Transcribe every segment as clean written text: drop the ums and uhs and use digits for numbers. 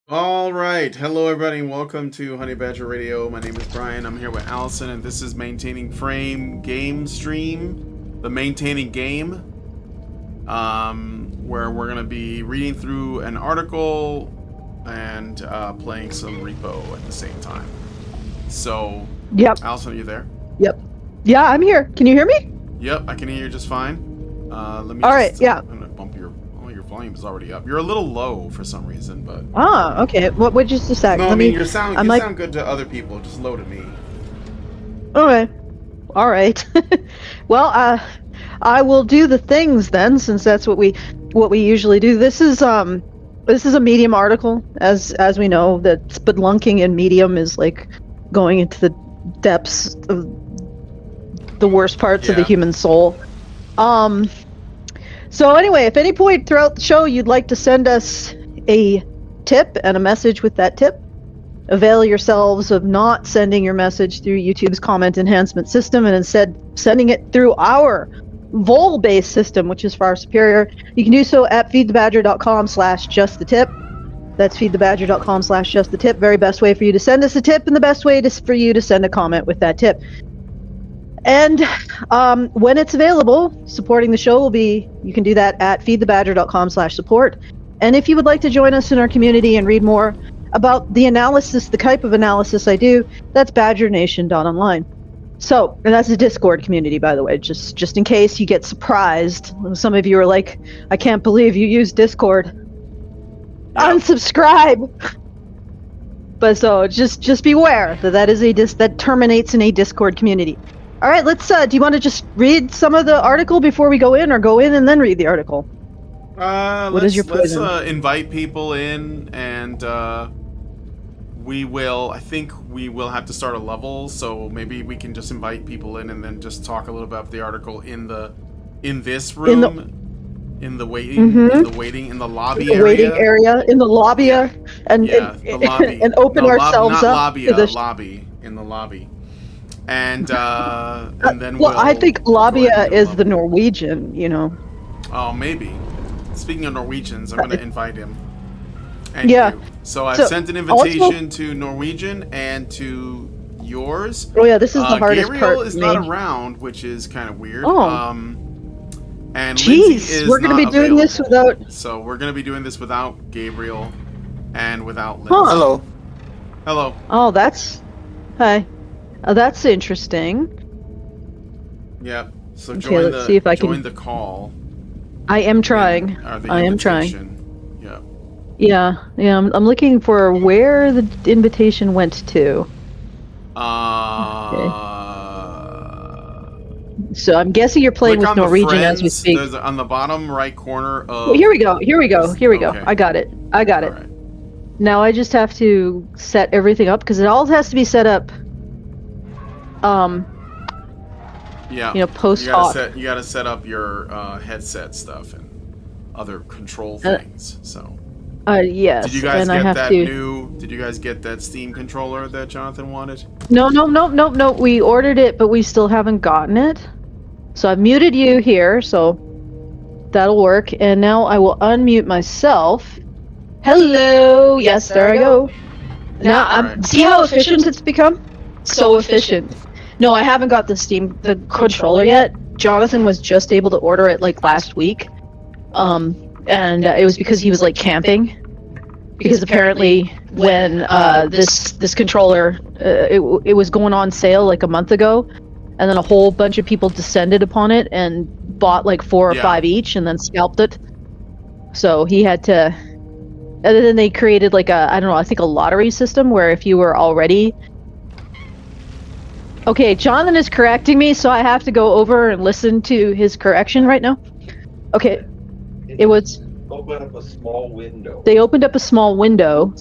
All right, hello everybody, and welcome to Honey Badger Radio. My name is Brian. I'm here with Allison, and this is Maintaining Frame Game Stream, the Maintaining Game, where we're gonna be reading through an article and playing some repo at the same time. So, Yep. Allison, are you there? Yep. Yeah, I'm here. Can you hear me? Yep, I can hear you just fine. Let me. All right. Yeah. I'm gonna bump your. Oh, your volume is already up. You're a little low for some reason, but. Ah, okay. What? Just a sec. No, Let I mean me. you sound good to other people. Just low to me. Okay. All right. Well, I will do the things then, since that's what we usually do. This is a medium article, as we know that spelunking in medium is like going into the depths of the worst parts of the human soul. So anyway, if any point throughout the show you'd like to send us a tip and a message with that tip, avail yourselves of not sending your message through YouTube's comment enhancement system and instead sending it through our vol-based system, which is far superior. You can do so at feedthebadger.com/justthetip. That's feedthebadger.com/justthetip. Very best way for you to send us a tip, and the best way for you to send a comment with that tip. And when it's available, supporting the show will be, you can do that at feedthebadger.com/support. And if you would like to join us in our community and read more about the analysis, the type of analysis I do, that's badgernation.online. So, and that's a Discord community, by the way, just in case you get surprised. Some of you are like, I can't believe you use Discord. Unsubscribe! But so, just beware that is that terminates in a Discord community. All right, let's. Do you want to just read some of the article before we go in, or go in and then read the article? Let's invite people in, and I think we will have to start a level, so maybe we can just invite people in and then just talk a little bit about the article in this room, in the waiting lobby area. Waiting area, in the lobby, the lobby, and open ourselves up to the lobby, in the lobby. And then I think Labia is the Norwegian, you know. Oh, maybe. Speaking of Norwegians, I'm going to invite him. And yeah. You. So I've sent an invitation to Norwegian and to yours. Oh yeah, this is the hardest part. Gabriel is not around, which is kind of weird. Oh. And Lindsay is we're going to be doing available. This without. So we're going to be doing this without Gabriel and without Lindsay. Huh. Hello. Hello. Oh, that's. Hi. That's interesting. Yeah. So okay, join let's see if I join the call. I am trying. I am trying. Yeah. I'm looking for where the invitation went to. Okay. So I'm guessing you're playing with Norwegian as we speak. There's on the bottom right corner of. Well, here we go. Okay. I got it. All right. Now I just have to set everything up because it all has to be set up. Yeah. You know, post hoc. You gotta set up your headset stuff and other control things. So. Yes. Did you guys Did you guys get that Steam controller that Jonathan wanted? No. We ordered it, but we still haven't gotten it. So I've muted you here, so that'll work. And now I will unmute myself. Hello. Yes, there I go. Now, see how efficient it's become? So efficient. No, I haven't got the controller yet. Jonathan was just able to order it like last week. And it was because he was like camping. Because apparently when this controller, it was going on sale like a month ago, and then a whole bunch of people descended upon it and bought like 4 or 5 each and then scalped it. So he had to, and then they created like I think a lottery system where if you were already. Okay, Jonathan is correcting me, so I have to go over and listen to his correction right now. Okay, it was. Open up a small window. They opened up a small window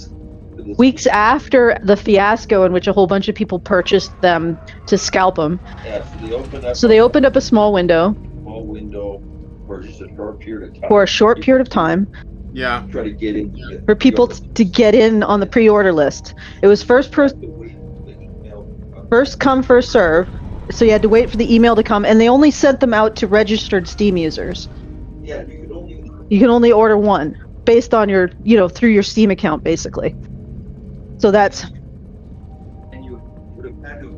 weeks after the fiasco in which a whole bunch of people purchased them to scalp them. Yeah, so they opened up a small window. For just a short period of time. For a short period of time. Yeah. Try to get in. For people to get in on the pre-order list. It was first come, first serve. So you had to wait for the email to come, and they only sent them out to registered Steam users. Yeah, you can only order one. based on your, through your Steam account, basically. So that's.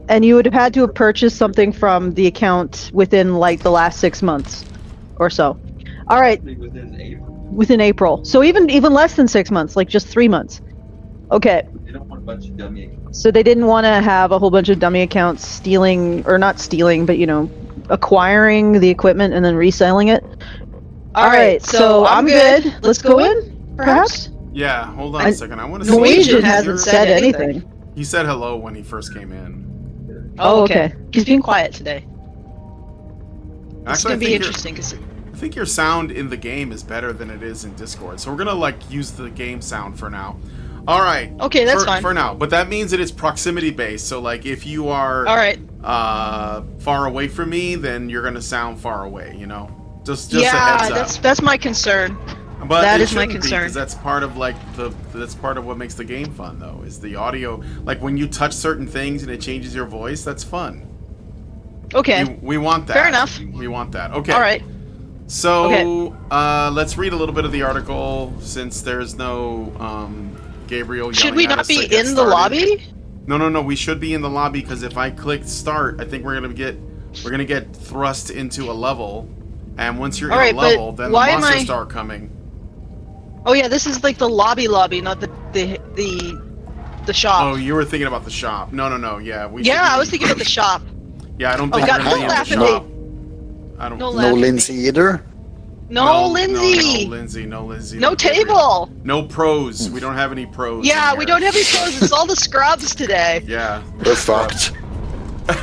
And you would have had to have purchased something from the account within like the last 6 months or so. All right. Within April. So even less than 6 months, like just 3 months. Okay. They don't want a bunch of dummy accounts. So they didn't want to have a whole bunch of dummy accounts stealing, or not stealing, but acquiring the equipment and then reselling it. All right. So I'm good. Let's go in, perhaps? Yeah, hold on a second. I want to see. Norwegian hasn't said anything. He said hello when he first came in. Oh, okay. He's being quiet today. It's Actually, gonna be interesting because I think your sound in the game is better than it is in Discord. So we're gonna use the game sound for now. All right. Okay, that's fine for now. But that means that it's proximity based. So if you are all right, far away from me, then you're gonna sound far away. Just a yeah, heads up. that's my concern. But that is my shouldn't be, concern. 'cause that's part of that's part of what makes the game fun, though, is the audio. Like when you touch certain things and it changes your voice, that's fun. Okay. We want that. Fair enough. We want that. Okay. All right. So let's read a little bit of the article since there's no Gabriel. Should we not be in the lobby? No. We should be in the lobby because if I click start, I think we're gonna get thrust into a level, and once you're in a level, then the monsters start coming. Oh yeah, this is like the lobby, not the shop. Oh, you were thinking about the shop. No. Yeah, I was thinking about the shop. Yeah, I don't think we're gonna be in the shop. I don't. No Lindsay either. No, Lindsay. No, Lindsay. No table. No pros. We don't have any pros. Yeah, we don't have any pros. It's all the scrubs today. Yeah. We're fucked.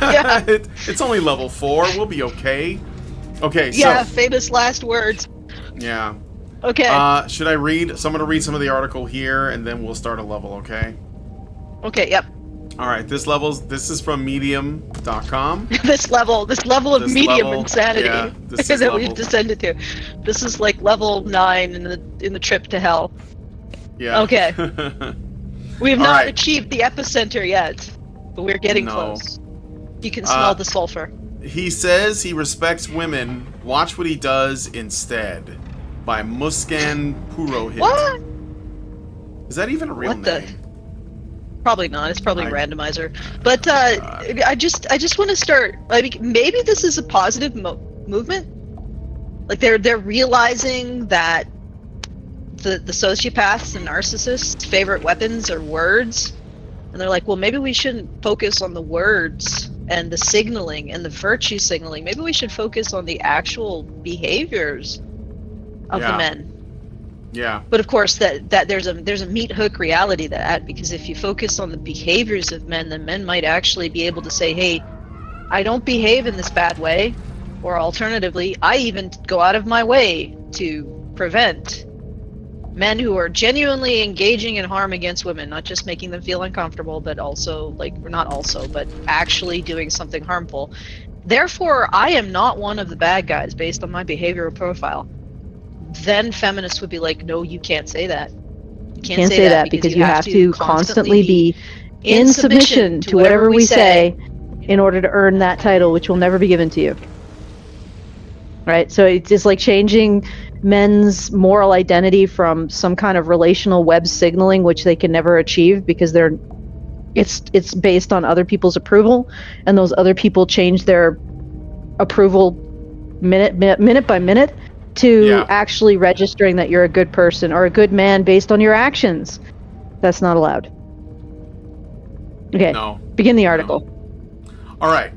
Yeah. It's only level 4. We'll be okay. Okay. Yeah, so, famous last words. Yeah. Okay. Should I read? So I'm gonna read some of the article here, and then we'll start a level. Okay. Okay. Yep. All right. This is from Medium.com. this level of medium insanity that we've descended to. This is like level 9 in the trip to hell. Yeah. Okay. We have not right. achieved the epicenter yet, but we're getting close. You can smell the sulfur. He says he respects women. Watch what he does instead. By Muskan Purohit. What? Is that even a real name? Probably not. It's probably a randomizer. But I just want to start. Maybe this is a positive movement. Like they're realizing that the sociopaths and narcissists' favorite weapons are words, and they're like, well, maybe we shouldn't focus on the words and the signaling and the virtue signaling. Maybe we should focus on the actual behaviors of the men. Yeah. But of course, that there's a meat hook reality to that, because if you focus on the behaviors of men, then men might actually be able to say, hey, I don't behave in this bad way, or alternatively, I even go out of my way to prevent men who are genuinely engaging in harm against women, not just making them feel uncomfortable, but also, but actually doing something harmful. Therefore, I am not one of the bad guys based on my behavioral profile. Then feminists would be like, no, you can't say that. You can't say that because you have to constantly be in submission to whatever we say in order to earn that title, which will never be given to you. Right? So it's just like changing men's moral identity from some kind of relational web signaling, which they can never achieve because it's based on other people's approval, and those other people change their approval minute by minute to actually registering that you're a good person or a good man based on your actions. That's not allowed. Okay. No. Begin the article. No. All right.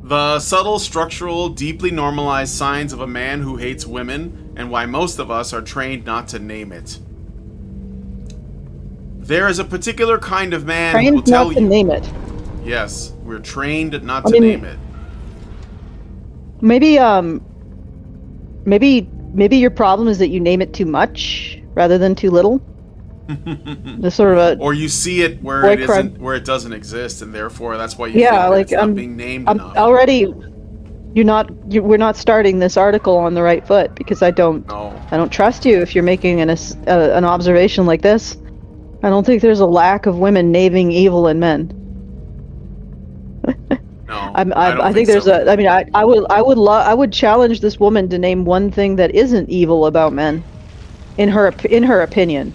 The subtle, structural, deeply normalized signs of a man who hates women, and why most of us are trained not to name it. There is a particular kind of man who will tell you. Trained not to name it. Yes, we're trained not to name it. Maybe your problem is that you name it too much rather than too little. The sort of or you see it where it isn't, where it doesn't exist, and therefore that's why you think that it's not being named enough. Already, we're not starting this article on the right foot, because I don't trust you if you're making an observation like this. I don't think there's a lack of women naming evil in men. No, I think there's so. I mean, I would challenge this woman to name one thing that isn't evil about men. in her opinion.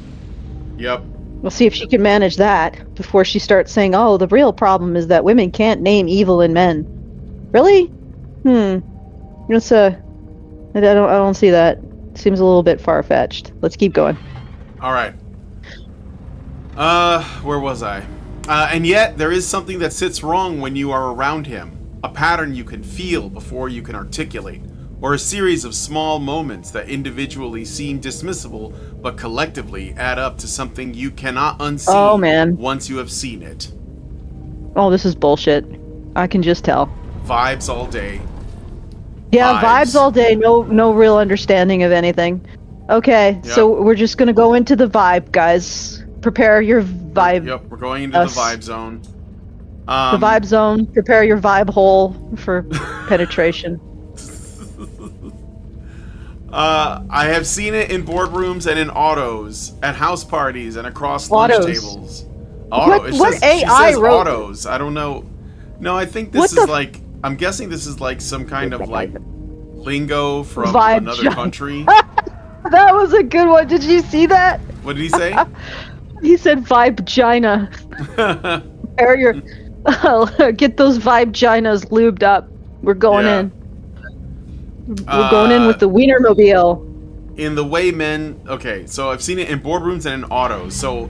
Yep. We'll see if she can manage that before she starts saying, "Oh, the real problem is that women can't name evil in men." Really? It's I don't see that. Seems a little bit far-fetched. Let's keep going. All right. Where was I? And yet, there is something that sits wrong when you are around him. A pattern you can feel before you can articulate. Or a series of small moments that individually seem dismissible, but collectively add up to something you cannot unsee Oh, man. once you have seen it. Oh, this is bullshit. I can just tell. Vibes all day. Yeah, vibes all day. No real understanding of anything. Okay, Yep. so we're just gonna go into the vibe, guys. Prepare your vibe. Yep, we're going into the vibe zone. The vibe zone. Prepare your vibe hole for penetration. I have seen it in boardrooms and in autos, at house parties and across lunch Autos. tables. What she AI says wrote autos. I don't know. No, I think this What is the like. I'm guessing this is like some kind of like lingo from Vibe another zone. country. That was a good one. Did you see that? What did he say? He said vibegina. Prepare your get those vibeginas lubed up. We're going Yeah. in. We're going in with the Wienermobile. In the way men. Okay, so I've seen it in boardrooms and in autos. So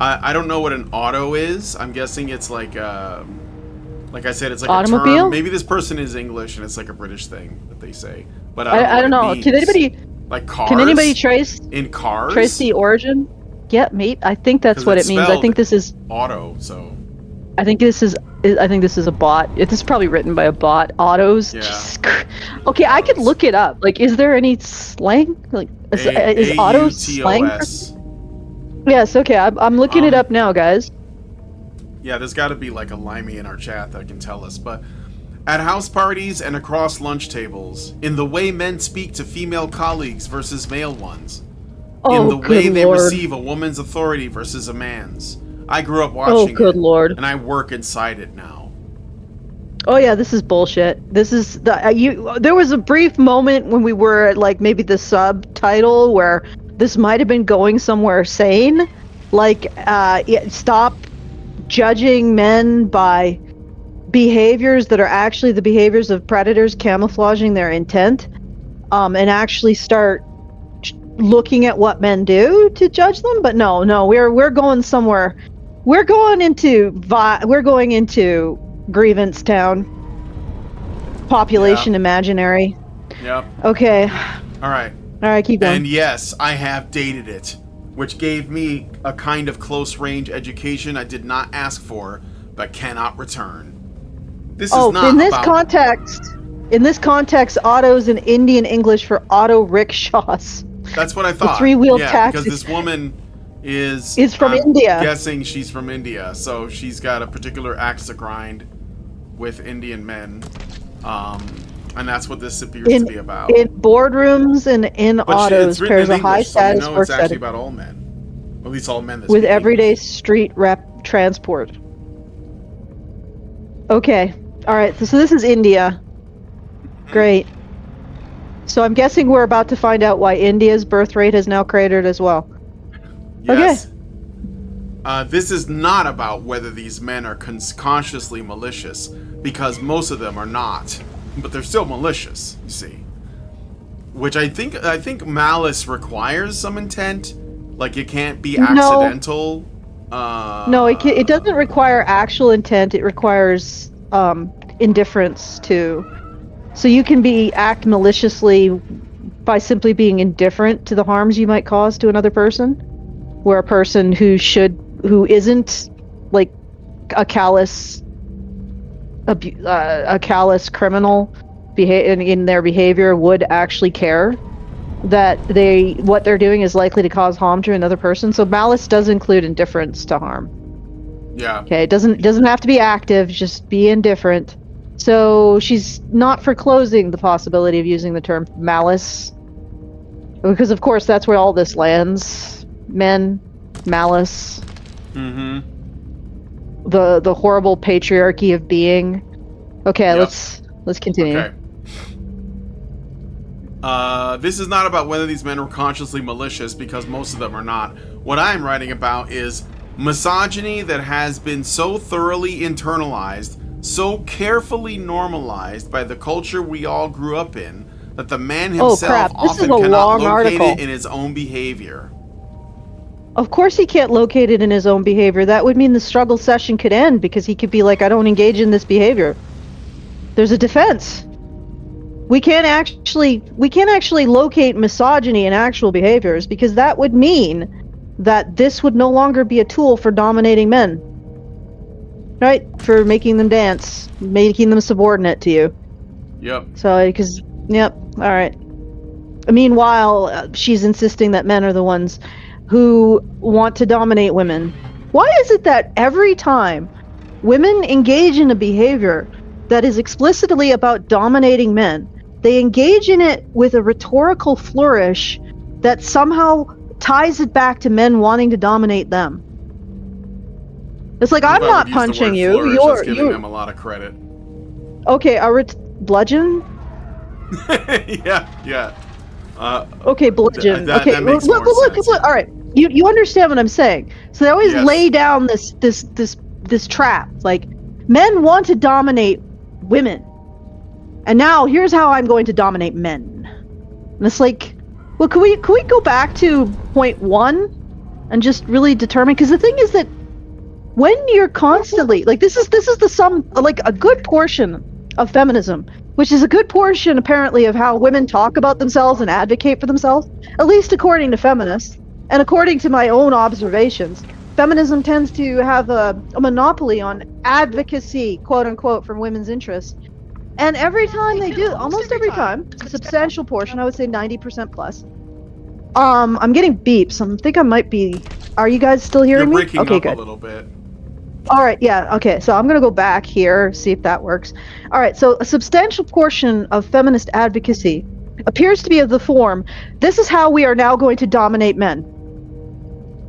I don't know what an auto is. I'm guessing it's like I said, it's like Automobile? a term. Maybe this person is English and it's like a British thing that they say. But I don't know. what it Can means. anybody Like cars? can anybody trace in cars?'Cause what it's it means. I think this is auto. So I think this is a bot. This is probably written by a bot. Autos. Yeah. Jesus Christ. Okay, I could look it up. Like, is there any slang? Like, is autos slang? AUTOS. Yes. Okay, I'm looking it up now, guys. Yeah, there's got to be like a limey in our chat that can tell us. But at house parties and across lunch tables, in the way men speak to female colleagues versus male ones, in the way good they Lord. receive a woman's authority versus a man's. I grew up watching good it, Lord. and I work inside it now. Oh yeah, this is bullshit. This is there was a brief moment when we were at like maybe the subtitle where this might have been going somewhere sane, like stop judging men by behaviors that are actually the behaviors of predators camouflaging their intent, and actually start looking at what men do to judge them. But no, we're going somewhere. We're going into grievance town. Population imaginary. Yep. Okay. All right. Keep going. And yes, I have dated it, which gave me a kind of close-range education I did not ask for, but cannot return. This is not in this about... context, autos in Indian English for auto rickshaws. That's what I thought. three-wheel yeah, taxi. because this woman is from I'm India. Guessing she's from India, so she's got a particular axe to grind with Indian men, and that's what this appears to be about. In boardrooms and in But autos, it's written pairs in a English, high-status so you know work it's actually setting about all men, at least all men that with speak everyday English. street transport. Okay. All right. So this is India. Great. So I'm guessing we're about to find out why India's birth rate has now cratered as well. Yes. This is not about whether these men are consciously malicious, because most of them are not, but they're still malicious. You see, which I think malice requires some intent. Like it can't be accidental. No, it doesn't require actual intent. It requires indifference too. So you can act maliciously by simply being indifferent to the harms you might cause to another person, where a person who isn't like a callous criminal in their behavior would actually care that what they're doing is likely to cause harm to another person. So malice does include indifference to harm. Yeah. Okay, it doesn't have to be active, just be indifferent. So she's not foreclosing the possibility of using the term malice, because of course that's where all this lands. Men, malice. Mm-hmm. The horrible patriarchy of being. Okay, Yep. let's continue. Okay. This is not about whether these men were consciously malicious, because most of them are not. What I'm writing about is misogyny that has been so thoroughly internalized, so carefully normalized by the culture we all grew up in, that the man himself often cannot locate it in his own behavior. Of course he can't locate it in his own behavior. That would mean the struggle session could end, because he could be like, I don't engage in this behavior. There's a defense. We can't actually locate misogyny in actual behaviors, because that would mean that this would no longer be a tool for dominating men. Right? For making them dance, making them subordinate to you. Yep. So, yep, alright. Meanwhile, she's insisting that men are the ones who want to dominate women. Why is it that every time women engage in a behavior that is explicitly about dominating men, they engage in it with a rhetorical flourish that somehow ties it back to men wanting to dominate them? It's like, I'm not punching you. You're giving them a lot of credit. Okay, bludgeon? yeah. Okay, bludgeon. That makes more sense. Look. All right, you understand what I'm saying? So they always lay down this trap. Like, men want to dominate women, and now here's how I'm going to dominate men. And it's like, well, can we go back to point 1 and just really determine? Because the thing is that when you're constantly like, this is the sum, like a good portion of feminism, which is a good portion apparently of how women talk about themselves and advocate for themselves, at least according to feminists and according to my own observations. Feminism tends to have a monopoly on advocacy, quote unquote, for women's interests. And every time they do, almost every time, a substantial portion, I would say 90% plus. I'm getting beeps. I think I might be. Are you guys still hearing me? You're breaking up good. a little bit. All right, yeah, okay, so I'm going to go back here, see if that works. All right, so a substantial portion of feminist advocacy appears to be of the form, this is how we are now going to dominate men.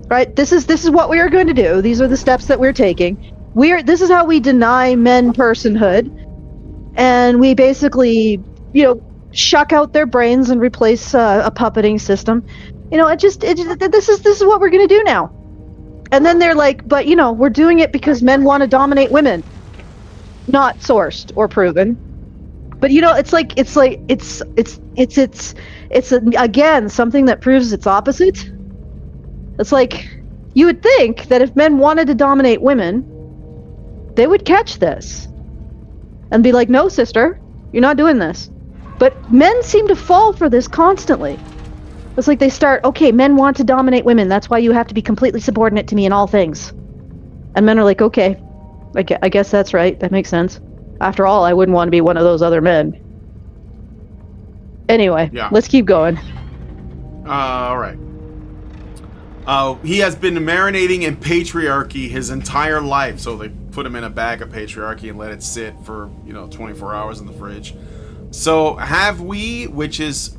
Right? This is what we are going to do. These are the steps that we're taking. This is how we deny men personhood, and we basically, shuck out their brains and replace a puppeting system. This is what we're going to do now. And then they're like, but we're doing it because men want to dominate women. Not sourced or proven. But it's again something that proves its opposite. It's like, you would think that if men wanted to dominate women, they would catch this and be like, no, sister, you're not doing this. But men seem to fall for this constantly. It's like they start, okay, men want to dominate women, that's why you have to be completely subordinate to me in all things. And men are like, okay, I guess that's right, that makes sense. After all, I wouldn't want to be one of those other men. Anyway, Let's keep going. Alright. He has been marinating in patriarchy his entire life, so they put him in a bag of patriarchy and let it sit for, 24 hours in the fridge. So have we, which is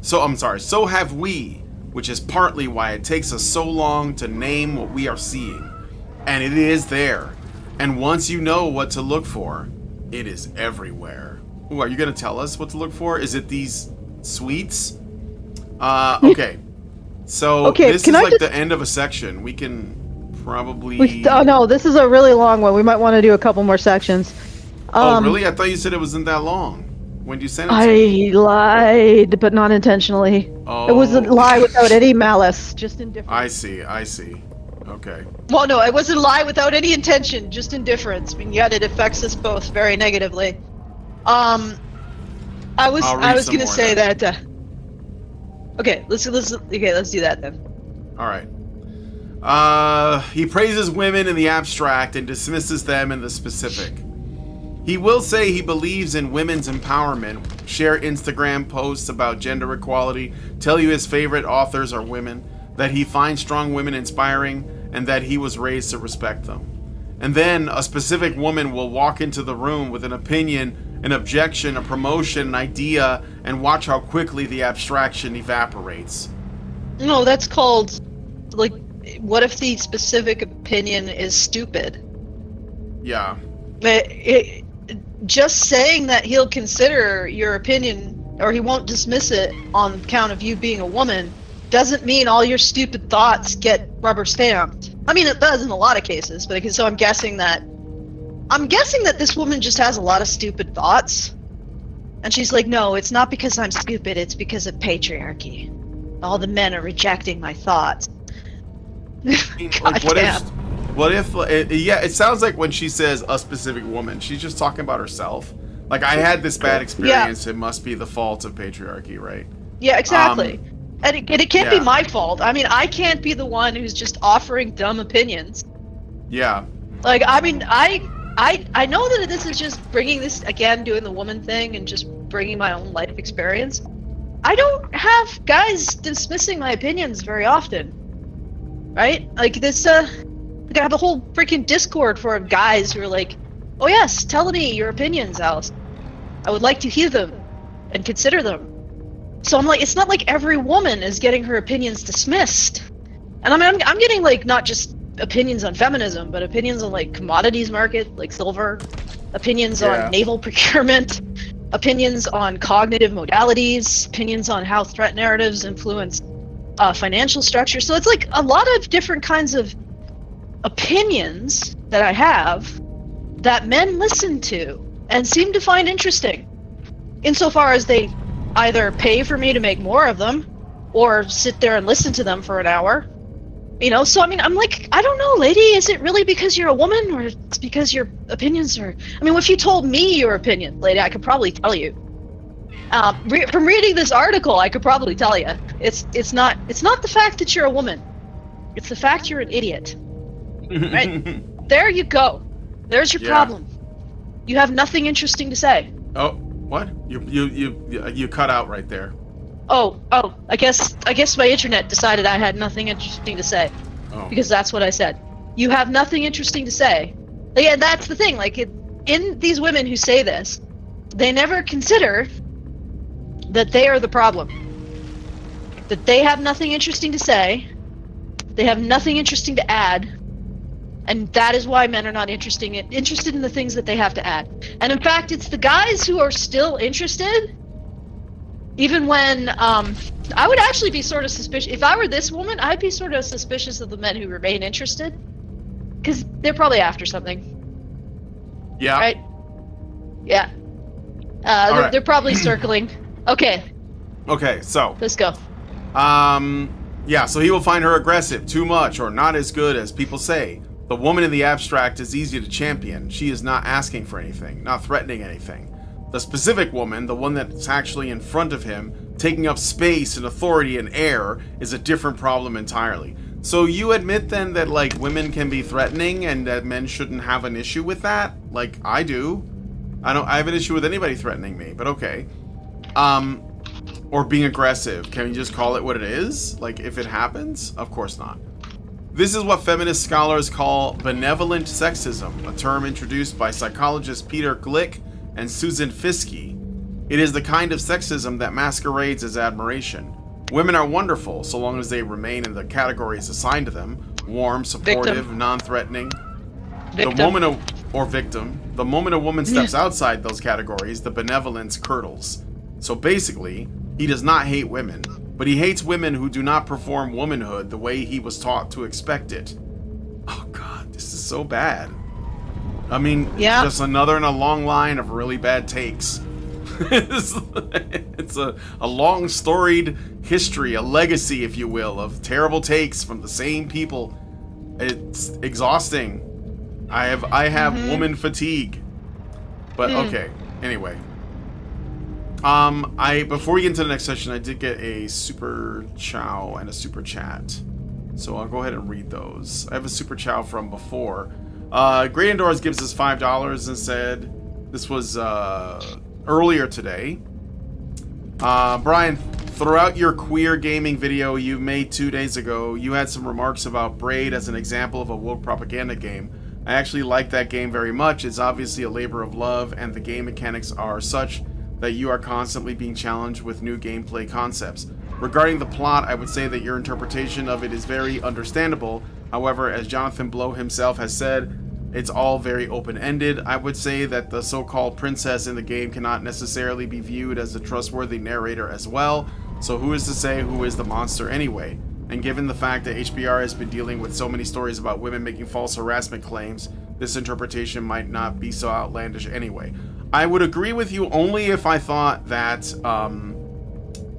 partly why it takes us so long to name what we are seeing. And it is there. And once you know what to look for, it is everywhere. Ooh, are you going to tell us what to look for? Is it these sweets? Okay. So this is like the end of a section. We can probably... no, this is a really long one. We might want to do a couple more sections. Oh, really? I thought you said it wasn't that long. When did you send it to me? I lied, but not intentionally. Oh. It was a lie without any malice, just indifference. I see. Okay. Well, no, it wasn't a lie without any intention, just indifference. I mean, yet it affects us both very negatively. I was gonna say that. Okay, let's do that then. All right. He praises women in the abstract and dismisses them in the specific. He will say he believes in women's empowerment, share Instagram posts about gender equality, tell you his favorite authors are women, that he finds strong women inspiring, and that he was raised to respect them. And then a specific woman will walk into the room with an opinion, an objection, a promotion, an idea, and watch how quickly the abstraction evaporates. No, that's called, like, what if the specific opinion is stupid? Yeah. Just saying that he'll consider your opinion or he won't dismiss it on account of you being a woman, doesn't mean all your stupid thoughts get rubber stamped. I mean, it does in a lot of cases, but so I'm guessing that this woman just has a lot of stupid thoughts. And she's like, no, it's not because I'm stupid, it's because of patriarchy. All the men are rejecting my thoughts. Like, what if, yeah, it sounds like when she says a specific woman, she's just talking about herself. Like, I had this bad experience, It must be the fault of patriarchy, right? Yeah, exactly. And it can't be my fault. I mean, I can't be the one who's just offering dumb opinions. Yeah. Like, I mean, I know that this is just bringing this, again, doing the woman thing and just bringing my own life experience. I don't have guys dismissing my opinions very often. Right? Like, this, like, I have a whole freaking Discord for guys who are like, oh yes, tell me your opinions, Alice. I would like to hear them and consider them. So I'm like, it's not like every woman is getting her opinions dismissed. And I mean, I'm getting, like, not just opinions on feminism, but opinions on, like, commodities market, like silver, opinions on naval procurement, opinions on cognitive modalities, opinions on how threat narratives influence financial structure. So it's like a lot of different kinds of opinions that I have that men listen to and seem to find interesting, insofar as they either pay for me to make more of them or sit there and listen to them for an hour. You know, so I mean, I'm like, I don't know, lady, is it really because you're a woman, or it's because your opinions are... I mean, if you told me your opinion, lady, I could probably tell you. From reading this article, I could probably tell you. It's not the fact that you're a woman. It's the fact you're an idiot. Right? There you go. There's your problem. You have nothing interesting to say. Oh, what? You cut out right there. Oh, I guess my internet decided I had nothing interesting to say. Oh. Because that's what I said. You have nothing interesting to say. Yeah, that's the thing. Like, in these women who say this, they never consider that they are the problem. That they have nothing interesting to say. They have nothing interesting to add. And that is why men are not interested in the things that they have to add. And in fact, it's the guys who are still interested. Even when, I would actually be sort of suspicious. If I were this woman, I'd be sort of suspicious of the men who remain interested. Because they're probably after something. Yeah. Right? Yeah. They're probably circling. Okay. Okay, so. Let's go. Yeah, so he will find her aggressive, too much, or not as good as people say. The woman in the abstract is easy to champion. She is not asking for anything, not threatening anything. The specific woman, the one that's actually in front of him, taking up space and authority and air, is a different problem entirely. So you admit then that, like, women can be threatening and that men shouldn't have an issue with that? Like, I do. I have an issue with anybody threatening me, but okay. Or being aggressive. Can you just call it what it is? Like, if it happens? Of course not. This is what feminist scholars call benevolent sexism, a term introduced by psychologists Peter Glick and Susan Fiske. It is the kind of sexism that masquerades as admiration. Women are wonderful so long as they remain in the categories assigned to them: warm, supportive, non-threatening. The moment the moment a woman steps outside those categories, the benevolence curdles. So basically, he does not hate women, but he hates women who do not perform womanhood the way he was taught to expect it. Oh god, this is so bad. I mean, just another in a long line of really bad takes. It's a long storied history, a legacy, if you will, of terrible takes from the same people. It's exhausting. I have woman fatigue. But okay, anyway. Before we get into the next session, I did get a super chow and a super chat. So I'll go ahead and read those. I have a super chow from before. Great Indoors gives us $5 and said this was earlier today. Brian, throughout your queer gaming video you made 2 days ago, you had some remarks about Braid as an example of a woke propaganda game. I actually like that game very much. It's obviously a labor of love, and the game mechanics are such that you are constantly being challenged with new gameplay concepts. Regarding the plot, I would say that your interpretation of it is very understandable. However, as Jonathan Blow himself has said, It's all very open-ended. I would say that the so-called princess in the game cannot necessarily be viewed as a trustworthy narrator as well. So who is to say who is the monster anyway? And given the fact that HBR has been dealing with so many stories about women making false harassment claims, this interpretation might not be so outlandish anyway. I would agree with you only if I thought that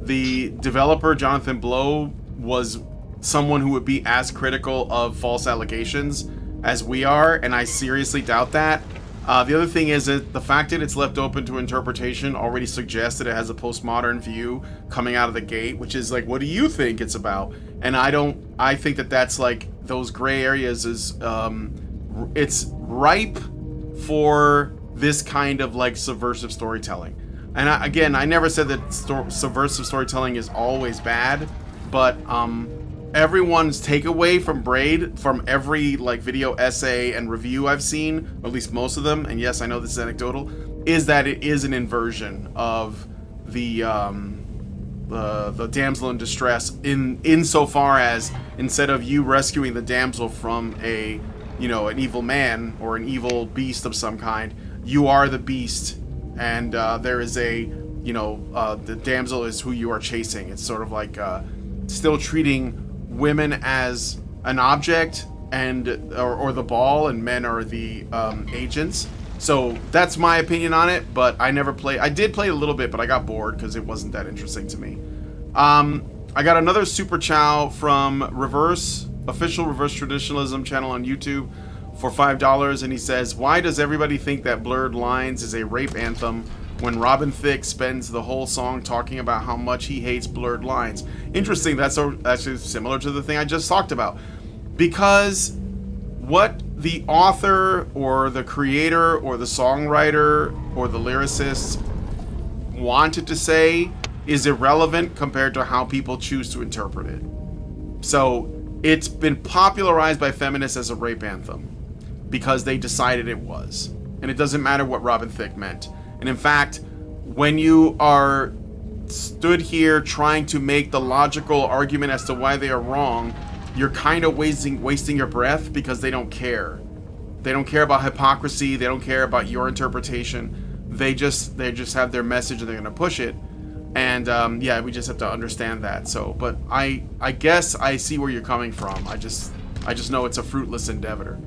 the developer, Jonathan Blow, was someone who would be as critical of false allegations as we are, and I seriously doubt that. The other thing is that the fact that it's left open to interpretation already suggests that it has a postmodern view coming out of the gate, which is like, what do you think it's about? And I think that that's like, those gray areas is, it's ripe for this kind of like subversive storytelling. And I never said that subversive storytelling is always bad, but everyone's takeaway from Braid, from every like video essay and review I've seen, or at least most of them, and yes, I know this is anecdotal, is that it is an inversion of the damsel in distress insofar as instead of you rescuing the damsel from an evil man or an evil beast of some kind, you are the beast, and there is the damsel is who you are chasing. It's sort of like still treating women as an object or the ball, and men are the agents. So that's my opinion on it, but I did play a little bit, but I got bored because it wasn't that interesting to me. I got another super chow from official reverse traditionalism channel on YouTube for $5, and he says, why does everybody think that Blurred Lines is a rape anthem when Robin Thicke spends the whole song talking about how much he hates blurred lines? Interesting, that's actually similar to the thing I just talked about. Because what the author or the creator or the songwriter or the lyricist wanted to say is irrelevant compared to how people choose to interpret it. So it's been popularized by feminists as a rape anthem because they decided it was. And it doesn't matter what Robin Thicke meant. And in fact, when you are stood here trying to make the logical argument as to why they are wrong, you're kind of wasting your breath because they don't care. They don't care about hypocrisy. They don't care about your interpretation. They just have their message and they're going to push it. And we just have to understand that. So, but I guess I see where you're coming from. I just know it's a fruitless endeavor.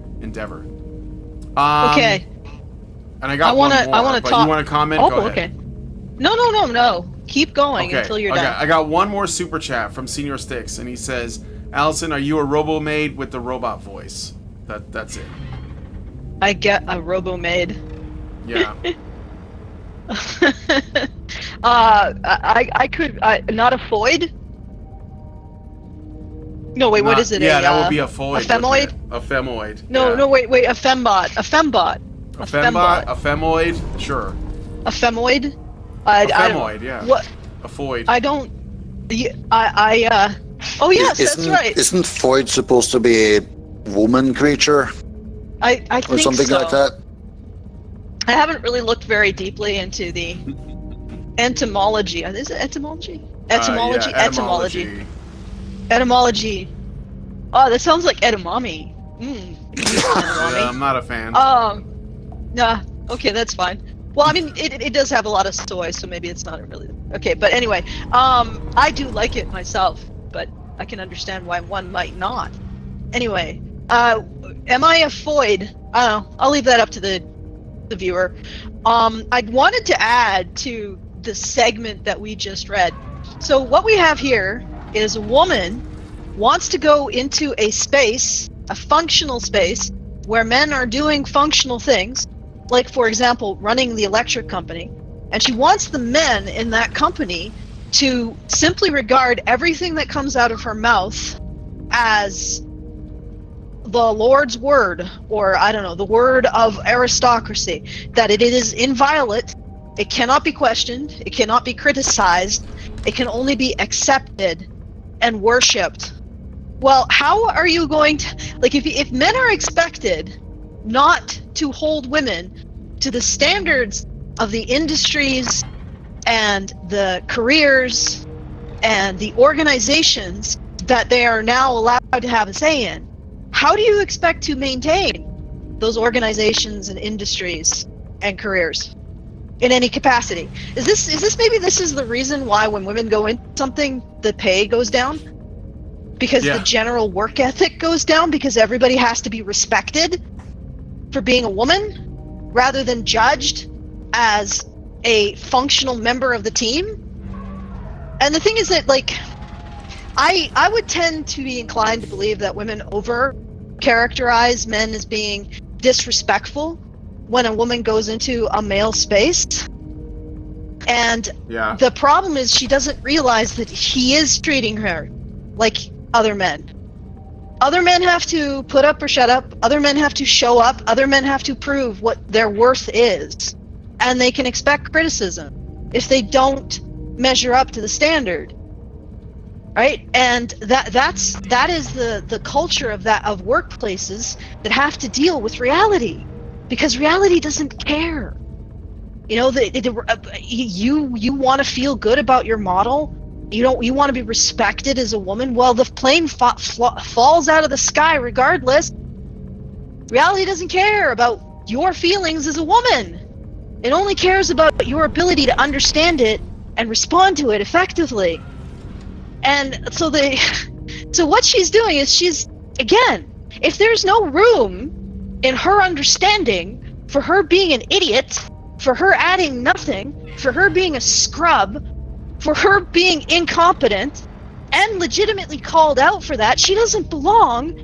Okay. And I got one more. I want to talk. You want to comment? Oh, Go ahead. okay. No. Keep going until you're done. I got one more super chat from Senior Sticks, and he says, Allison, are you a robo-maid with the robot voice? That's it. I get a robo-maid. Yeah. I could not a foid. No, wait. What is it? Yeah, that would be a foid. A femoid. A femoid. No, wait. A fembot. A fembot. A fembot. A femoid. Sure. A femoid. A femoid. Yeah. What? A foid. I don't. Oh yes, that's right. Isn't Void supposed to be a woman creature? I think or something so. like that? I haven't really looked very deeply into the etymology. Is it etymology? Etymology. Yeah, Etymology. Oh, that sounds like edamame. Yeah, I'm not a fan. Nah. Okay, that's fine. Well, I mean, it does have a lot of soy, so maybe it's not really okay. But anyway, I do like it myself, but I can understand why one might not. Anyway, am I a foid? I don't know. I'll leave that up to the viewer. I wanted to add to the segment that we just read. So what we have here is a woman wants to go into a space, a functional space, where men are doing functional things, like, for example, running the electric company, and she wants the men in that company to simply regard everything that comes out of her mouth as the Lord's word, or I don't know, the word of aristocracy, that it is inviolate, it cannot be questioned, it cannot be criticized, it can only be accepted and worshipped. Well, how are you going to, like, if men are expected not to hold women to the standards of the industries and the careers and the organizations that they are now allowed to have a say in, how do you expect to maintain those organizations and industries and careers in any capacity. Is this maybe this is the reason why when women go into something, the pay goes down? Because the general work ethic goes down, because everybody has to be respected for being a woman rather than judged as a functional member of the team. And the thing is that, like, I would tend to be inclined to believe that women over characterize men as being disrespectful when a woman goes into a male space. And the problem is she doesn't realize that he is treating her like other men. Other men have to put up or shut up. Other men have to show up. Other men have to prove what their worth is. And they can expect criticism if they don't measure up to the standard. Right? And that is the culture of workplaces that have to deal with reality, because reality doesn't care. You know, you want to feel good about your model. You want to be respected as a woman. Well, the plane falls out of the sky regardless. Reality doesn't care about your feelings as a woman. It only cares about your ability to understand it and respond to it effectively. And so what she's doing is again, if there's no room in her understanding for her being an idiot, for her adding nothing, for her being a scrub, for her being incompetent and legitimately called out for that, she doesn't belong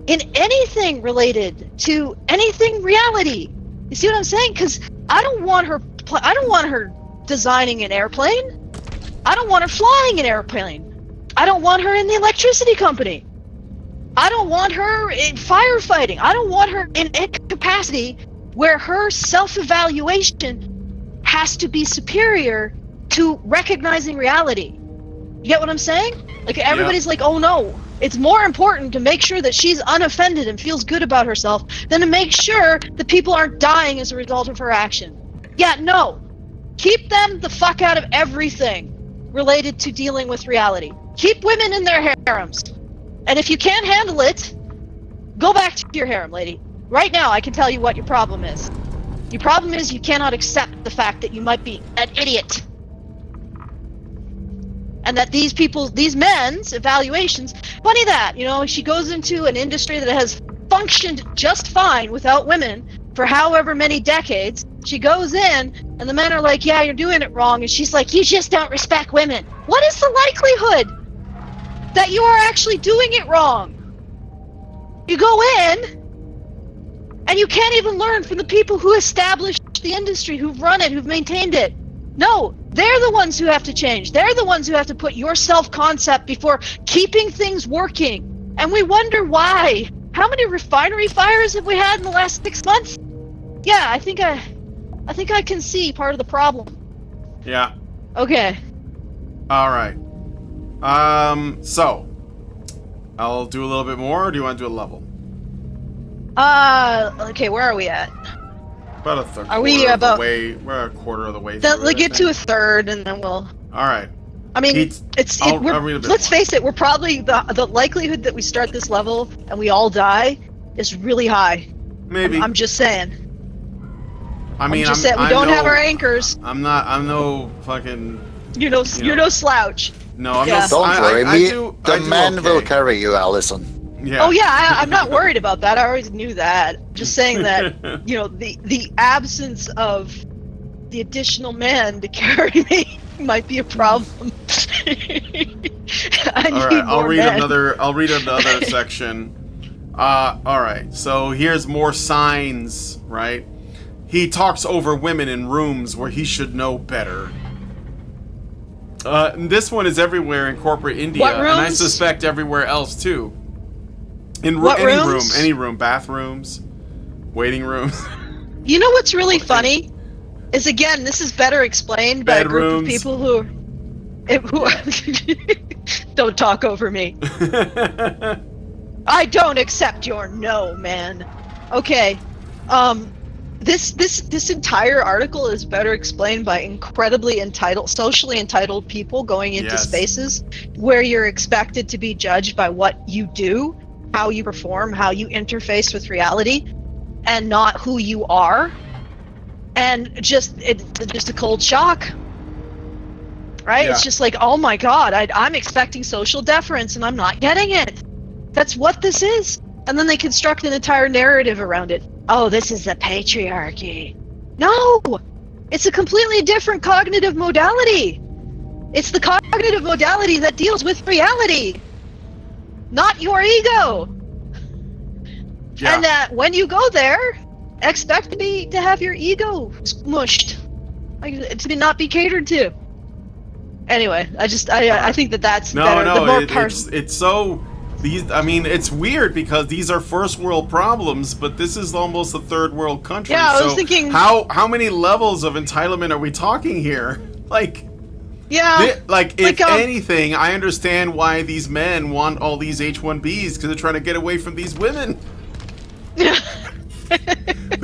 in anything related to anything reality. You see what I'm saying? Because I don't want her designing an airplane. I don't want her flying an airplane. I don't want her in the electricity company. I don't want her in firefighting. I don't want her in a capacity where her self-evaluation has to be superior to recognizing reality. You get what I'm saying? Like, everybody's like, oh no, it's more important to make sure that she's unoffended and feels good about herself than to make sure that people aren't dying as a result of her action. Yeah, no. Keep them the fuck out of everything related to dealing with reality. Keep women in their harems. And if you can't handle it, go back to your harem, lady. Right now, I can tell you what your problem is. Your problem is you cannot accept the fact that you might be an idiot. And that these men's evaluations, funny that, you know, she goes into an industry that has functioned just fine without women for however many decades. She goes in, and the men are like, yeah, you're doing it wrong. And she's like, you just don't respect women. What is the likelihood that you are actually doing it wrong? You go in, and you can't even learn from the people who established the industry, who've run it, who've maintained it. No, they're the ones who have to change. They're the ones who have to put your self-concept before keeping things working. And we wonder why. How many refinery fires have we had in the last 6 months? Yeah, I think I can see part of the problem. Yeah. Okay. All right. So I'll do a little bit more, or do you want to do a level? Okay, where are we at? About a third. We're We're a quarter of the way through. Let's get to a third, and then we'll. All right. I mean, let's face it. We're probably the likelihood that we start this level and we all die is really high. Maybe. I'm just saying. I mean, we don't have our anchors. I'm no fucking. You're no slouch. No, I'm not. Don't worry, the men will carry you, Allison. Yeah. Oh yeah, I'm not worried about that. I always knew that. Just saying that, you know, the absence of the additional men to carry me might be a problem. I'll read another section. All right. So here's more signs, right? He talks over women in rooms where he should know better. This one is everywhere in corporate India, and I suspect everywhere else too. In any room, bathrooms, waiting rooms. You know what's really funny? Is again, this is better explained by a group of people who don't talk over me. I don't accept your no, man. Okay. This entire article is better explained by incredibly socially entitled people going into spaces where you're expected to be judged by what you do, how you perform, how you interface with reality. and not who you are, and it's just a cold shock, right? Yeah. It's just like, oh my god, I'm expecting social deference and I'm not getting it. That's what this is. And then they construct an entire narrative around it. Oh, this is the patriarchy. No! It's a completely different cognitive modality. It's the cognitive modality that deals with reality, not your ego. Yeah. And that when you go there, expect to have your ego smushed, like to not be catered to. Anyway, I think that's better. It's so these. I mean, it's weird because these are first world problems, but this is almost a third world country. Yeah, I was so thinking, how many levels of entitlement are we talking here? Like. Yeah. If anything, I understand why these men want all these H-1Bs because they're trying to get away from these women. Come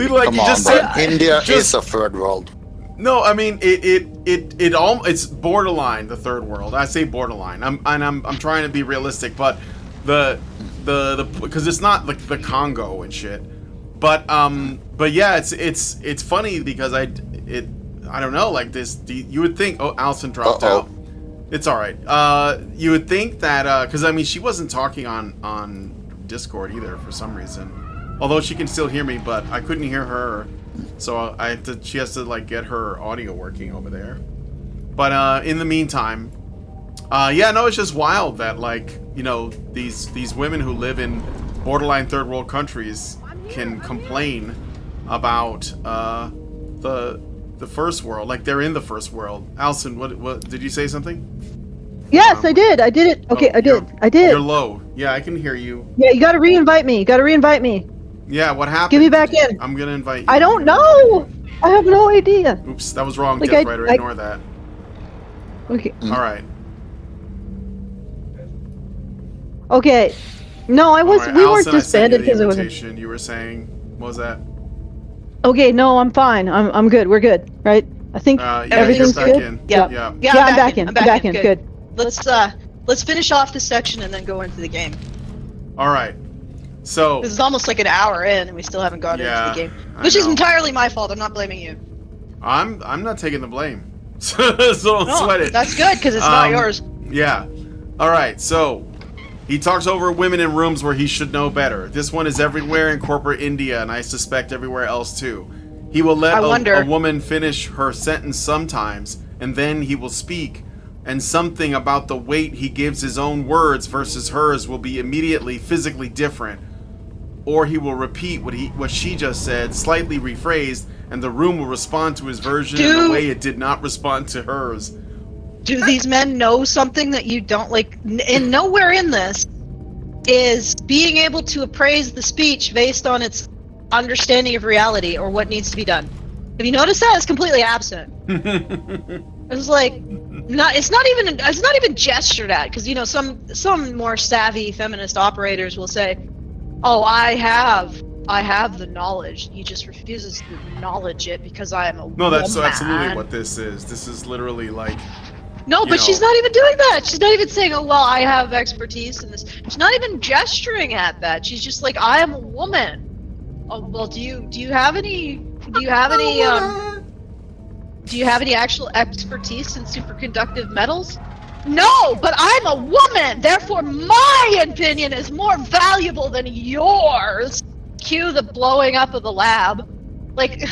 on, bro. India is a third world. No, I mean it's borderline the third world. I say borderline. I'm trying to be realistic, but the because it's not like the Congo and shit. But yeah, it's funny because I don't know, like this. You would think. Oh, Allison dropped out. It's all right. You would think that because I mean she wasn't talking on Discord either for some reason. Although she can still hear me, but I couldn't hear her, so she has to like get her audio working over there. But in the meantime, yeah, no, it's just wild that like these women who live in borderline third world countries can complain about the first world, like they're in the first world. Allison, what did you say something? Yes, I did. I did it. Okay, I did. You're low. Yeah, I can hear you. Yeah, you gotta re-invite me. Yeah, what happened? Get me back in. I'm gonna invite you. I don't know. I have no idea. Oops, that was wrong. Like Death Rider, ignore that. Okay. All right. Okay. No, we Allison, weren't disbanded because it was. You were saying, what was that? Okay, no, I'm fine. I'm good. We're good, right? I think everything's you're back good. in. Yeah. Yeah. I'm back in. I'm back in. Good. Let's finish off this section and then go into the game. All right. So this is almost like an hour in, and we still haven't gone into the game, which is entirely my fault. I'm not blaming you. I'm not taking the blame, so don't sweat it. That's good because it's not yours. Yeah. All right. So he talks over women in rooms where he should know better. This one is everywhere in corporate India, and I suspect everywhere else too. He will let a woman finish her sentence sometimes, and then he will speak. And something about the weight he gives his own words versus hers will be immediately physically different. Or he will repeat what she just said, slightly rephrased, and the room will respond to his version in a way it did not respond to hers. Do these men know something that you don't like? And nowhere in this is being able to appraise the speech based on its understanding of reality or what needs to be done. Have you noticed that? It's completely absent. It's like it's not even gestured at, because some more savvy feminist operators will say, "Oh, I have the knowledge. He just refuses to acknowledge it because I am a woman." No, that's absolutely what this is. This is literally like. No, but she's not even doing that. She's not even saying, "Oh, well, I have expertise in this." She's not even gesturing at that. She's just like, "I am a woman." Oh, well, do you have any actual expertise in superconductive metals? No, but I'm a woman. Therefore, my opinion is more valuable than yours. Cue the blowing up of the lab. Like,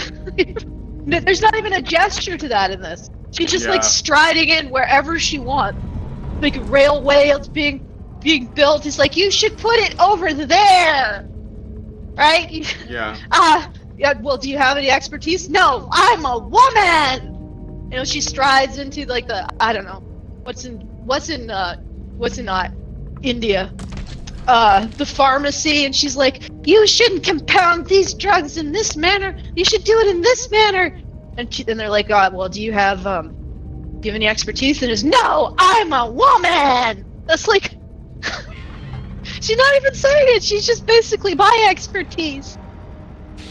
there's not even a gesture to that in this. She's just like striding in wherever she wants. Like a railway is being built. He's like, you should put it over there, right? Yeah. Yeah. Well, do you have any expertise? No, I'm a woman. She strides into like the what's in India, the pharmacy, and she's like, you shouldn't compound these drugs in this manner. You should do it in this manner. And they're like, well, do you have any expertise? And no, I'm a woman. That's like, she's not even saying it. She's just basically, my expertise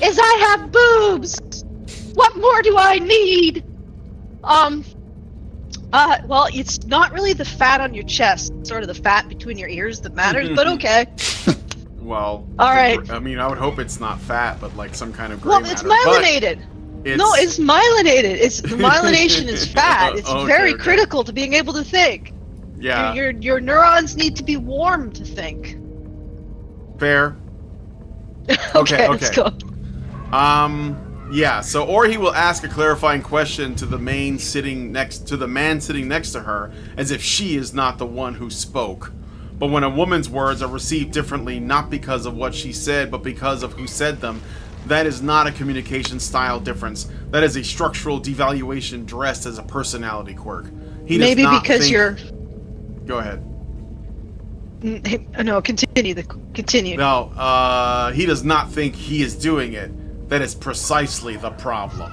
is I have boobs. What more do I need? Well, it's not really the fat on your chest, it's sort of the fat between your ears that matters, but okay. Well, All right. I mean, I would hope it's not fat, but like some kind of gray Well, it's matter. But myelinated. No, it's myelinated. It's the myelination is fat. It's Okay, very okay. critical to being able to think. Yeah, Your neurons need to be warm to think. fair. Okay, Okay. let's go. Yeah. So, or he will ask a clarifying question to the man sitting next to her, as if she is not the one who spoke. But when a woman's words are received differently, not because of what she said, but because of who said them, that is not a communication style difference. That is a structural devaluation dressed as a personality quirk. He does Maybe not because think... you're. Go ahead. No, continue. No, he does not think he is doing it. That is precisely the problem.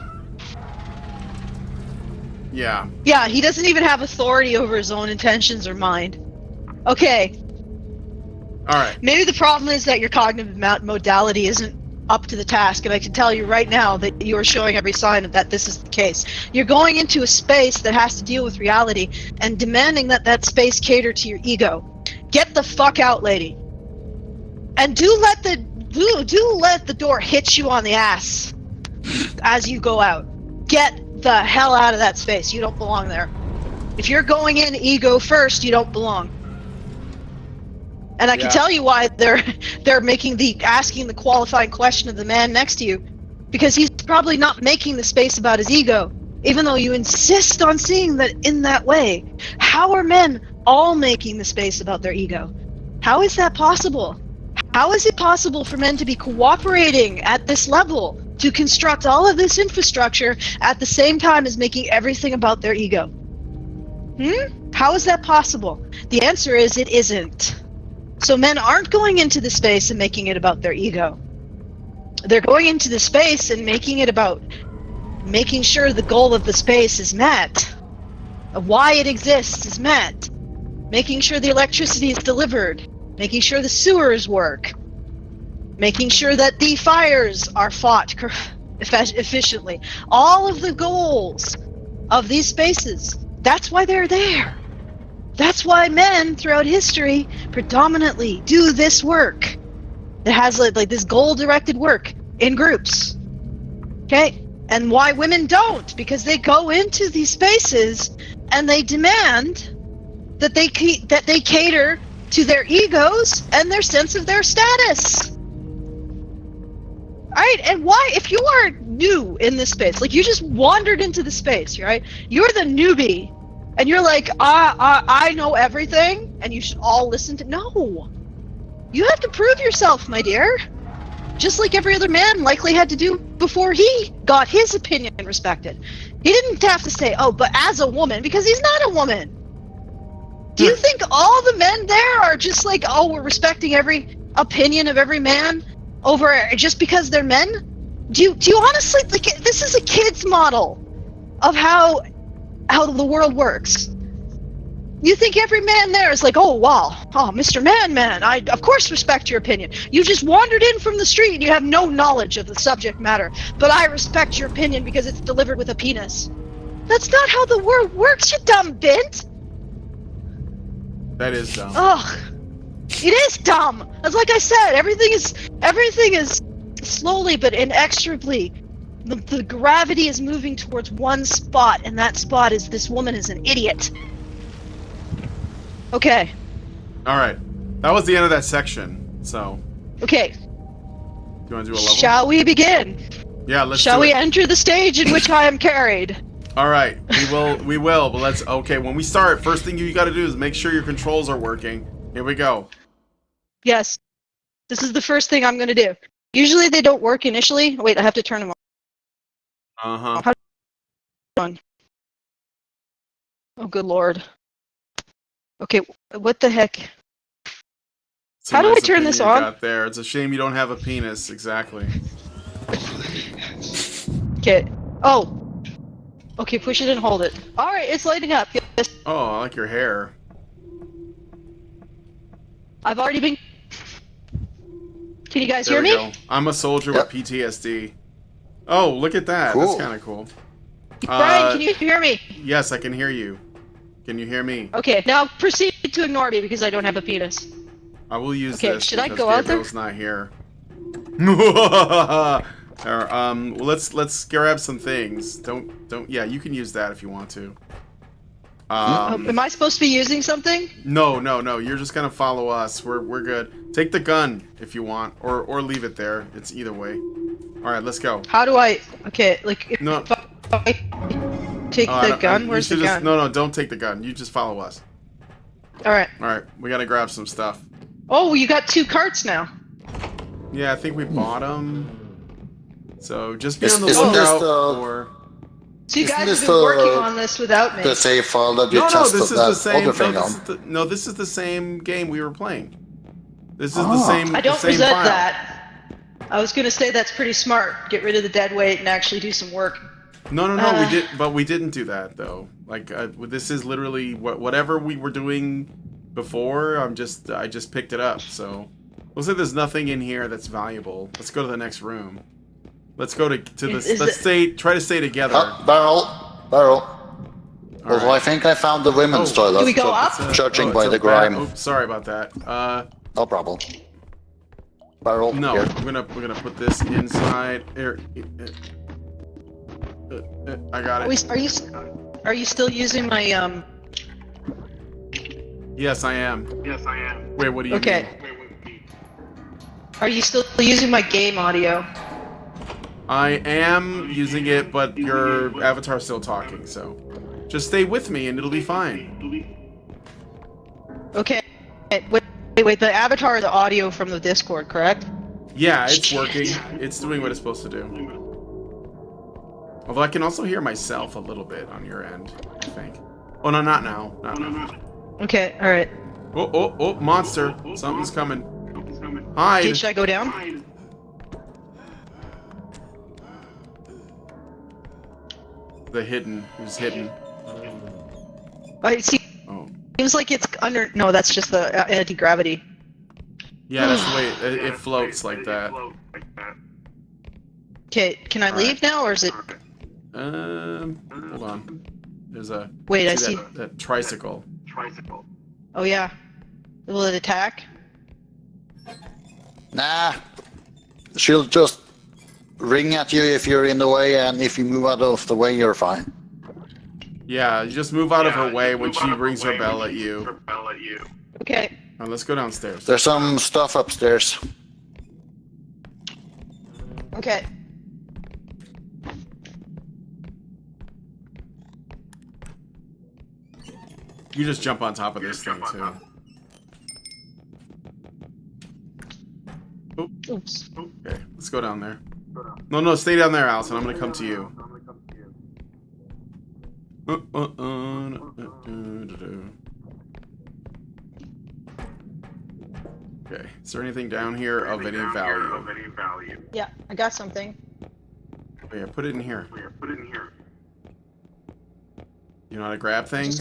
Yeah. Yeah, he doesn't even have authority over his own intentions or mind. Okay. Alright. Maybe the problem is that your cognitive modality isn't up to the task, and I can tell you right now that you are showing every sign of that this is the case. You're going into a space that has to deal with reality and demanding that that space cater to your ego. Get the fuck out, lady. And do let the door hit you on the ass as you go out. Get the hell out of that space. You don't belong there. If you're going in ego first, you don't belong. And I can tell you why they're asking the qualifying question of the man next to you, because he's probably not making the space about his ego, even though you insist on seeing that in that way. How are men all making the space about their ego? How is that possible? How is it possible for men to be cooperating at this level to construct all of this infrastructure at the same time as making everything about their ego? How is that possible? The answer is it isn't. So men aren't going into the space and making it about their ego. They're going into the space and making it about making sure the goal of the space is met, why it exists is met, making sure the electricity is delivered, making sure the sewers work, making sure that the fires are fought efficiently. All of the goals of these spaces, that's why they're there. That's why men throughout history predominantly do this work. It has like this goal-directed work in groups. Okay? And why women don't, because they go into these spaces and they demand that they cater to their egos and their sense of their status. Alright, and why, if you are new in this space, like you just wandered into the space, right? You're the newbie. And you're like, I know everything, and you should all listen to... No! You have to prove yourself, my dear. Just like every other man likely had to do before he got his opinion respected. He didn't have to say, oh, but as a woman, because he's not a woman. Do you think all the men there are just like, oh, we're respecting every opinion of every man over just because they're men? Do you honestly, like, this is a kid's model of how the world works. You think every man there is like, oh wow, oh Mr. Man, I of course respect your opinion. You just wandered in from the street and you have no knowledge of the subject matter, but I respect your opinion because it's delivered with a penis. That's not how the world works, you dumb bint. That is dumb. Ugh, it is dumb. As like I said, everything is slowly but inexorably. The gravity is moving towards one spot, and that spot is this woman is an idiot. Okay. Alright. That was the end of that section, so... Okay. Do you want to do a level? Shall we begin? Yeah, let's Shall do we it. enter the stage in which I am carried? Alright, we will, but let's... Okay, when we start, first thing you gotta do is make sure your controls are working. Here we go. Yes. This is the first thing I'm gonna do. Usually they don't work initially. Wait, I have to turn them on. Uh-huh. Oh, good lord. Okay, what the heck? It's a How do I nice turn this opinion you on? got there. It's a shame you don't have a penis, exactly. Okay. Oh. Okay, push it and hold it. Alright, it's lighting up. Yes. Oh, I like your hair. I've already been... Can you guys There hear we me? go. I'm a soldier Yep. with PTSD. Oh, look at that. Cool. That's kind of cool. Brian, can you hear me? Yes, I can hear you. Can you hear me? Okay, now proceed to ignore me because I don't have a penis. I will use Okay, this should I because go out there? Gabriel's not here. Well, let's grab some things. Don't. Yeah, you can use that if you want to. Am I supposed to be using something? No. You're just gonna follow us. We're good. Take the gun if you want, or leave it there. It's either way. All right, let's go. How do I? Okay, like if No. I take the gun. Where's the gun? No, don't take the gun. You just follow us. All right. All right, we gotta grab some stuff. Oh, you got 2 carts now. Yeah, I think we bought them. So just be Is- on the isn't this lookout the- for. So you Isn't guys this have been the- working on this without me. The save file that you No, tested this is that the same. other thing on. No, this is the same game we were playing. This is the Ah. same. I don't the same resent file. that. I was gonna say that's pretty smart. Get rid of the dead weight and actually do some work. No, we did, but we didn't do that though. Like this is literally whatever we were doing before. I just picked it up. So looks like there's nothing in here that's valuable. Let's go to the next room. Let's go to this. Try to stay together. Barrel. All Well, right. I think I found the women's toilet. Do we go up? Judging it's by a the bad- grime. Oops, sorry about that. No problem. Barrel. No, Here. we're gonna put this inside. Here. I got it. Are you still using my Yes, I am. Wait, what do you Okay. mean? Are you still using my game audio? I am using it, but your avatar's still talking, so just stay with me and it'll be fine. Okay. Wait. The avatar or the audio from the Discord, correct? Yeah, it's working. It's doing what it's supposed to do. Although I can also hear myself a little bit on your end, I think. Oh no, not now. Not now. Okay. All right. Oh, monster! Something's coming. Okay, Hide! should I go down? The hidden. Who's hidden? I see. Oh. Seems like it's under. No, that's just the anti-gravity. Yeah, that's the way it floats like that. Okay, can I leave now, or is it? Hold on. There's a. Wait, I see. That tricycle. Oh yeah. Will it attack? Nah. She'll just ring at you if you're in the way, and if you move out of the way, you're fine. Yeah, you just move out of her way when she rings her bell at you. Okay. Now let's go downstairs. There's some stuff upstairs. Okay. You just jump on top of this thing too. Oops. Okay, let's go down there. No, stay down there, Allison. I'm gonna come to you. Okay, is there anything down here of any value? Yeah, I got something. Oh yeah, put it in here. You know how to grab things?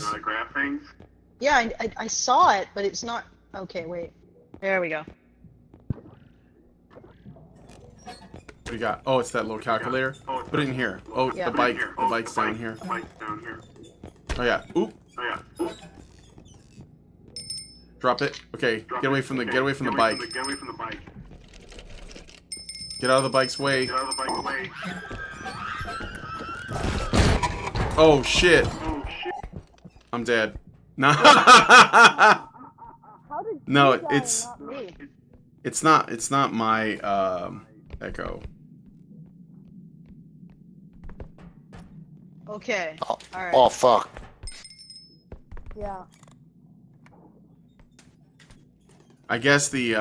Yeah, I saw it, but it's not. Okay, wait. There we go. What do you got? Oh, it's that little calculator. Put it in here. Oh, Yeah. the bike's down here. Oh yeah. Oop. Drop it. Okay, get away from the bike. Get out of the bike's way. Oh shit. I'm dead. No. No, it's not my echo. Okay. Oh, All right. oh fuck. Yeah. I guess the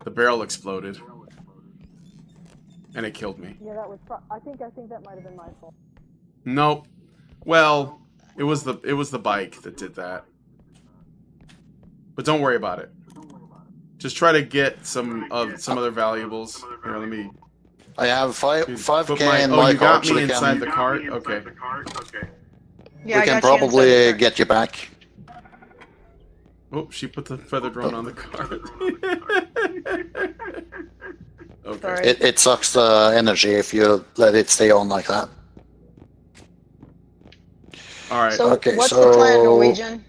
barrel exploded. And it killed me. Yeah, that was. I think that might have been my fault. Nope. Well, it was the bike that did that. But don't worry about it. Just try to get some other valuables. Here, let me. I have 5k put in oh, my you got cart, so me we inside can, the cart. Okay. Yeah, we I can got you inside probably the car. get you back. Oh, she put the feather drone on the cart. Okay. Sorry. It sucks the energy if you let it stay on like that. All right. So Okay, what's so- the plan, Norwegian?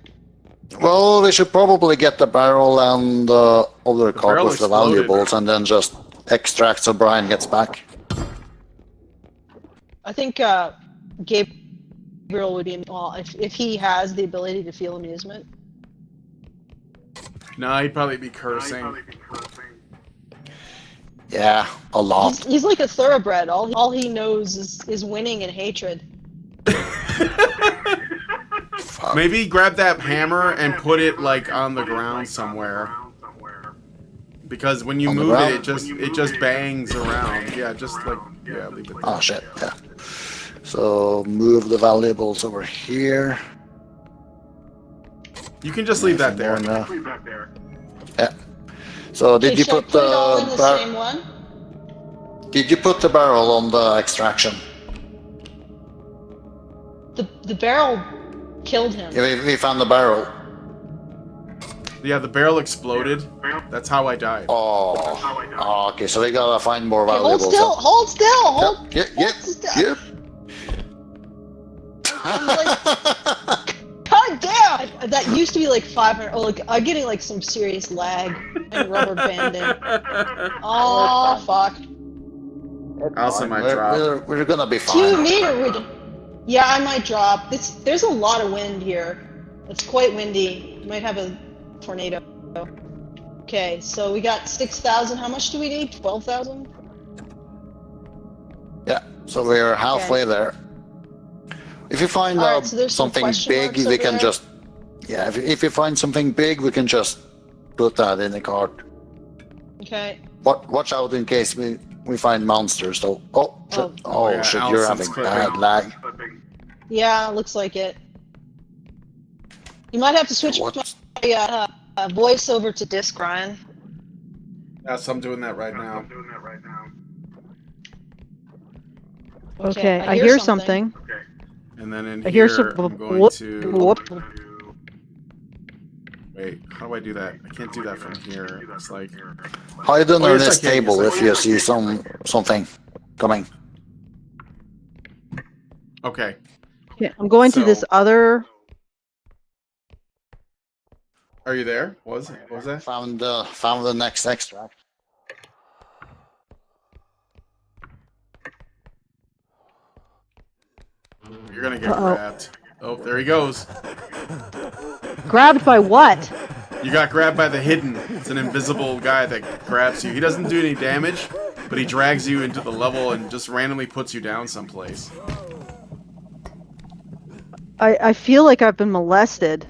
Well, we should probably get the barrel and the other cart barrel with the exploded. valuables and then just extract so Brian gets back. I think Gabriel would be well if he has the ability to feel amusement. No, he'd probably be cursing. Yeah, a lot. He's like a thoroughbred. All he knows is winning and hatred. Fuck. Maybe grab that hammer and put it like on the ground somewhere. Because when you On the move it, ground? it just bangs around. Yeah, just like leave it there. Oh shit, yeah. So move the valuables over here. You can just leave that there. Yeah. So did Okay, you should I put it all in the the same one? Did you put the barrel on the extraction? The barrel killed him. Yeah, we found the barrel. Yeah, the barrel exploded. That's how I died. Oh, okay. So we gotta find more Okay, hold valuables. still. Hold still. Hold. Yep. Yep. God damn! That used to be like 500. Oh, look, I'm getting like some serious lag and rubber banding. Oh fuck! Also, my drop. We're gonna be Do you fine. mean or would? Yeah, I might drop. There's a lot of wind here. It's quite windy. You might have a tornado. Okay, so we got 6,000. How much do we need? 12,000. Yeah. So we're halfway there. If you find Alright, so there's some something question big, marks we over can there? just if you find something big, we can just put that in the cart. Okay. Watch out in case we find monsters though. Oh shit! Oh, yeah, shit! You're Allison's having clipping. bad lag. Yeah, looks like it. You might have to switch What? my voice over to disc, Ryan. Yes, I'm doing that right now. Okay, I hear something. And then in I hear here, some. I'm going Whoop, to... whoop. Wait, how do I do that? I can't do that from here. It's like... Hide under yes, I this can, table yes, I if you see something coming. Okay. Yeah, I'm going to this So- other. Are you there? What was that? Found the next extract. You're gonna get Uh-oh. grabbed. Oh, there he goes. Grabbed by what? You got grabbed by the hidden. It's an invisible guy that grabs you. He doesn't do any damage, but he drags you into the level and just randomly puts you down someplace. I feel like I've been molested.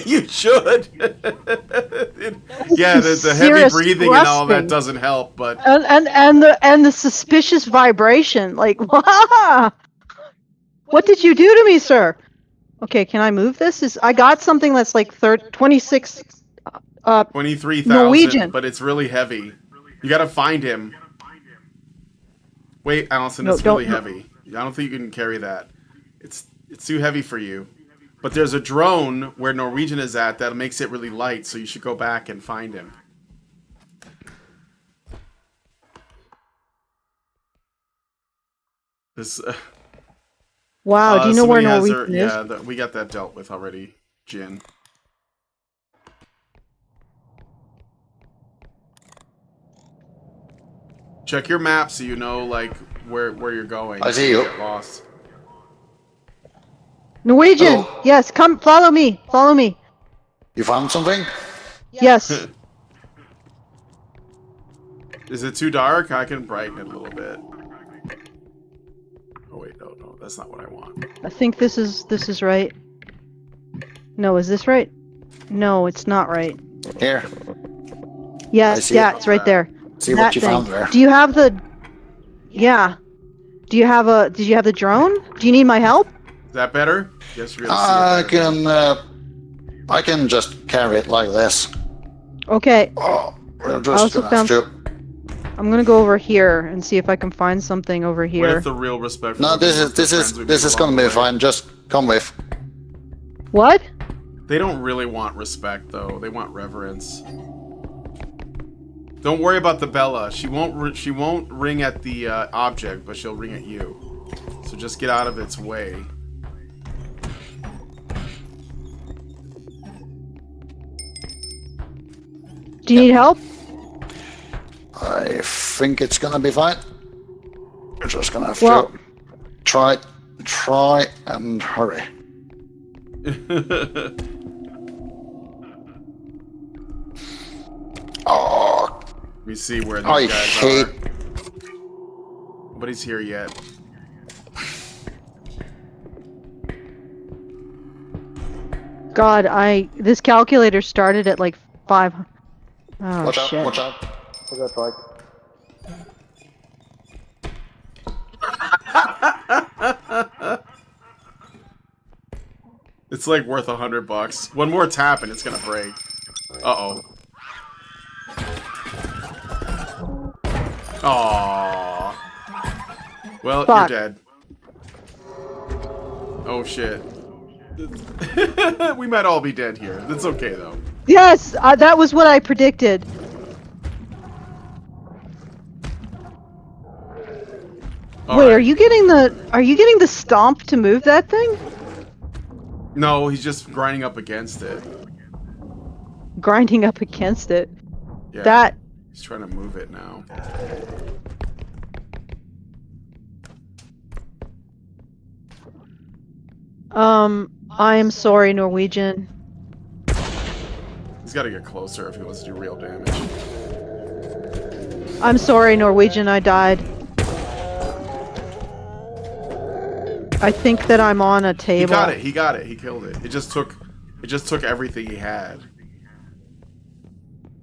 You should. Yeah, the heavy Serious breathing and all that thrusting. doesn't help, but And the suspicious vibration, like, what did you do to me, sir? Okay, can I move this? I got something that's like 26. 23,000, Norwegian. but it's really heavy. You gotta find him. Wait, Allison, No, it's don't- really heavy. I don't think you can carry that. It's too heavy for you. But there's a drone where Norwegian is at that makes it really light, so you should go back and find him. This. Wow, do you know where somebody has Norwegian is? Yeah, we got that dealt with already, Jin. Check your map so you know like where you're going. I see you. Get lost. Norwegian! Hello. Yes, come, follow me, follow me. You found something? Yes. Is it too dark? I can brighten it a little bit. Oh wait, no, that's not what I want. I think this is right. No, is this right? No, it's not right. Here. I Yes, see yeah, it. it's right there. See That what you thing. found there. Do you have the? Yeah. Did you have the drone? Do you need my help? Is that better? Yes, you're I gonna see it better. I can just carry it like this. Okay, Oh, we're I just also gonna have to. I'm gonna go over here and see if I can find something over here. With the real respect. No, this is gonna be fine. Just come with. What? They don't really want respect, though. They want reverence. Don't worry about the Bella. She won't ring at the object, but she'll ring at you. So just get out of its way. Do you need help? I think it's gonna be fine. You're just gonna have Well- to try and hurry. Oh, Let me see where these I guys hate. are. Nobody's here yet. God, this calculator started at like 5. Oh Watch out! shit. Watch out! Look at that right. It's like worth $100. One more tap and it's gonna break. Uh-oh. Aww. Well, Fuck. you're dead. Oh shit. We might all be dead here. That's okay though. Yes, that was what I predicted. All Wait, right. are you getting the stomp to move that thing? No, he's just grinding up against it. Grinding up against it. Yeah. That He's trying to move it now. I am sorry, Norwegian. He's got to get closer if he wants to do real damage. I'm sorry, Norwegian, I died. I think that I'm on a table. He got it. He got it. He killed it. It just took everything he had.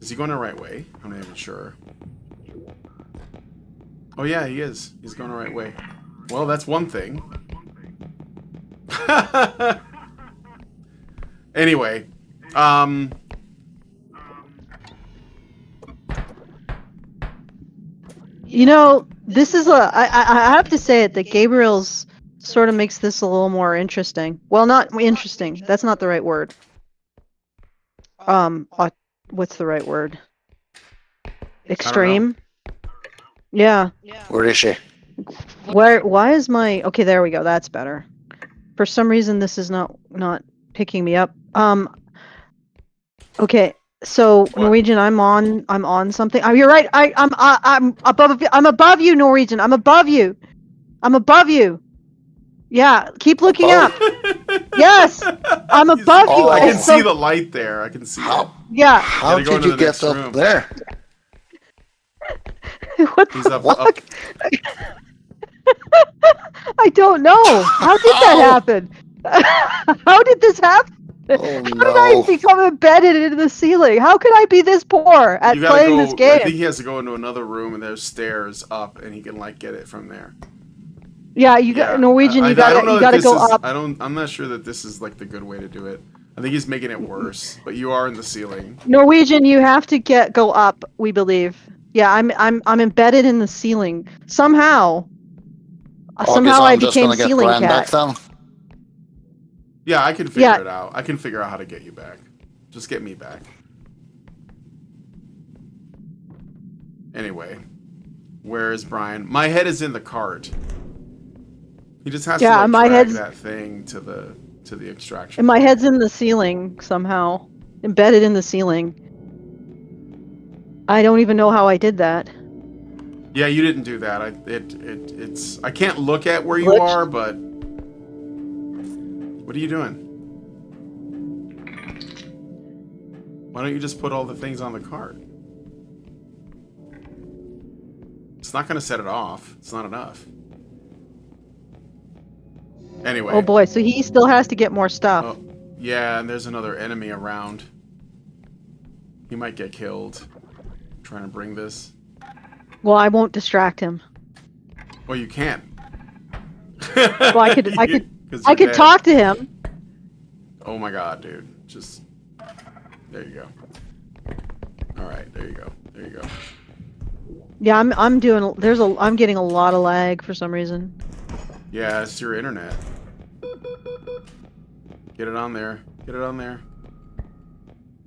Is he going the right way? I'm not even sure. Oh yeah, he is. He's going the right way. Well, that's one thing. Anyway, You know, this is I have to say it that Gabriel's sort of makes this a little more interesting. Well, not interesting. That's not the right word. What's the right word? Extreme? Yeah. Where is she? Why is my okay, there we go. That's better. For some reason this is not picking me up. Okay. So Norwegian, I'm on something. Oh, you're right. I'm above you, Norwegian. I'm above you. Yeah, keep looking up. Yes, I'm above you. I can And so- see the light there. I can see it. Yeah. How Gotta go did into you the get next up room. there? What He's the up. fuck? I don't know. How did that happen? How did this happen? Oh How did no! I become embedded into the ceiling? How could I be this poor at You gotta playing go. this game? I think he has to go into another room, and there's stairs up, and he can like get it from there. Yeah, you got Norwegian. I You don't know that gotta this go is, up. I'm not sure that this is like the good way to do it. I think he's making it worse. But you are in the ceiling. Norwegian, you have to go up. We believe. Yeah, I'm embedded in the ceiling somehow. Somehow so I I'm just became gonna get ceiling Brian back cat. then. Yeah, I can figure it out. I can figure out how to get you back. Just get me back. Anyway, where is Brian? My head is in the cart. He just has to like, my drag head's- that thing to the extraction. And my head's in the ceiling somehow, embedded in the ceiling. I don't even know how I did that. Yeah, you didn't do that. It's I can't look at where you Glitch? are, but what are you doing? Why don't you just put all the things on the cart? It's not going to set it off. It's not enough. Anyway. Oh boy, so he still has to get more stuff. Oh, yeah, and there's another enemy around. He might get killed. Trying to bring this. Well, I won't distract him. Well, you can't. Well, I could 'Cause I you're could dead. talk to him. Oh my god, dude. Just there you go. Alright, there you go. There you go. Yeah, I'm getting a lot of lag for some reason. Yeah, it's your internet. Get it on there. Get it on there.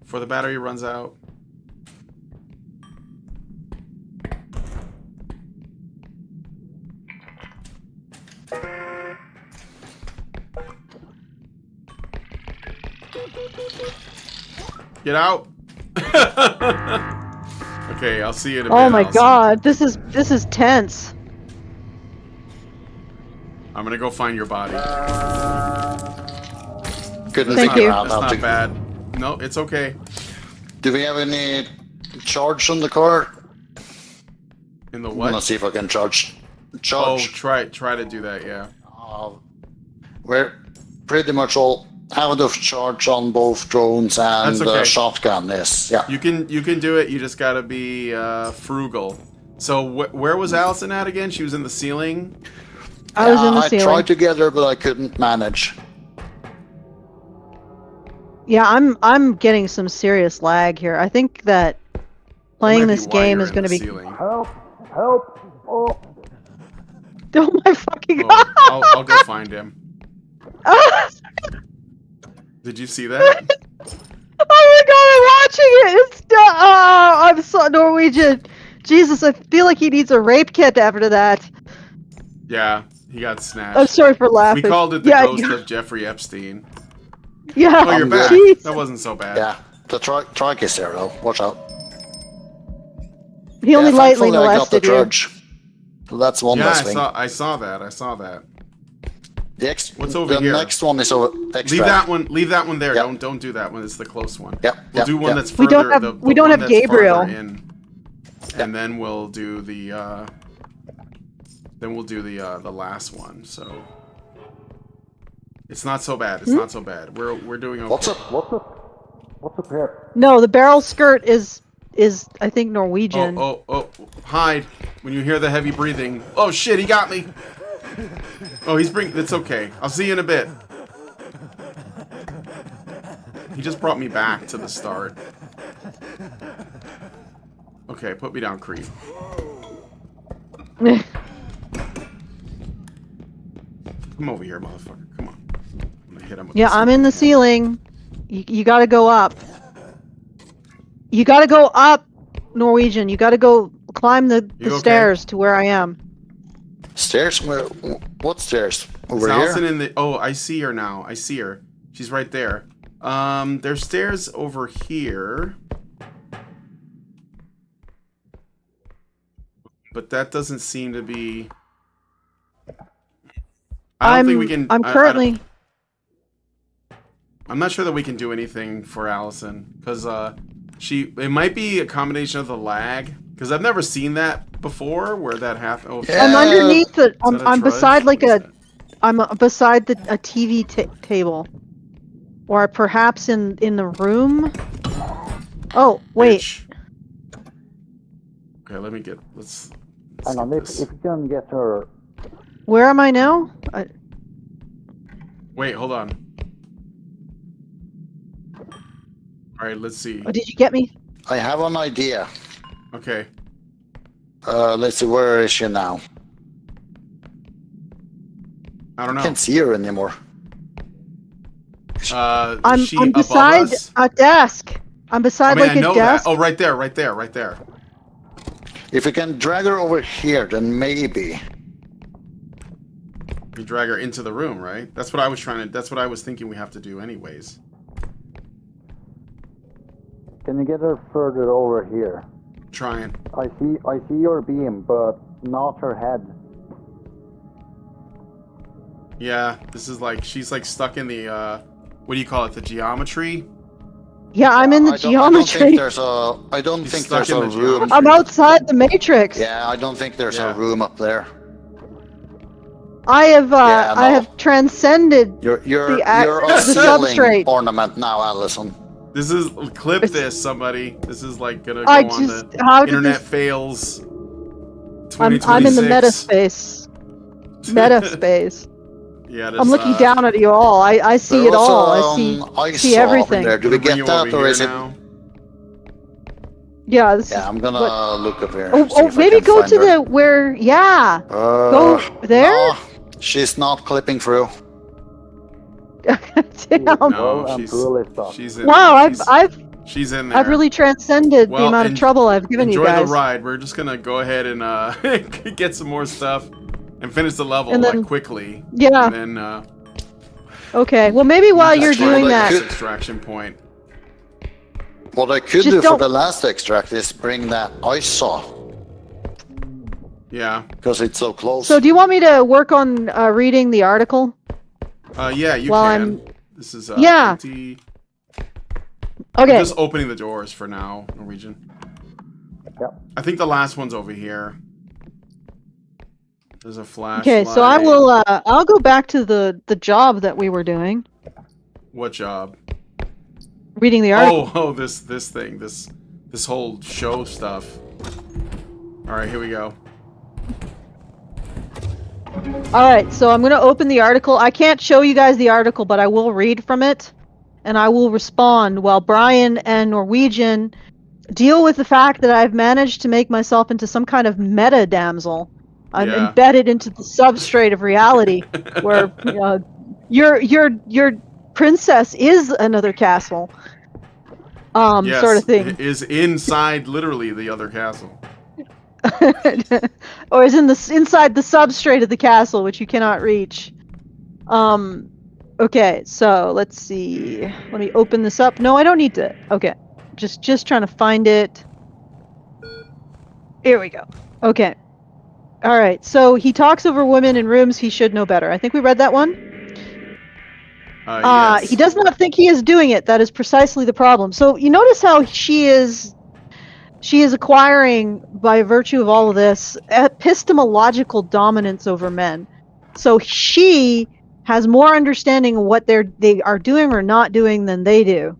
Before the battery runs out. Get out! Okay, I'll see you in a bit. Oh my Allison. god, this is tense. I'm gonna go find your body. Couldn't Thank figure you. out That's how not to. bad. No, it's okay. Do we have any charge on the car? In the I'm gonna what? see if I can charge. Oh, Charge. try to do that. Yeah. We're pretty much all out of charge on both drones and That's okay. shotgun. Yes, yeah. You can do it. You just gotta be frugal. So where was Allison at again? She was in the ceiling. I was in the I ceiling. tried to get her, but I couldn't manage. Yeah, I'm getting some serious lag here. I think that playing That might this be why game you're is in going to the be. ceiling. Help! Oh! Oh my fucking Oh, god! I'll go find him. Did you see that? Oh my god, I'm watching it! It's I'm so Norwegian. Jesus, I feel like he needs a rape kit after that. Yeah, he got I'm snatched. sorry for laughing. We called it the ghost of Jeffrey Epstein. Yeah. Oh, you're back. Jeez. That wasn't so bad. Yeah, the trike is there though. Watch out. He only lightly thankfully I got the molested you. charge. So that's one Yeah, less thing. I saw that. What's over the here? next one is over extra. Leave that one there. Yep. Don't do that one. It's the close one. Yep, We'll yep, do one yep. that's We further. don't have- we don't one have that's Gabriel. farther in. And then we'll do the the last one. So it's not so bad. It's not so bad. We're doing okay. What's up here? No, the barrel skirt is I think Norwegian. Oh, hide when you hear the heavy breathing. Oh shit, he got me. Oh, it's okay. I'll see you in a bit. He just brought me back to the start. Okay, put me down, creep. Come over here, motherfucker. Come on. I'm gonna hit him with Yeah, this I'm in the fucking ceiling. You gotta go up. You gotta go up, Norwegian. You gotta go climb the You okay? stairs to where I am. Stairs? What stairs? hammer. Over Is here? Allison in the... Oh, I see her now. I see her. She's right there. There's stairs over here. But that doesn't seem to be... I don't think we can... I'm currently. I'm not sure that we can do anything for Allison, because it might be a combination of the lag, because I've never seen that before where that happened. Oh, Yeah. I'm underneath it. is that a I'm trudge? beside like What is a. I'm beside a TV table, or perhaps in the room. Oh that? wait. Bitch. Okay, let's Hang on, get if this. you can get her. Where am I now? Wait, hold on. All right, let's see. Oh, did you get me? I have an idea. Okay. Let's see, where is she now? I don't I know. can't see her anymore. Is I'm she above beside us? a desk. I'm beside I like a know desk. that. Oh, right there. If you can drag her over here, then maybe. You drag her into the room, right? That's what I was thinking we have to do anyways. Can you get her further over here? Trying. I see your beam, but not her head. Yeah, this is like, she's like stuck in the, what do you call it? The geometry? Yeah, I'm in the geometry. I don't She's think stuck there's a in the room. geometry. I'm outside the matrix. Yeah, I don't think there's Yeah. a room up there. I have Yeah, I no. have transcended. You're The a substrate. ceiling ornament now, Allison. This is, clip this, somebody. This is like gonna go I on just the how did internet this? fails. I'm in the 2026. meta space. Meta space. Yeah, I'm looking down at you all. I see There it was, all. I ice see saw everything. There. Do we get that, or is it? Yeah. This Yeah, I'm gonna what- look up here. Oh, see oh if I maybe can go find to her. the where. Yeah. Go there. No, she's not clipping through. Damn. No, she's in Wow. there. She's in there. I've really transcended the Well, amount of trouble I've given you Enjoy guys. the ride. We're just gonna go ahead and get some more stuff and finish the level And then- like quickly. Yeah. And then Okay. Well, maybe while you're That's doing like that, good. extraction point. What I could Just do for don't- the last extract is bring that ice saw, Yeah. because it's so close. So do you want me to work on reading the article? Yeah, you Well, can. This is Yeah. empty. Okay. I'm just opening the doors for now, Norwegian. Yep. I think the last one's over here. There's a flashlight. Okay, so I'll go back to the job that we were doing, What job? reading the article. Oh, this thing, this whole show stuff. All right, here we go. All right, so I'm going to open the article. I can't show you guys the article, but I will read from it, and I will respond while Brian and Norwegian deal with the fact that I've managed to make myself into some kind of meta damsel. I'm Yeah. embedded into the substrate of reality, where your princess is another castle, Yes, sort of thing. it is inside literally the other castle. Or is inside the substrate of the castle, which you cannot reach. Okay, so let's see. Let me open this up. No, I don't need to. Okay, just trying to find it. Here we go. Okay. All right. So he talks over women in rooms he should know better. I think we read that one. Yes. He does not think he is doing it. That is precisely the problem. So you notice how she is acquiring, by virtue of all of this, epistemological dominance over men. So she has more understanding of what they are doing or not doing than they do,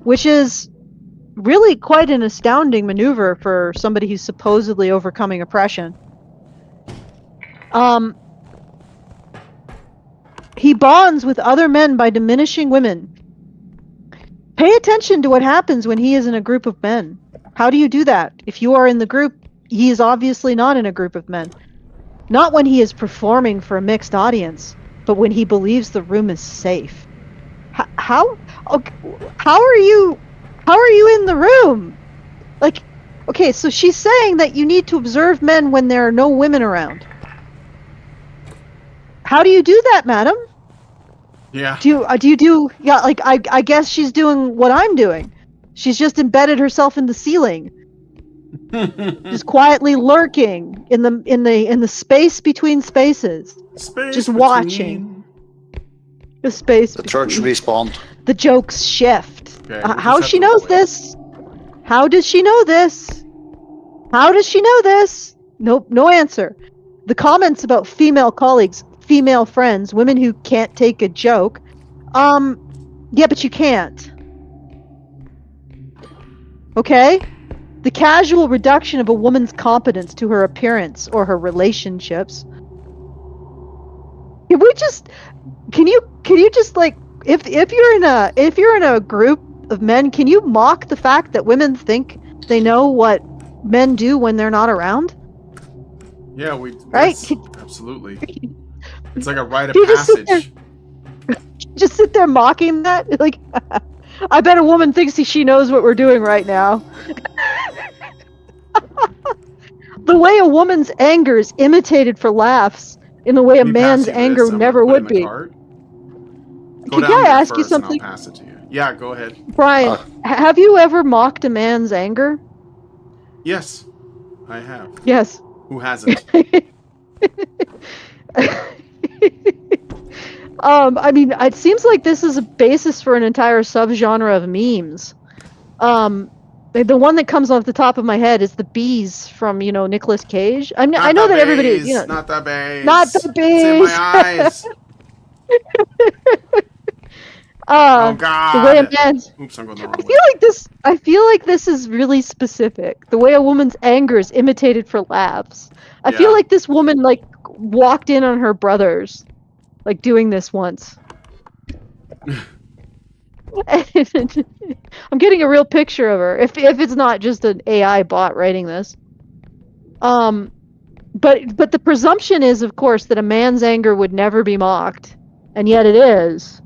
which is really quite an astounding maneuver for somebody who's supposedly overcoming oppression. He bonds with other men by diminishing women. Pay attention to what happens when he is in a group of men. How do you do that? If you are in the group, he is obviously not in a group of men. Not when he is performing for a mixed audience, but when he believes the room is safe. How are you in the room? Like, okay, so she's saying that you need to observe men when there are no women around. How do you do that, madam? Yeah. Do you do? Yeah, like I guess she's doing what I'm doing. She's just embedded herself in the ceiling, just quietly lurking in the space between spaces, Space just between. watching. The space. The church between. respawned. The jokes shift. Okay, we'll How just she have to knows wait. this? How does she know this? How does she know this? Nope, no answer. The comments about female colleagues, female friends, women who can't take a joke. Yeah, but you can't. Okay? The casual reduction of a woman's competence to her appearance or her relationships. Can you just like if you're in a group of men, can you mock the fact that women think they know what men do when they're not around? Yeah, Right? yes, absolutely. It's like a rite of Do you just sit passage. Just sit there mocking that? Like, I bet a woman thinks she knows what we're doing right now. The way a woman's anger is imitated for laughs in the way a Let me pass man's you this. anger I'm gonna never put it would in my be. cart. Go Can down I there ask you first and something? I'll pass it to you. Yeah, go ahead. Brian, have you ever mocked a man's anger? Yes, I have. Yes. Who hasn't? I mean, it seems like this is a basis for an entire subgenre of memes. The one that comes off the top of my head is the bees from, Nicolas Cage. I know that everybody, Not the base. Not the It's in bees. my eyes. Oh God. The way a man's. Oops, I'm going the wrong I way. feel like this is really specific. The way a woman's anger is imitated for laughs. I feel Yeah. like this woman walked in on her brothers, doing this once. I'm getting a real picture of her. If it's not just an AI bot writing this. But the presumption is, of course, that a man's anger would never be mocked, and yet it is.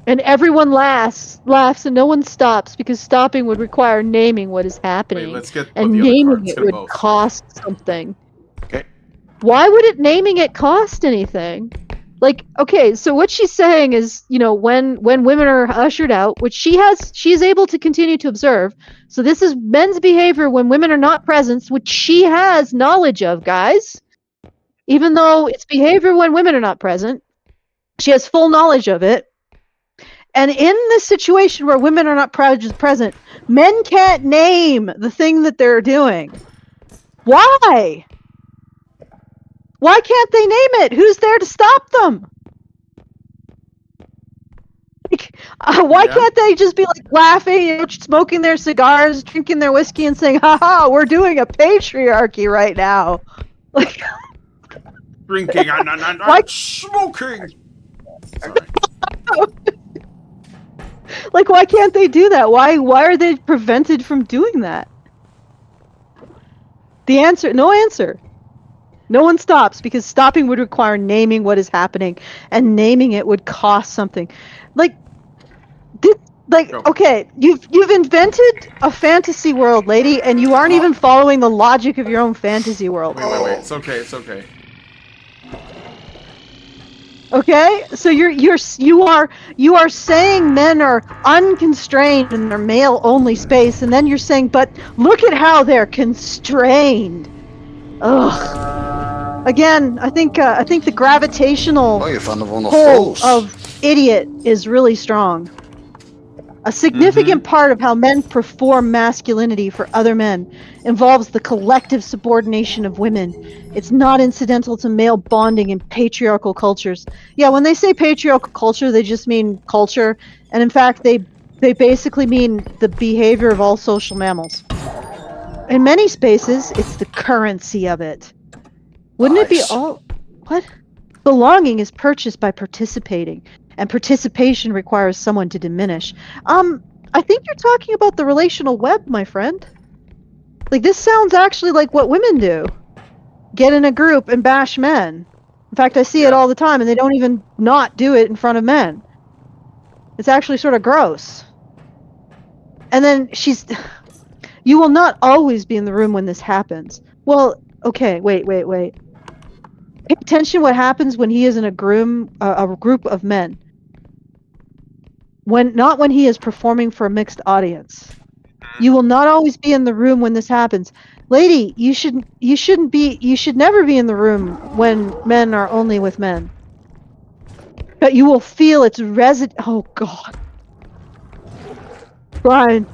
And everyone laughs, and no one stops because stopping would require naming what is happening. Wait, let's get and the other naming cards. it Get would both. cost something. Okay. Why would naming it cost anything? Like, okay, so what she's saying is, you know, when women are ushered out, which she's able to continue to observe. So this is men's behavior when women are not present, which she has knowledge of, guys. Even though it's behavior when women are not present, she has full knowledge of it. And in this situation where women are not present, men can't name the thing that they're doing. Why? Why can't they name it? Who's there to stop them? Like, why can't they just be like laughing, you know, smoking their cigars, drinking their whiskey, and saying, "Ha, we're doing a patriarchy right now"? Like, Drinking and Like- smoking. Sorry. like, why can't they do that? Why are they prevented from doing that? The answer, no answer. No one stops because stopping would require naming what is happening, and naming it would cost something. Okay, you've invented a fantasy world, lady, and you aren't even following the logic of your own fantasy world. Wait. It's okay. It's okay. Okay, so you are saying men are unconstrained in their male only space, and then you're saying, but look at how they're constrained. Ugh. Again, I think the gravitational Oh, you found one of pull those. of idiot is really strong. A significant part of how men perform masculinity for other men involves the collective subordination of women. It's not incidental to male bonding in patriarchal cultures. Yeah, when they say patriarchal culture, they just mean culture, and in fact, they basically mean the behavior of all social mammals. In many spaces, it's the currency of it. Wouldn't it be Nice. all... What? Belonging is purchased by participating, and participation requires someone to diminish. I think you're talking about the relational web, my friend. Like, this sounds actually like what women do. Get in a group and bash men. In fact, I see it all the time, and they don't even not do it in front of men. It's actually sort of gross. And then you will not always be in the room when this happens. Well, okay, wait. Pay attention what happens when he is in a group of men. Not when he is performing for a mixed audience. You will not always be in the room when this happens. Lady, you should never be in the room when men are only with men. But you will feel its oh god. Brian,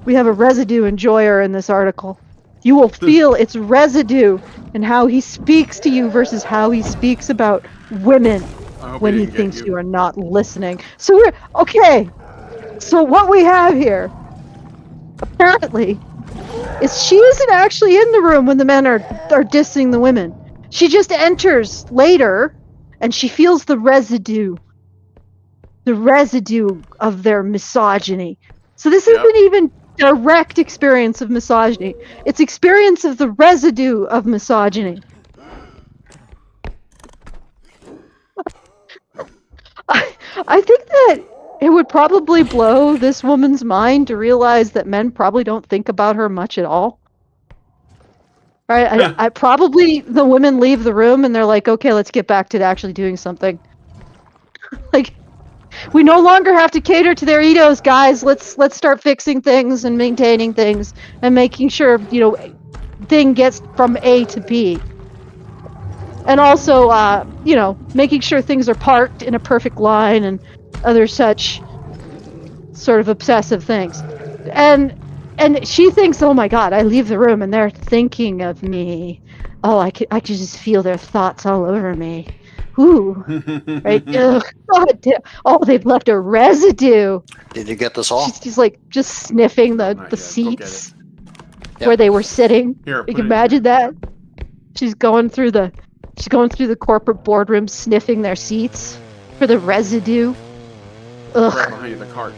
we have a residue enjoyer in this article. You will feel its residue in how he speaks to you versus how he speaks about women when he thinks you are not listening. So we're okay. So what we have here, apparently, is she isn't actually in the room when the men are dissing the women. She just enters later, and she feels the residue of their misogyny. So this isn't even direct experience of misogyny. It's experience of the residue of misogyny. I think that it would probably blow this woman's mind to realize that men probably don't think about her much at all. Right? I probably the women leave the room and they're like, okay, let's get back to actually doing something. Like, we no longer have to cater to their egos, guys. Let's start fixing things and maintaining things and making sure, you know, thing gets from A to B. And also, you know, making sure things are parked in a perfect line and other such sort of obsessive things. And she thinks, oh my god, I leave the room and they're thinking of me. Oh, I could just feel their thoughts all over me. Ooh, right? Ugh, god damn. Oh, they've left a residue. Did you get this all? She's like just sniffing the seats where they were sitting. Here, you can imagine that. She's going through the corporate boardroom, sniffing their seats for the residue. Ugh. Right behind you, the cart.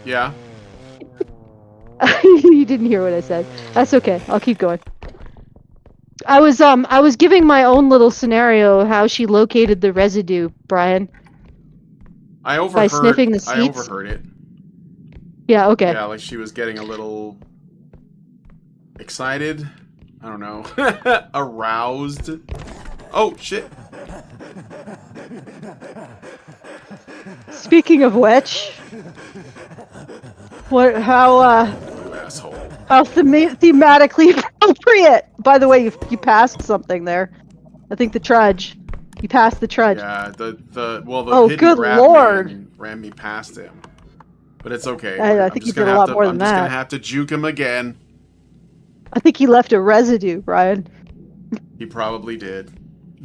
Yeah. You didn't hear what I said. That's okay. I'll keep going. I was giving my own little scenario of how she located the residue, Brian. I overheard. By sniffing the seats. I overheard it. Yeah. Okay. Yeah, like she was getting a little excited. I don't know. Aroused. Oh shit. Speaking of which, how Asshole. thematically appropriate. By the way, you passed something there. I think the trudge. You passed the trudge. Yeah, the Oh, hidden good grabbed lord. me and ran me past him. But it's okay. I I'm think just you did gonna a have lot to. more I'm than just that. gonna have to juke him again. I think he left a residue, Brian. He probably did.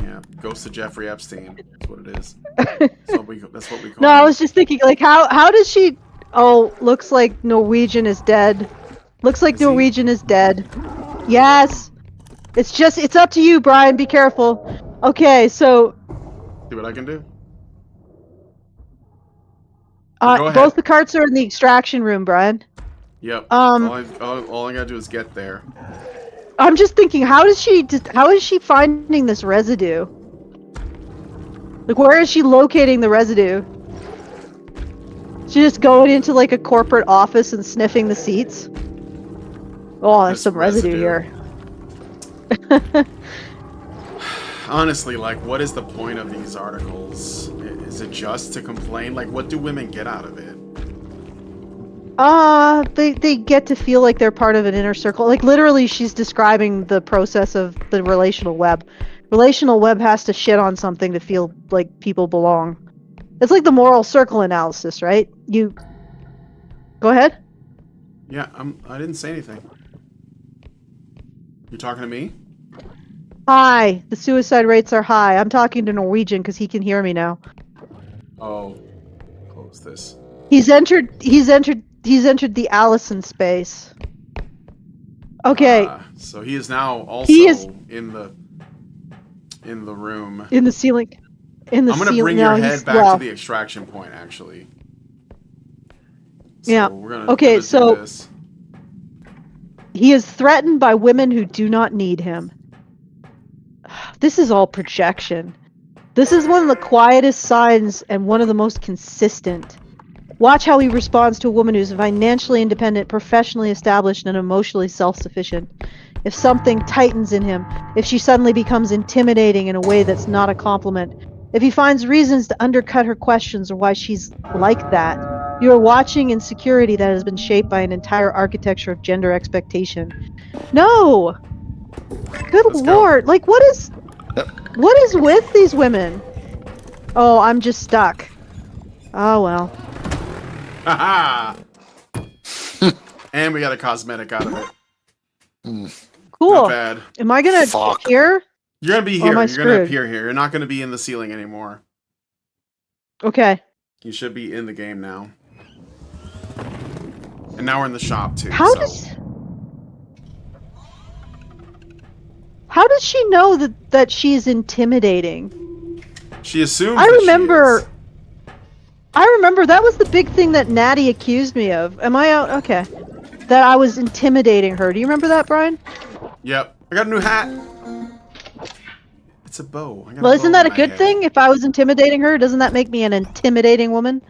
Yeah, ghost of Jeffrey Epstein. That's what it is. That's what we call No, I him. was just thinking, like, how does she? Oh, looks like Norwegian is dead. Looks like Is he? Norwegian is dead. Yes. It's up to you, Brian. Be careful. Okay, so See what I can do. Go ahead. both the carts are in the extraction room, Brian. Yep. Um, all I gotta do is get there. I'm just thinking, how is she finding this residue? Like, where is she locating the residue? She just going into like a corporate office and sniffing the seats? Oh, there's This some residue here. Honestly, like, what is the point of these articles? Is it just to complain? Like, what do women get out of it? They get to feel like they're part of an inner circle. Like, literally, she's describing the process of the relational web. Relational web has to shit on something to feel like people belong. It's like the moral circle analysis, right? You... Go ahead. Yeah, I didn't say anything. You talking to me? Hi, the suicide rates are high. I'm talking to Norwegian because he can hear me now. Oh, close this. He's entered the Allison space. Okay. So he is now also He is in the room. in the ceiling. I'm gonna bring your head back to the extraction point, actually. So Yeah. We're gonna, Okay, do so this. he is threatened by women who do not need him. This is all projection. This is one of the quietest signs and one of the most consistent. Watch how he responds to a woman who's financially independent, professionally established, and emotionally self-sufficient. If something tightens in him, if she suddenly becomes intimidating in a way that's not a compliment, if he finds reasons to undercut her questions or why she's like that, you are watching insecurity that has been shaped by an entire architecture of gender expectation. No! Good Let's go. lord! Like, what is with these women? Oh, I'm just stuck. Oh well. Haha! And we got a cosmetic out of it. Cool. Not bad. Am I gonna appear? You're gonna be Or am here. I You're gonna screwed? appear here. You're not gonna be in the ceiling anymore. Okay. You should be in the game now. And now we're in the shop too. How so. does she know that she's intimidating? She assumes. I that remember. She is. I remember that was the big thing that Natty accused me of. Am I out? Okay. That I was intimidating her. Do you remember that, Brian? Yep. I got a new hat. It's a bow. I got Well, a isn't bow that a in my good hair. thing? If I was intimidating her, doesn't that make me an intimidating woman?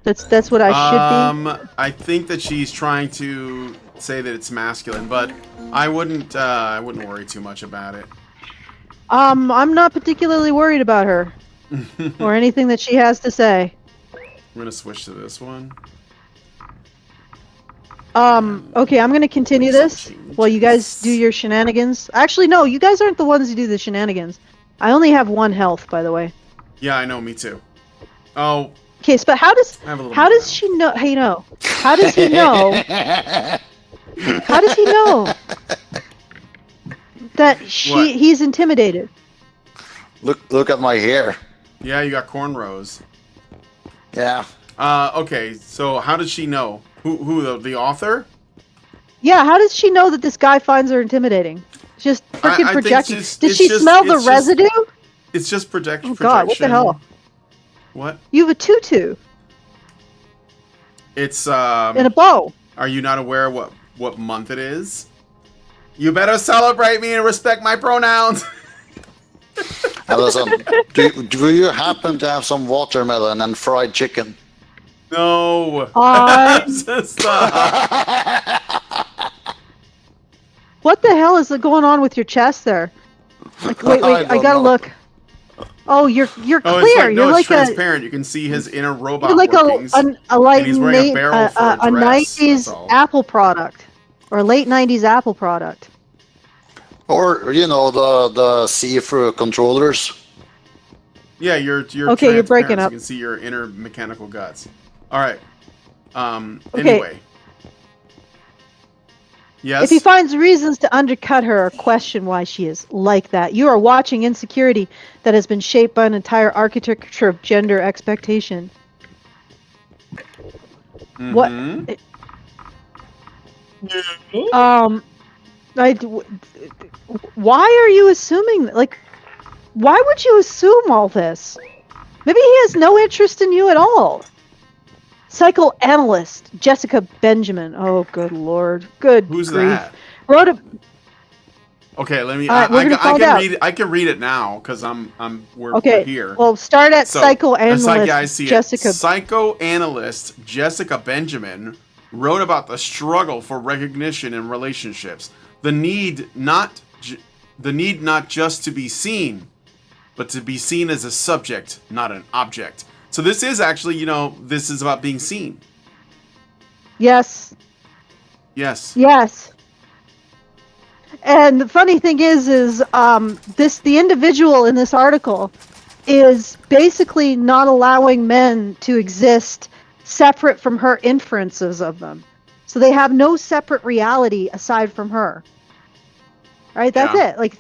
That's what I should be. I think that she's trying to say that it's masculine, but I wouldn't worry too much about it. I'm not particularly worried about her or anything that she has to say. I'm gonna switch to this one. Okay, I'm gonna continue this while you guys do your shenanigans. Actually, no, you guys aren't the ones who do the shenanigans. I only have 1 health, by the way. Yeah, I know. Me too. Oh, Okay, but how does I have a little how bit does she know? Hey, no. How does he know? How does he know that What? he's intimidated? Look at my hair. Yeah, you got cornrows. Yeah. Okay. So how does she know? Who the author? Yeah, how does she know that this guy finds her intimidating? Just freaking I think projecting. it's Did it's she just- smell the it's just- residue? It's just projection. Oh god, what the hell? What? You have a tutu It's and a bow. Are you not aware what month it is? You better celebrate me and respect my pronouns. Listen, do you happen to have some watermelon and fried chicken? No. Stop. What the hell is going on with your chest there? Like, wait, I I don't gotta know. look. Oh, you're clear. Oh, it's like, no, you're it's like transparent. You can see his inner robot you're like workings. a light and he's wearing a barrel for a dress. 90s That's all. Apple product, or a late 90s Apple product. Or the see-through controllers. Yeah, you're Okay, you're breaking transparent, so up. you can see your inner mechanical guts. All right. Okay. Anyway. Yes. If he finds reasons to undercut her or question why she is like that, you are watching insecurity that has been shaped by an entire architecture of gender expectation. What? Why are you assuming? Like, why would you assume all this? Maybe he has no interest in you at all. Psychoanalyst Jessica Benjamin. Oh, good lord. Good Who's grief. that? Wrote a. Okay, let me. Alright, we're gonna find out. I can read it now because we're Okay. here. Well, start at So, psychoanalyst I see Jessica. it. Psychoanalyst Jessica Benjamin wrote about the struggle for recognition in relationships, the need not just to be seen, but to be seen as a subject, not an object. So this is actually, this is about being seen. Yes. Yes. Yes. And the funny thing is the individual in this article is basically not allowing men to exist separate from her inferences of them. So they have no separate reality aside from her. Right? That's it. Like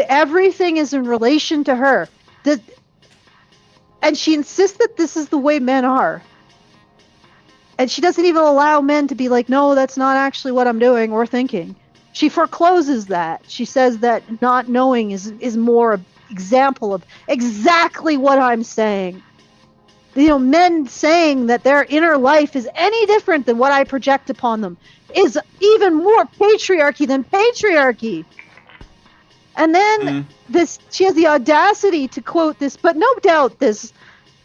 everything is in relation to her. And she insists that this is the way men are. And she doesn't even allow men to be like, no, that's not actually what I'm doing or thinking. She forecloses that. She says that not knowing is more an example of exactly what I'm saying. Men saying that their inner life is any different than what I project upon them is even more patriarchy than patriarchy. And then she has the audacity to quote this, but no doubt this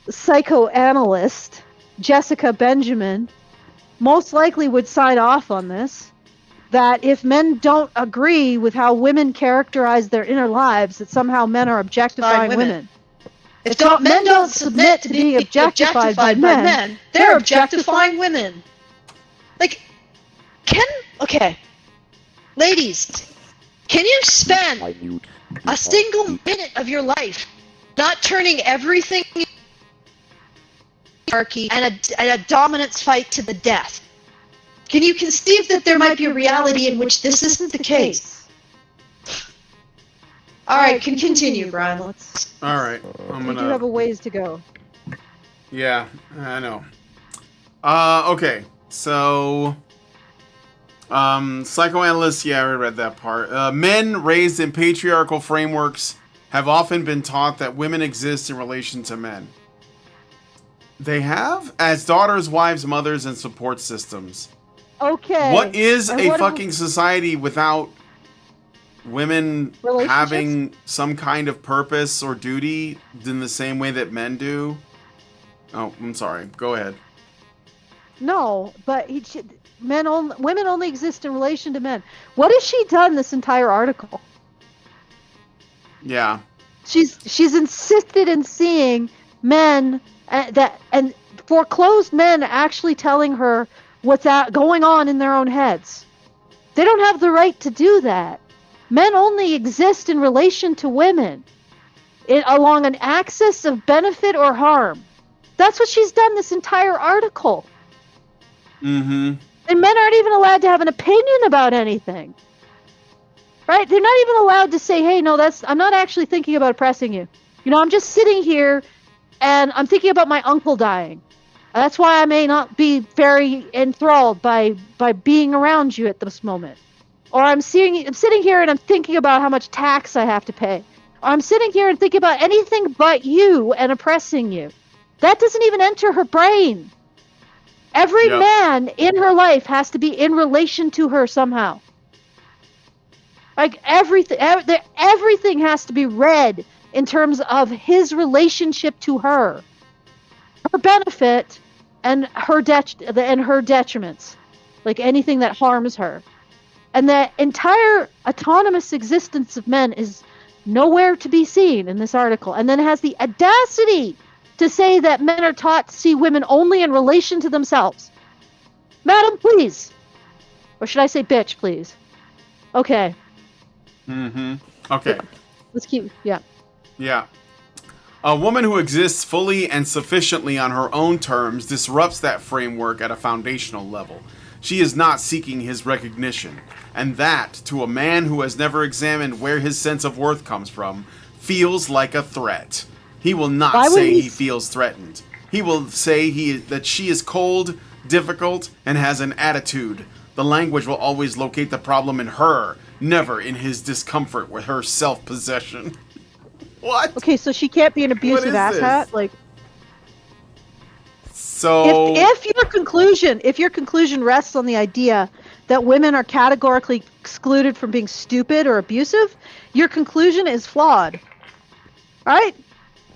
psychoanalyst, Jessica Benjamin, most likely would sign off on this, that if men don't agree with how women characterize their inner lives, that somehow men are objectifying women. If men don't submit to being objectified by men, they're objectifying women. Like, ladies, can you spend a single minute of your life not turning everything hierarchy and a dominance fight to the death? Can you conceive that there might be a reality in which this isn't the case? All right, continue, Brian. Let's. All right, we do have a ways to go. Yeah, I know. Okay, so psychoanalysts. Yeah, I read that part. Men raised in patriarchal frameworks have often been taught that women exist in relation to men. They have as daughters, wives, mothers, and support systems. Okay. What is a fucking society without women having some kind of purpose or duty in the same way that men do? Oh, I'm sorry. Go ahead. No, but women only exist in relation to men. What has she done this entire article? Yeah. She's insisted in seeing men and foreclosed men actually telling her what's going on in their own heads. They don't have the right to do that. Men only exist in relation to women along an axis of benefit or harm. That's what she's done this entire article. Mm-hmm. And men aren't even allowed to have an opinion about anything. Right? They're not even allowed to say, hey, no, I'm not actually thinking about oppressing you. I'm just sitting here and I'm thinking about my uncle dying. That's why I may not be very enthralled by being around you at this moment. Or I'm sitting here and I'm thinking about how much tax I have to pay. Or I'm sitting here and thinking about anything but you and oppressing you. That doesn't even enter her brain. Every man in her life has to be in relation to her somehow. Like everything has to be read in terms of his relationship to her. Her benefit and her detriments, like anything that harms her. And the entire autonomous existence of men is Nowhere to be seen in this article. And then has the audacity to say that men are taught to see women only in relation to themselves. Madam, please. Or should I say bitch, please? Okay. Mm-hmm. Okay. Let's keep, yeah. Yeah. A woman who exists fully and sufficiently on her own terms disrupts that framework at a foundational level. She is not seeking his recognition, and that, to a man who has never examined where his sense of worth comes from, feels like a threat. He will not say he feels threatened. He will say that she is cold, difficult, and has an attitude. The language will always locate the problem in her, never in his discomfort with her self-possession. What? Okay, so she can't be an abusive asshat? Like, so if your conclusion rests on the idea that women are categorically excluded from being stupid or abusive, your conclusion is flawed. Right?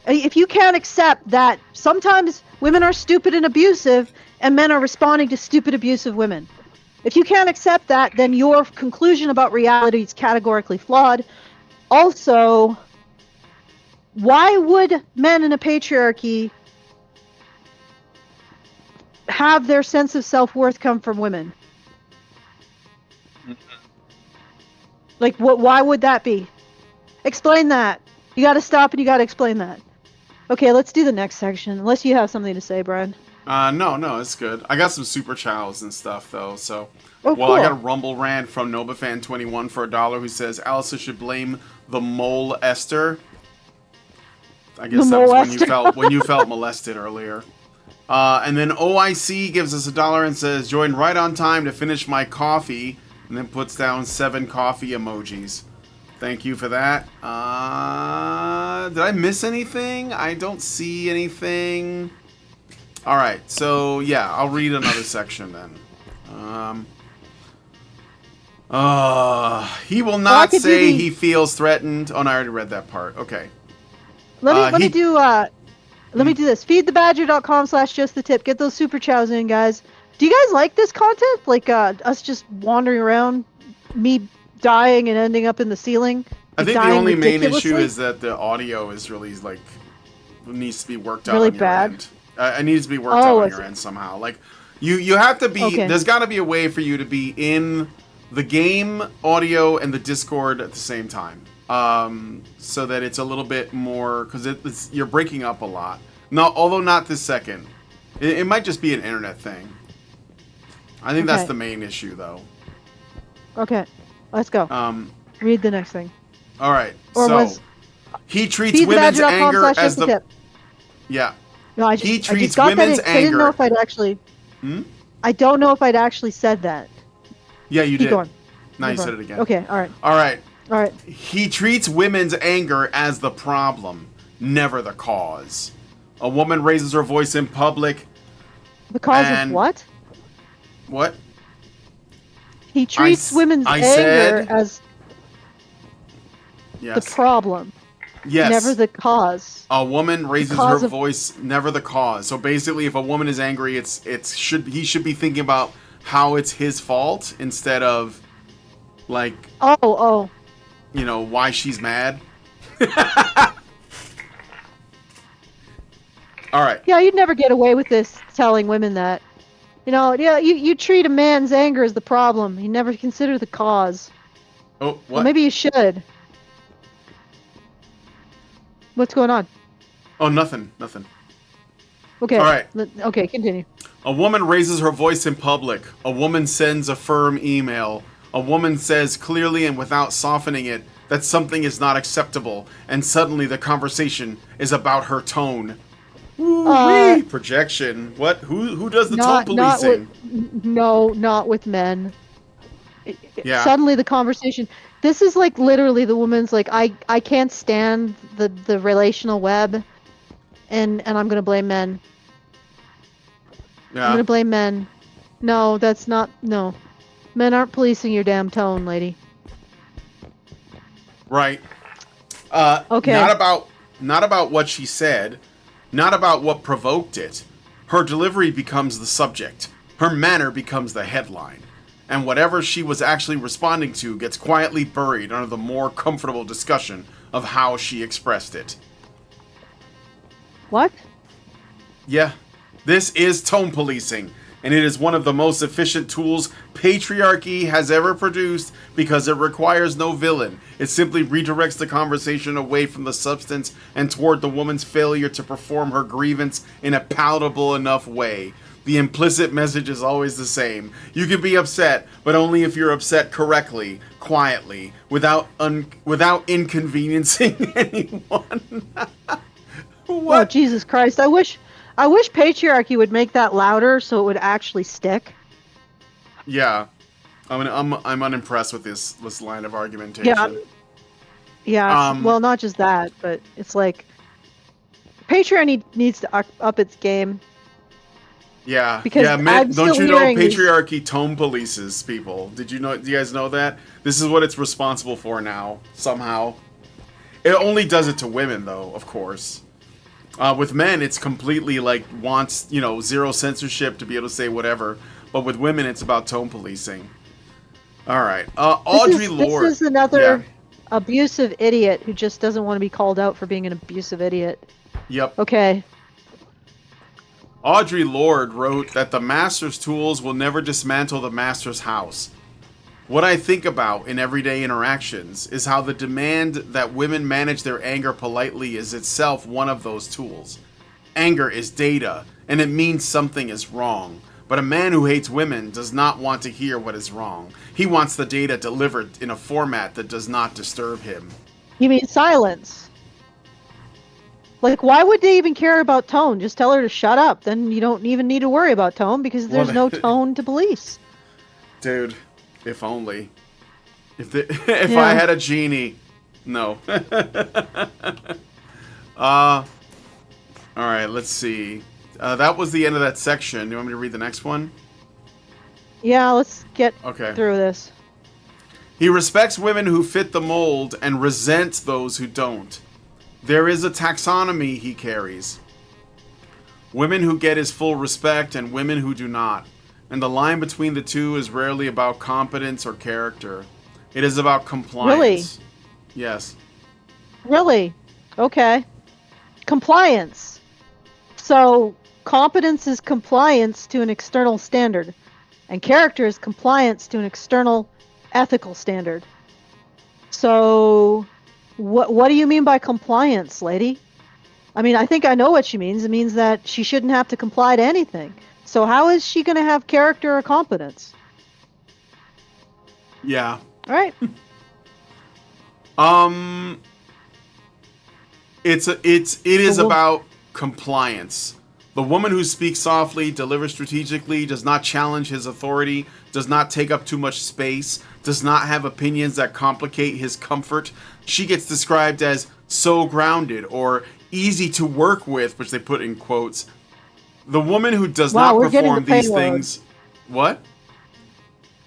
If you can't accept that sometimes women are stupid and abusive and men are responding to stupid abusive women. If you can't accept that, then your conclusion about reality is categorically flawed. Also, why would men in a patriarchy have their sense of self-worth come from women? Like, why would that be? Explain that. You gotta stop and you gotta explain that. Okay, let's do the next section. Unless you have something to say, Brian. No, it's good. I got some super chows and stuff, though, so... Oh, well, cool. I got a Rumble rant from NobaFan21 for $1 who says, Allison should blame the mole Esther. I guess that was when you felt molested earlier. And then OIC gives us $1 and says, joined right on time to finish my coffee, and then puts down 7 coffee emojis. Thank you for that. Did I miss anything? I don't see anything. Alright, so yeah, I'll read another section then. He will not say he feels threatened. Oh, no, I already read that part. Okay. Let me do this. Feedthebadger.com/justthetip. Get those super chows in, guys. Do you guys like this content? Like, us just wandering around, me dying and ending up in the ceiling? I think the only main issue is that the audio is really, like, needs to be worked out really on your bad. end. It needs to be worked out on your end somehow. Like, you have to be, there's got to be a way for you to be in the game audio and the Discord at the same time. So that it's a little bit more, because you're breaking up a lot. No, although not this second. It might just be an internet thing. I think that's the main issue, though. Okay, let's go. Read the next thing. All right. He treats women's anger as the tip. Yeah. No, he treats women's anger. I didn't know if I'd actually. I don't know if I'd actually said that. Yeah, you did. Keep going. Now you said it again. Okay. All right. All right. All right. He treats women's anger as the problem, never the cause. A woman raises her voice in public. The cause of what? What? He treats women's anger as the problem. Yes. Never the cause. A woman raises her voice, never the cause. So basically, if a woman is angry, he should be thinking about how it's his fault instead of, like, you know, why she's mad. All right. Yeah, you'd never get away with this telling women that. You know, yeah, you treat a man's anger as the problem. You never consider the cause. Oh, what? Well, maybe you should. What's going on? Oh, nothing. Okay. All right. Okay, continue. A woman raises her voice in public. A woman sends a firm email. A woman says clearly and without softening it that something is not acceptable, and suddenly the conversation is about her tone. Ooh-wee. Projection. What? Who does the tone policing? Not with men. Yeah. Suddenly the conversation. This is like literally the woman's like, I can't stand the relational web, and I'm gonna blame men. Yeah. I'm gonna blame men. No, that's not. No, men aren't policing your damn tone, lady. Right. Okay. Not about what she said. Not about what provoked it. Her delivery becomes the subject. Her manner becomes the headline. And whatever she was actually responding to gets quietly buried under the more comfortable discussion of how she expressed it. What? Yeah, this is tone policing, and it is one of the most efficient tools patriarchy has ever produced because it requires no villain. It simply redirects the conversation away from the substance and toward the woman's failure to perform her grievance in a palatable enough way. The implicit message is always the same. You can be upset, but only if you're upset correctly, quietly, without inconveniencing anyone. What? Oh, Jesus Christ. I wish patriarchy would make that louder so it would actually stick. Yeah. I'm unimpressed with this line of argumentation. Yeah. Yeah. Well, not just that, but it's like patriarchy needs to up its game. Yeah. Because yeah, I'm don't still you know hearing patriarchy tone polices people? Do you guys know that? This is what it's responsible for now, somehow. It only does it to women, though, of course. With men, it's completely like wants, zero censorship to be able to say whatever. But with women, it's about tone policing. All right. Audrey Lorde. This is another abusive idiot who just doesn't want to be called out for being an abusive idiot. Yep. Okay. Audrey Lorde wrote that the master's tools will never dismantle the master's house. What I think about in everyday interactions is how the demand that women manage their anger politely is itself one of those tools. Anger is data, and it means something is wrong. But a man who hates women does not want to hear what is wrong. He wants the data delivered in a format that does not disturb him. You mean silence? Like, why would they even care about tone? Just tell her to shut up. Then you don't even need to worry about tone because there's no tone to police. Dude, if only. If I had a genie. No. Alright, let's see. That was the end of that section. Do you want me to read the next one? Yeah, let's get Okay. through this. He respects women who fit the mold and resents those who don't. There is a taxonomy he carries. Women who get his full respect and women who do not. And the line between the two is rarely about competence or character. It is about compliance. Really? Yes. Really? Okay. Compliance. So, competence is compliance to an external standard, and character is compliance to an external ethical standard. So, what do you mean by compliance, lady? I mean, I think I know what she means. It means that she shouldn't have to comply to anything. So how is she going to have character or competence? Yeah. All right. It is about compliance. The woman who speaks softly, delivers strategically, does not challenge his authority, does not take up too much space, does not have opinions that complicate his comfort. She gets described as so grounded or easy to work with, which they put in quotes. The woman who does not perform these things. What?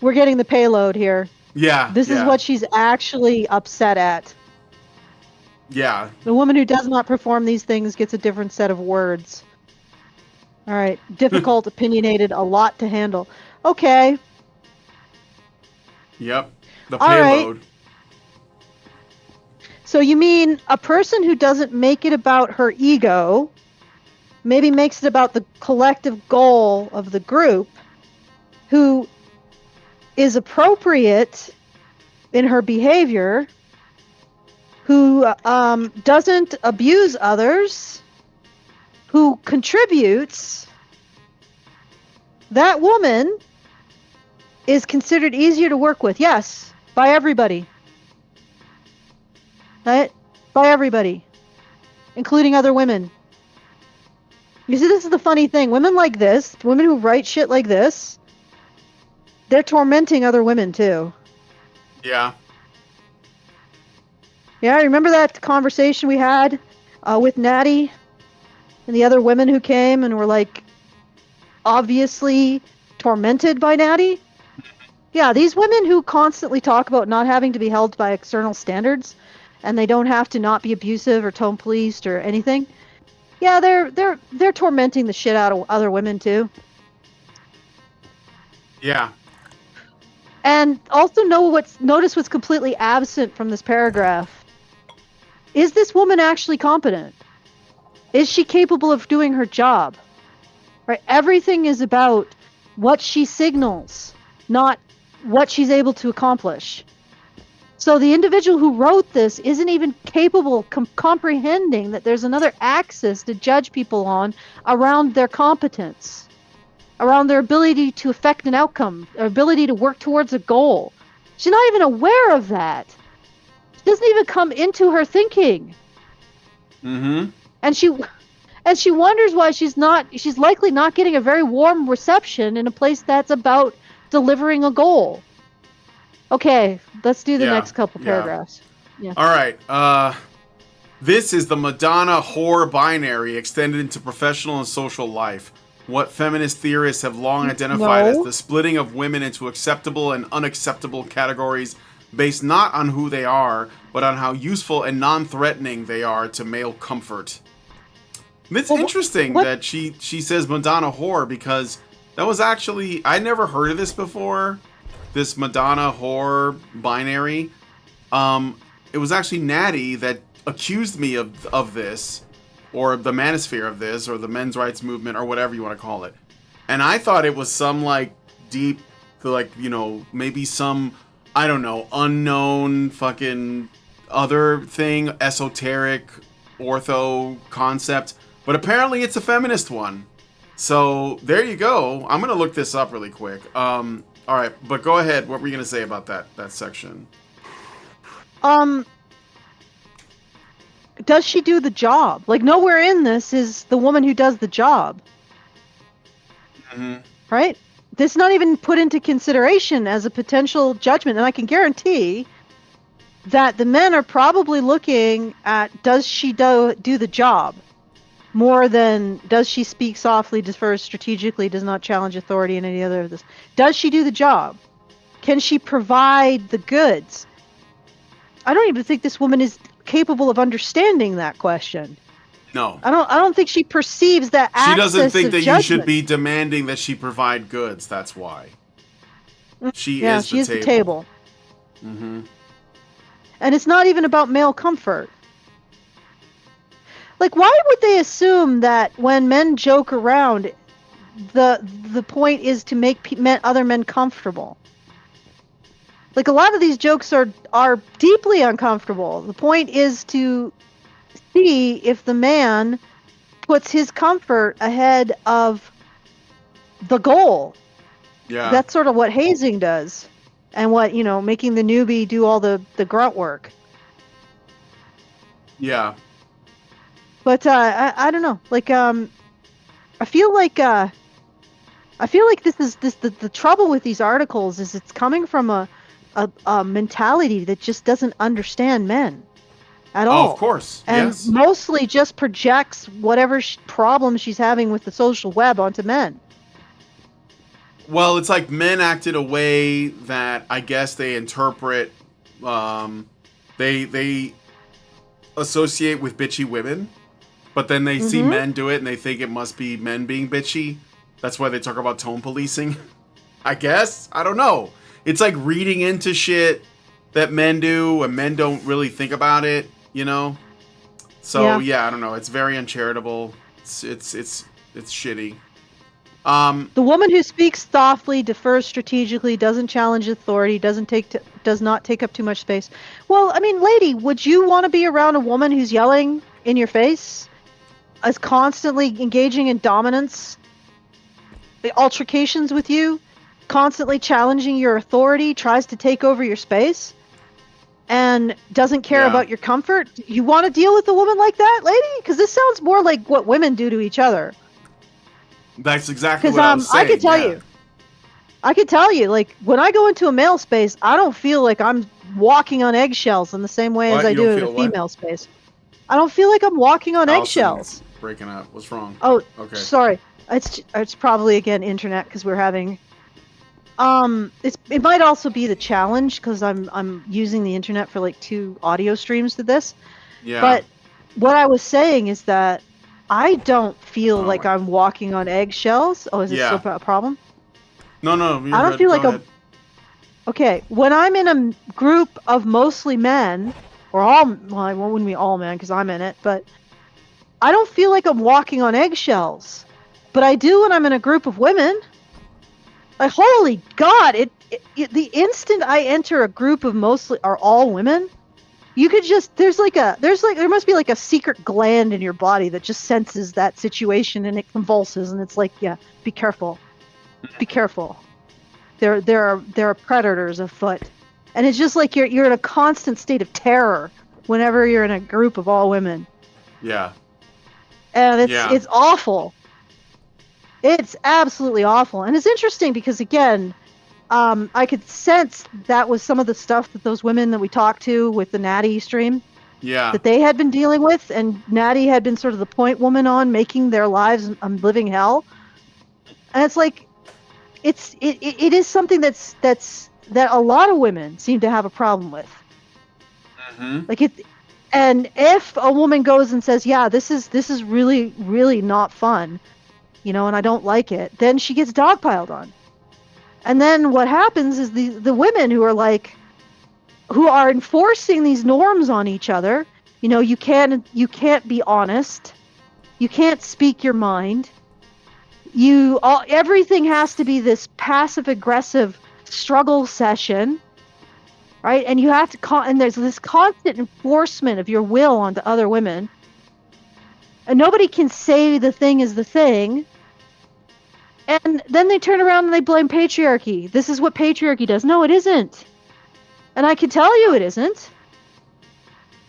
We're getting the payload here. Yeah. This is what she's actually upset at. Yeah. The woman who does not perform these things gets a different set of words. All right. Difficult, opinionated, a lot to handle. Okay. Yep. The payload. Right. So you mean a person who doesn't make it about her ego, maybe makes it about the collective goal of the group, who is appropriate in her behavior, who doesn't abuse others, who contributes, that woman is considered easier to work with. Yes, by everybody. Right? By everybody, including other women. You see, this is the funny thing. Women like this, women who write shit like this, they're tormenting other women too. Yeah. Yeah, remember that conversation we had with Natty and the other women who came and were like obviously tormented by Natty? Yeah, these women who constantly talk about not having to be held by external standards and they don't have to not be abusive or tone policed or anything. Yeah, they're tormenting the shit out of other women too. Yeah. And also notice what's completely absent from this paragraph. is this woman actually competent? Is she capable of doing her job? Right? Everything is about what she signals, not what she's able to accomplish. So the individual who wrote this isn't even capable of comprehending that there's another axis to judge people on around their competence, around their ability to affect an outcome, their ability to work towards a goal. She's not even aware of that. It doesn't even come into her thinking. Mm-hmm. And she wonders why she's likely not getting a very warm reception in a place that's about delivering a goal. Okay, let's do the next couple paragraphs. Yeah. All right. This is the Madonna whore binary extended into professional and social life. What feminist theorists have long identified as the splitting of women into acceptable and unacceptable categories based not on who they are, but on how useful and non-threatening they are to male comfort. It's interesting that she says Madonna whore, because that was actually, I never heard of this before, this Madonna whore binary. It was actually Natty that accused me of this, or the manosphere of this, or the men's rights movement, or whatever you want to call it. And I thought it was some, like, deep, like, you know, maybe some, I don't know, unknown fucking other thing, esoteric, ortho concept. But apparently it's a feminist one. So, there you go. I'm going to look this up really quick. Alright, but go ahead. What were you going to say about that section? Does she do the job? Like, nowhere in this is the woman who does the job. Mm-hmm. Right? This is not even put into consideration as a potential judgment. And I can guarantee that the men are probably looking at, does she do the job? More than, does she speak softly, defers strategically, does not challenge authority in any other of this. Does she do the job? Can she provide the goods? I don't even think this woman is capable of understanding that question. No. I don't think she perceives that access. She doesn't think that judgment. you should be demanding that she provide goods. That's why. She is the table. Mm-hmm. And it's not even about male comfort. Like, why would they assume that when men joke around, the point is to make other men comfortable? Like, a lot of these jokes are deeply uncomfortable. The point is to see if the man puts his comfort ahead of the goal. Yeah. That's sort of what hazing does. And what, you know, making the newbie do all the grunt work. Yeah. But I don't know. Like, I feel like this is the trouble with these articles is it's coming from a mentality that just doesn't understand men at all. Oh, of course. And yes. mostly just projects whatever problem she's having with the social web onto men. Well, it's like men act in a way that I guess they interpret, they associate with bitchy women, but then they see men do it and they think it must be men being bitchy. That's why they talk about tone policing. I guess. I don't know. It's like reading into shit that men do and men don't really think about it, you know? So yeah, I don't know. It's very uncharitable. It's shitty. The woman who speaks softly, defers strategically, doesn't challenge authority, does not take up too much space. Well, I mean, lady, would you want to be around a woman who's yelling in your face, is constantly engaging in dominance, altercations with you, constantly challenging your authority, tries to take over your space, and doesn't care about your comfort? You want to deal with a woman like that, lady? Because this sounds more like what women do to each other. That's exactly what I was saying. I could tell you, like, when I go into a male space, I don't feel like I'm walking on eggshells in the same way as I do in a female space. I don't feel like I'm walking on eggshells. Breaking up. What's wrong? Oh, okay. Sorry. It's probably again internet because we're having. It might also be the challenge because I'm using the internet for like 2 audio streams to this. Yeah. But what I was saying is that I don't feel like I'm walking on eggshells. Oh, is this still a problem? No, I don't feel like I'm. Okay, when I'm in a group of mostly men, or all. Well, it wouldn't be all men because I'm in it, but I don't feel like I'm walking on eggshells. But I do when I'm in a group of women. Like, holy God! The instant I enter a group of mostly are all women, you could just there must be like a secret gland in your body that just senses that situation and it convulses and it's like, yeah, be careful, be careful. There are predators afoot, and it's just like you're in a constant state of terror whenever you're in a group of all women. Yeah. And it's awful. It's absolutely awful, and it's interesting because again, I could sense that was some of the stuff that those women that we talked to with the Natty stream, that they had been dealing with, and Natty had been sort of the point woman on making their lives a living hell. And it's like, it is something that a lot of women seem to have a problem with. Mm-hmm. Like it, and if a woman goes and says, "Yeah, this is really, really not fun," and I don't like it, then she gets dogpiled on. And then what happens is the women who are enforcing these norms on each other. You can't be honest. You can't speak your mind. Everything has to be this passive aggressive struggle session, right? And you have to and there's this constant enforcement of your will onto other women. And nobody can say the thing is the thing. And then they turn around and they blame patriarchy. This is what patriarchy does. No, it isn't. And I can tell you it isn't.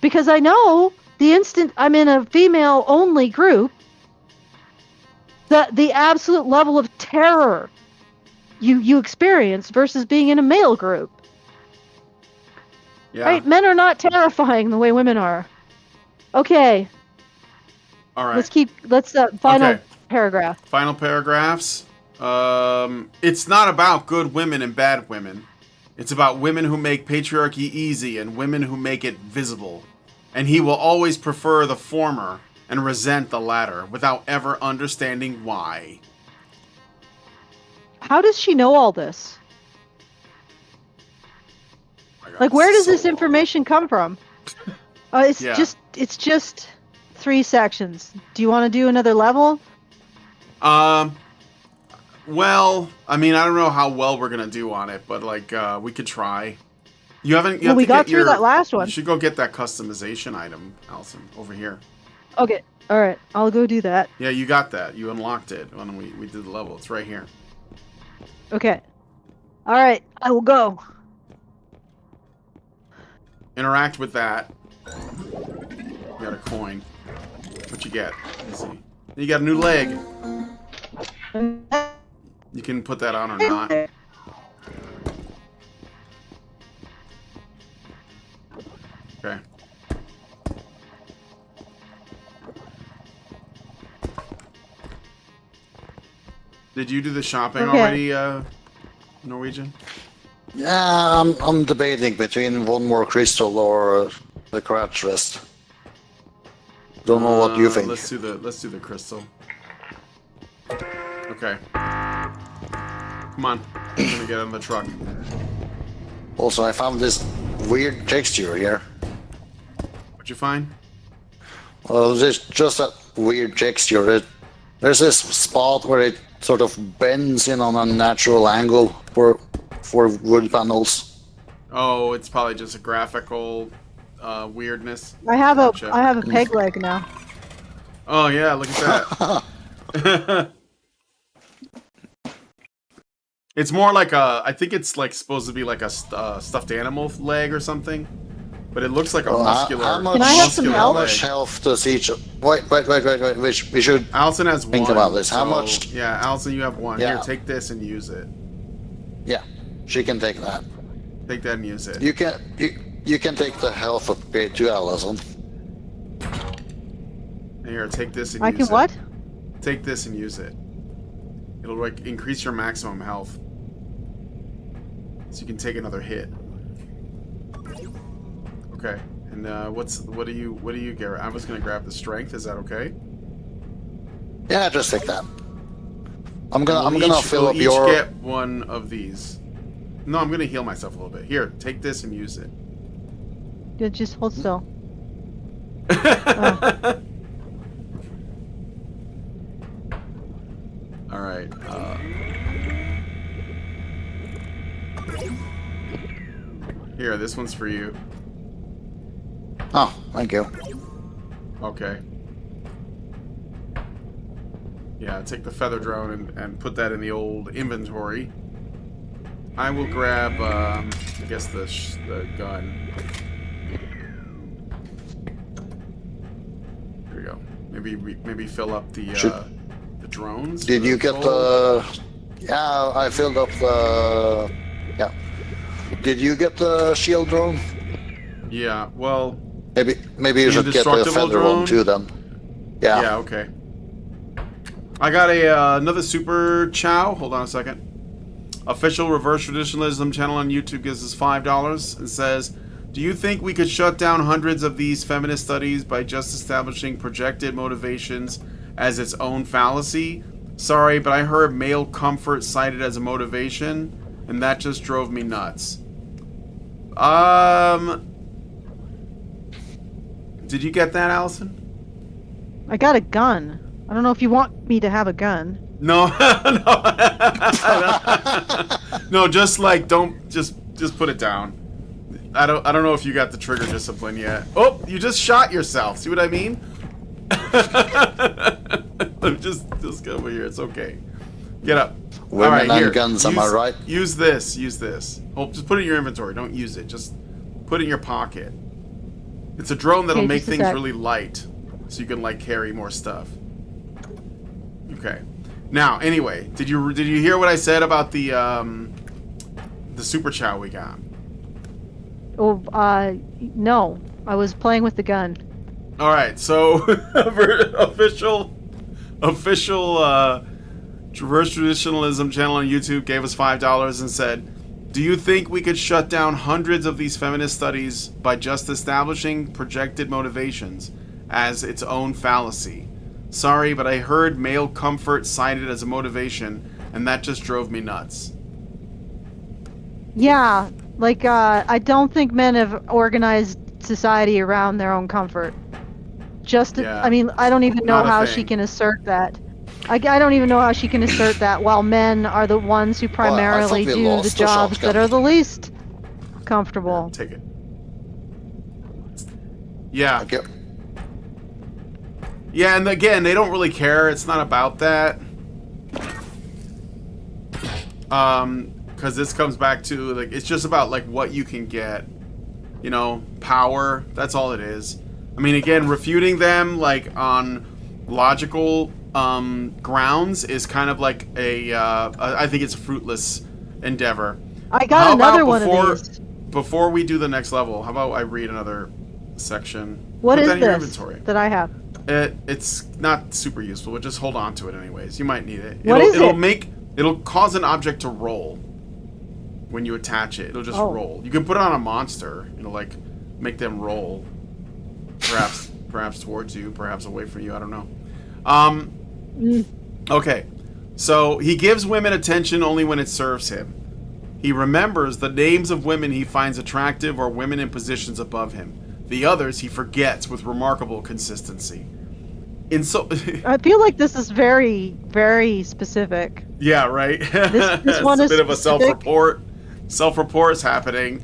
Because I know the instant I'm in a female-only group, the absolute level of terror you experience versus being in a male group. Yeah. Right? Men are not terrifying the way women are. Okay. All right. Let's final Okay. paragraph. Final paragraphs. It's not about good women and bad women. It's about women who make patriarchy easy and women who make it visible. And he will always prefer the former and resent the latter without ever understanding why. How does she know all this? Like, where does this information come from? It's just 3 sections. Do you want to do another level? Well, I mean, I don't know how well we're gonna do on it, but we could try. We got through that last one. You should go get that customization item, Allison, over here. Okay, all right, I'll go do that. Yeah, you got that. You unlocked it when we did the level. It's right here. Okay. All right, I will go. Interact with that. You got a coin. What you get? Let's see. You got a new leg. You can put that on or not. Okay. Did you do the shopping already, Norwegian? Yeah, I'm debating between one more crystal or the crutch rest. Don't know what you think. Let's do the crystal. Okay. Come on. I'm gonna get in the truck. Also, I found this weird texture here. What'd you find? Well, there's just a weird texture. There's this spot where it sort of bends in on a natural angle for wood panels. Oh, it's probably just a graphical weirdness. I have a peg leg now. Oh yeah, look at that. It's more like I think it's supposed to be like a stuffed animal leg or something, but it looks like a muscular. Can I have some how help? much health does each? Wait. We should Allison has think one. about this. How so, much? Yeah, Allison, you have one. Yeah. Here, take this and use it. Yeah, she can take that. Take that and use it. You can take the health upgrade to Allison. Here, take this and I use can it. what? Take this and use it. It'll increase your maximum health. So you can take another hit. Okay. And what do you get? I was gonna grab the strength. Is that okay? Yeah, just take that. I'm gonna fill up your. Each get one of these. No, I'm gonna heal myself a little bit. Here, take this and use it. Just hold still. All right. Here, this one's for you. Oh, thank you. Okay. Yeah, take the feather drone and put that in the old inventory. I will grab, I guess the gun. There we go. Maybe fill up the drones. Did you get the? Yeah, I filled up the. Yeah. Did you get the shield drone? Yeah. Well. Maybe you should get the feather drone? one too then. Yeah. Yeah. Okay. I got another super chow. Hold on a second. Official Reverse Traditionalism channel on YouTube gives us $5 and says, "Do you think we could shut down hundreds of these feminist studies by just establishing projected motivations as its own fallacy? Sorry, but I heard male comfort cited as a motivation, and that just drove me nuts." Did you get that, Allison? I got a gun. I don't know if you want me to have a gun. No, no, just like just put it down. I don't know if you got the trigger discipline yet. Oh, you just shot yourself. See what I mean? just get over here. It's okay. Get up. Women all right, and here. guns. Am I right? Use this. Oh, just put it in your inventory. Don't use it. Just put it in your pocket. It's a drone that'll make things really light, so you can like carry more stuff. Okay. Now, anyway, did you hear what I said about the super chow we got? Oh, no. I was playing with the gun. All right, so official Reverse Traditionalism channel on YouTube gave us $5 and said, "Do you think we could shut down hundreds of these feminist studies by just establishing projected motivations as its own fallacy? Sorry, but I heard male comfort cited as a motivation, and that just drove me nuts." Yeah, like, I don't think men have organized society around their own comfort. I mean, I don't even know how she can assert that. I don't even know how she can assert that while men are the ones who primarily do the jobs that are the least comfortable. Take it. Yeah. Thank you. Yeah, and again, they don't really care. It's not about that. Because this comes back to, like, it's just about, like, what you can get. You know, power. That's all it is. I mean, again, refuting them, like, on logical grounds is kind of like I think it's a fruitless endeavor. I got another one of these. Before we do the next level, how about I read another section? What Put is that in your this inventory. that I have? It's not super useful, but just hold on to it anyways. You might need it. What is it? It'll cause an object to roll when you attach it. It'll just roll. You can put it on a monster. It'll like make them roll. Perhaps towards you, perhaps away from you. I don't know. Okay. So he gives women attention only when it serves him. He remembers the names of women he finds attractive or women in positions above him. The others he forgets with remarkable consistency. I feel like this is very, very specific. Yeah, right? This one is a bit of a specific. self-report. Self-report is happening.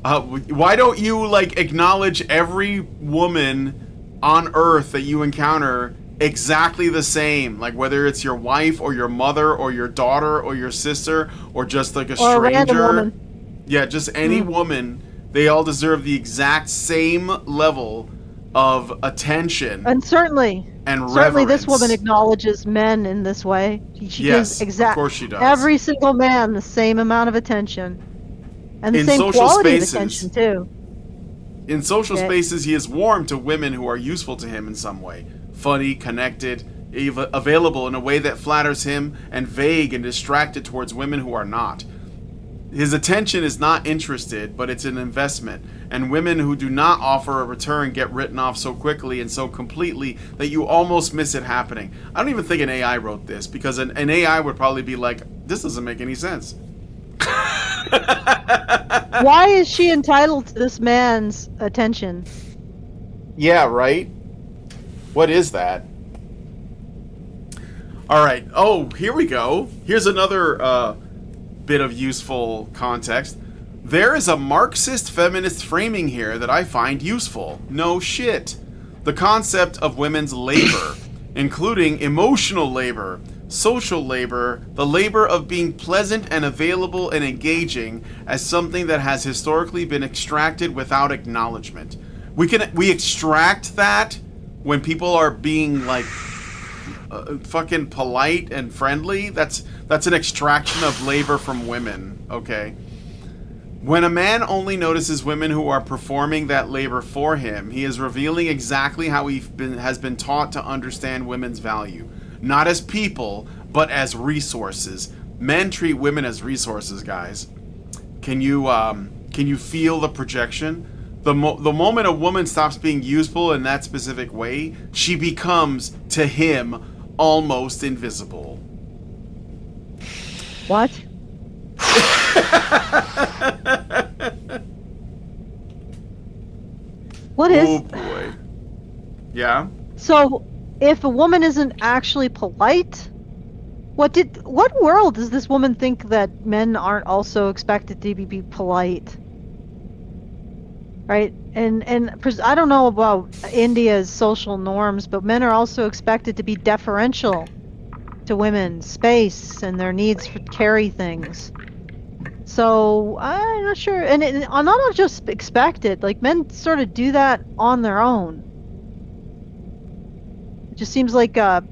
Why don't you, like, acknowledge every woman on Earth that you encounter exactly the same? Like, whether it's your wife or your mother or your daughter or your sister or just, like, a stranger. Or a random woman. Yeah, just any woman. They all deserve the exact same level of attention. And certainly this woman acknowledges men in this way. She gives of course she does. every single man the same amount of attention. And the In same social quality spaces. of attention, too. In social spaces, he is warm to women who are useful to him in some way. Funny, connected, available in a way that flatters him, and vague and distracted towards women who are not. His attention is not interested, but it's an investment, and women who do not offer a return get written off so quickly and so completely that you almost miss it happening. I don't even think an AI wrote this, because an AI would probably be like, this doesn't make any sense. Why is she entitled to this man's attention? Yeah, right? What is that? All right. Oh, here we go. Here's another bit of useful context. There is a Marxist feminist framing here that I find useful. No shit. The concept of women's labor, including emotional labor, social labor, the labor of being pleasant and available and engaging, as something that has historically been extracted without acknowledgement. We extract that when people are being like fucking polite and friendly. That's an extraction of labor from women. Okay. When a man only notices women who are performing that labor for him, he is revealing exactly how he has been taught to understand women's value. Not as people, but as resources. Men treat women as resources, guys. Can you feel the projection? The moment a woman stops being useful in that specific way, she becomes, to him, almost invisible. What? What is? Oh boy. Yeah? So, if a woman isn't actually polite, what world does this woman think that men aren't also expected to be polite? Right? And I don't know about India's social norms, but men are also expected to be deferential to women's space and their needs to carry things. So I'm not sure, and not just expected. Like, men sort of do that on their own. It just seems like a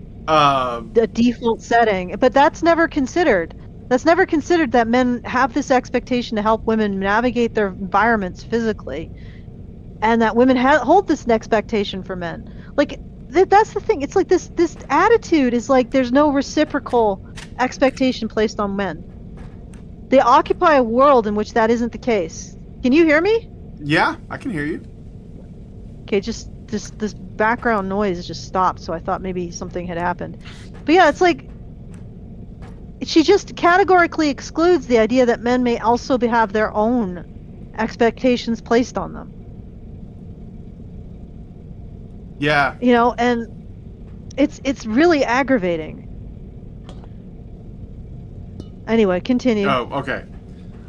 default setting, but that's never considered. That's never considered that men have this expectation to help women navigate their environments physically, and that women hold this expectation for men. Like, that's the thing. It's like this attitude is like there's no reciprocal expectation placed on men. They occupy a world in which that isn't the case. Can you hear me? Yeah, I can hear you. Okay, just this background noise just stopped, so I thought maybe something had happened. But yeah, it's like she just categorically excludes the idea that men may also have their own expectations placed on them. Yeah. You know, and it's really aggravating. Anyway, continue. Oh, okay.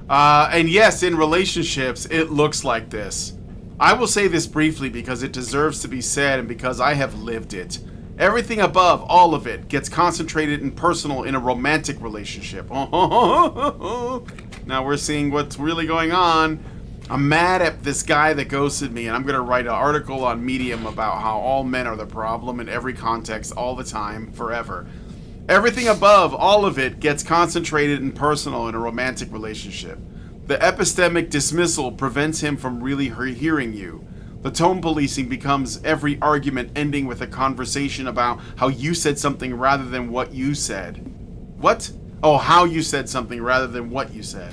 And yes, in relationships, it looks like this. I will say this briefly because it deserves to be said and because I have lived it. Everything above, all of it, gets concentrated and personal in a romantic relationship. Now we're seeing what's really going on. I'm mad at this guy that ghosted me, and I'm going to write an article on Medium about how all men are the problem in every context, all the time, forever. Everything above, all of it, gets concentrated and personal in a romantic relationship. The epistemic dismissal prevents him from really hearing you. The tone policing becomes every argument ending with a conversation about how you said something rather than what you said. What? Oh, how you said something rather than what you said.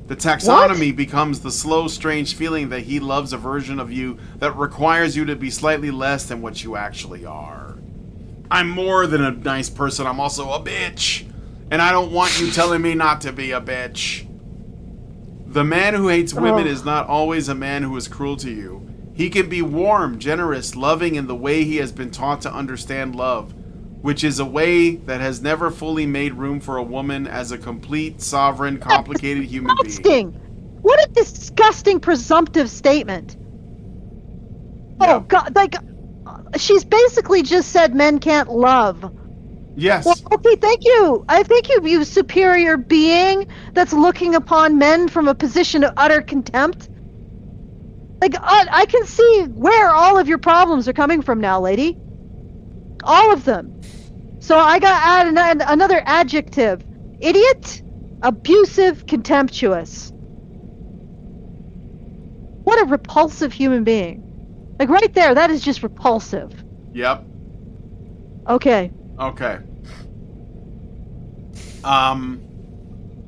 The taxonomy becomes the slow, strange feeling that he loves a version of you that requires you to be slightly less than what you actually are. I'm more than a nice person, I'm also a bitch. And I don't want you telling me not to be a bitch. The man who hates women is not always a man who is cruel to you. He can be warm, generous, loving in the way he has been taught to understand love, which is a way that has never fully made room for a woman as a complete, sovereign, complicated human being. What a disgusting presumptive statement. Yeah. Oh, God, like, she's basically just said men can't love. Yes. Well, okay, thank you. I thank you, you superior being that's looking upon men from a position of utter contempt. Like, I can see where all of your problems are coming from now, lady. All of them. So I got to add another adjective. Idiot, abusive, contemptuous. What a repulsive human being. Like, right there, that is just repulsive. Yep. Okay. Okay.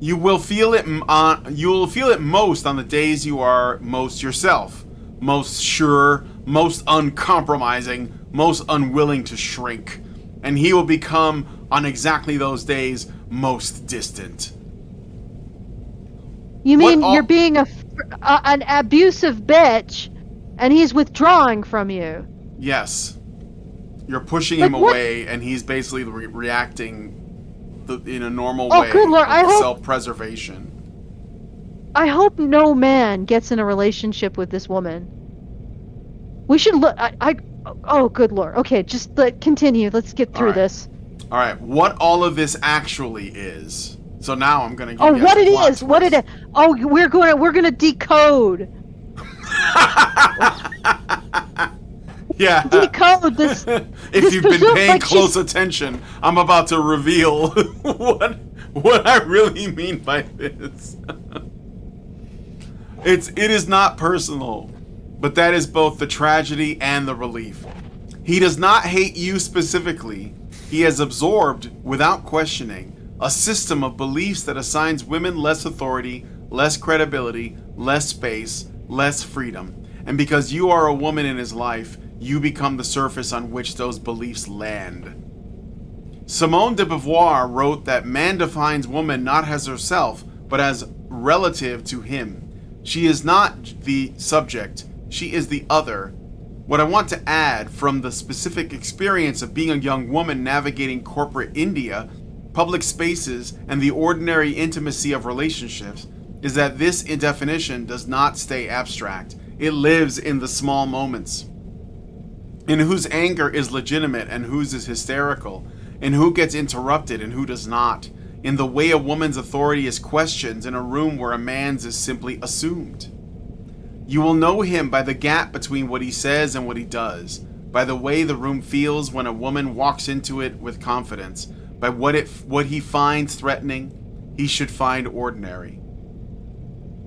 You will feel it. You will feel it most on the days you are most yourself, most sure, most uncompromising, most unwilling to shrink, and he will become on exactly those days most distant. You What mean all- you're being an abusive bitch, and he's withdrawing from you? Yes. You're pushing Like him what? away, and he's basically reacting in a normal Oh, way good lord! of self-preservation. I hope no man gets in a relationship with this woman. We should look. Oh, good lord. Okay, just continue. Let's get through Alright. this. All right, what all of this actually is. So now I'm gonna give Oh, you what guys a it plot is? What it twist. is? Oh, we're gonna decode. Yeah. Decode this. If this you've been presumed, paying like, close attention, I'm about to reveal what I really mean by this. It is not personal, but that is both the tragedy and the relief. He does not hate you specifically. He has absorbed, without questioning, a system of beliefs that assigns women less authority, less credibility, less space, less freedom. And because you are a woman in his life, you become the surface on which those beliefs land. Simone de Beauvoir wrote that man defines woman not as herself, but as relative to him. She is not the subject, she is the other. What I want to add from the specific experience of being a young woman navigating corporate India, public spaces, and the ordinary intimacy of relationships is that this definition does not stay abstract. It lives in the small moments, in whose anger is legitimate and whose is hysterical, in who gets interrupted and who does not, in the way a woman's authority is questioned in a room where a man's is simply assumed. You will know him by the gap between what he says and what he does, by the way the room feels when a woman walks into it with confidence, by what he finds threatening, he should find ordinary.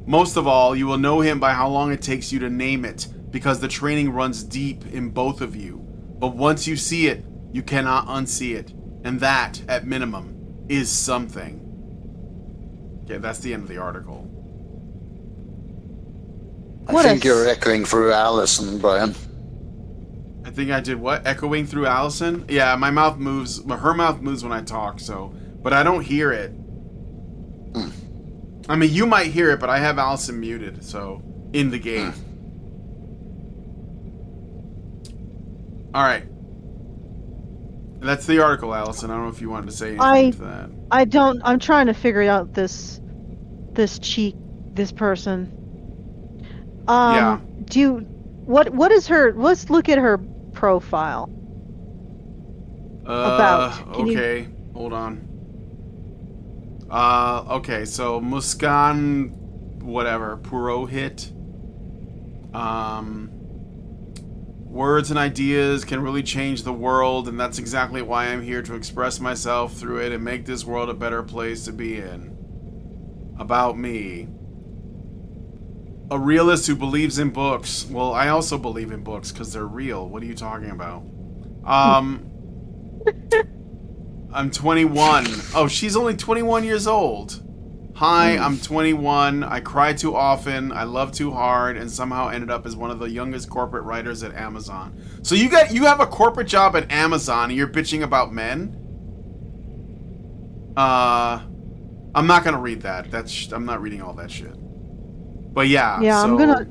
Most of all, you will know him by how long it takes you to name it, because the training runs deep in both of you. But once you see it, you cannot unsee it, and that, at minimum, is something. Okay, that's the end of the article. I think you're echoing through Allison, Brian. I think I did what? Echoing through Allison? Yeah, my mouth moves. Her mouth moves when I talk, so. But I don't hear it. I mean, you might hear it, but I have Allison muted, so. In the game. Alright. That's the article, Allison. I don't know if you wanted to say anything to that. I don't. I'm trying to figure out this person. Yeah. Do you, what is her, let's look at her profile. Okay, hold on. Okay, so Muskan, whatever, Purohit. Words and ideas can really change the world, and that's exactly why I'm here to express myself through it and make this world a better place to be in. About me. A realist who believes in books. Well, I also believe in books because they're real. What are you talking about? I'm 21. Oh, she's only 21 years old. Hi, I'm 21. I cry too often. I love too hard, and somehow ended up as one of the youngest corporate writers at Amazon. So you have a corporate job at Amazon, and you're bitching about men? I'm not gonna read that. I'm not reading all that shit. But yeah. Yeah, so, I'm gonna.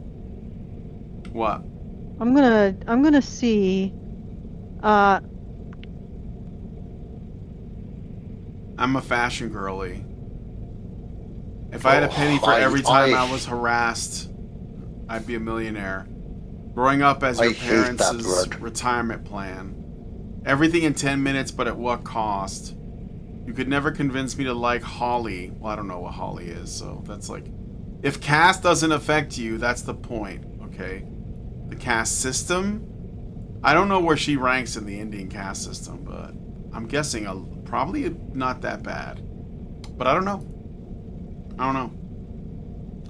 What? I'm gonna see. I'm a fashion girly. If I had a penny for every time I was harassed, I'd be a millionaire. Growing up as your parents' retirement plan. Everything in 10 minutes, but at what cost? You could never convince me to like Holly. Well, I don't know what Holly is, so that's like... If caste doesn't affect you, that's the point, okay? The caste system? I don't know where she ranks in the Indian caste system, but I'm guessing probably not that bad. But I don't know.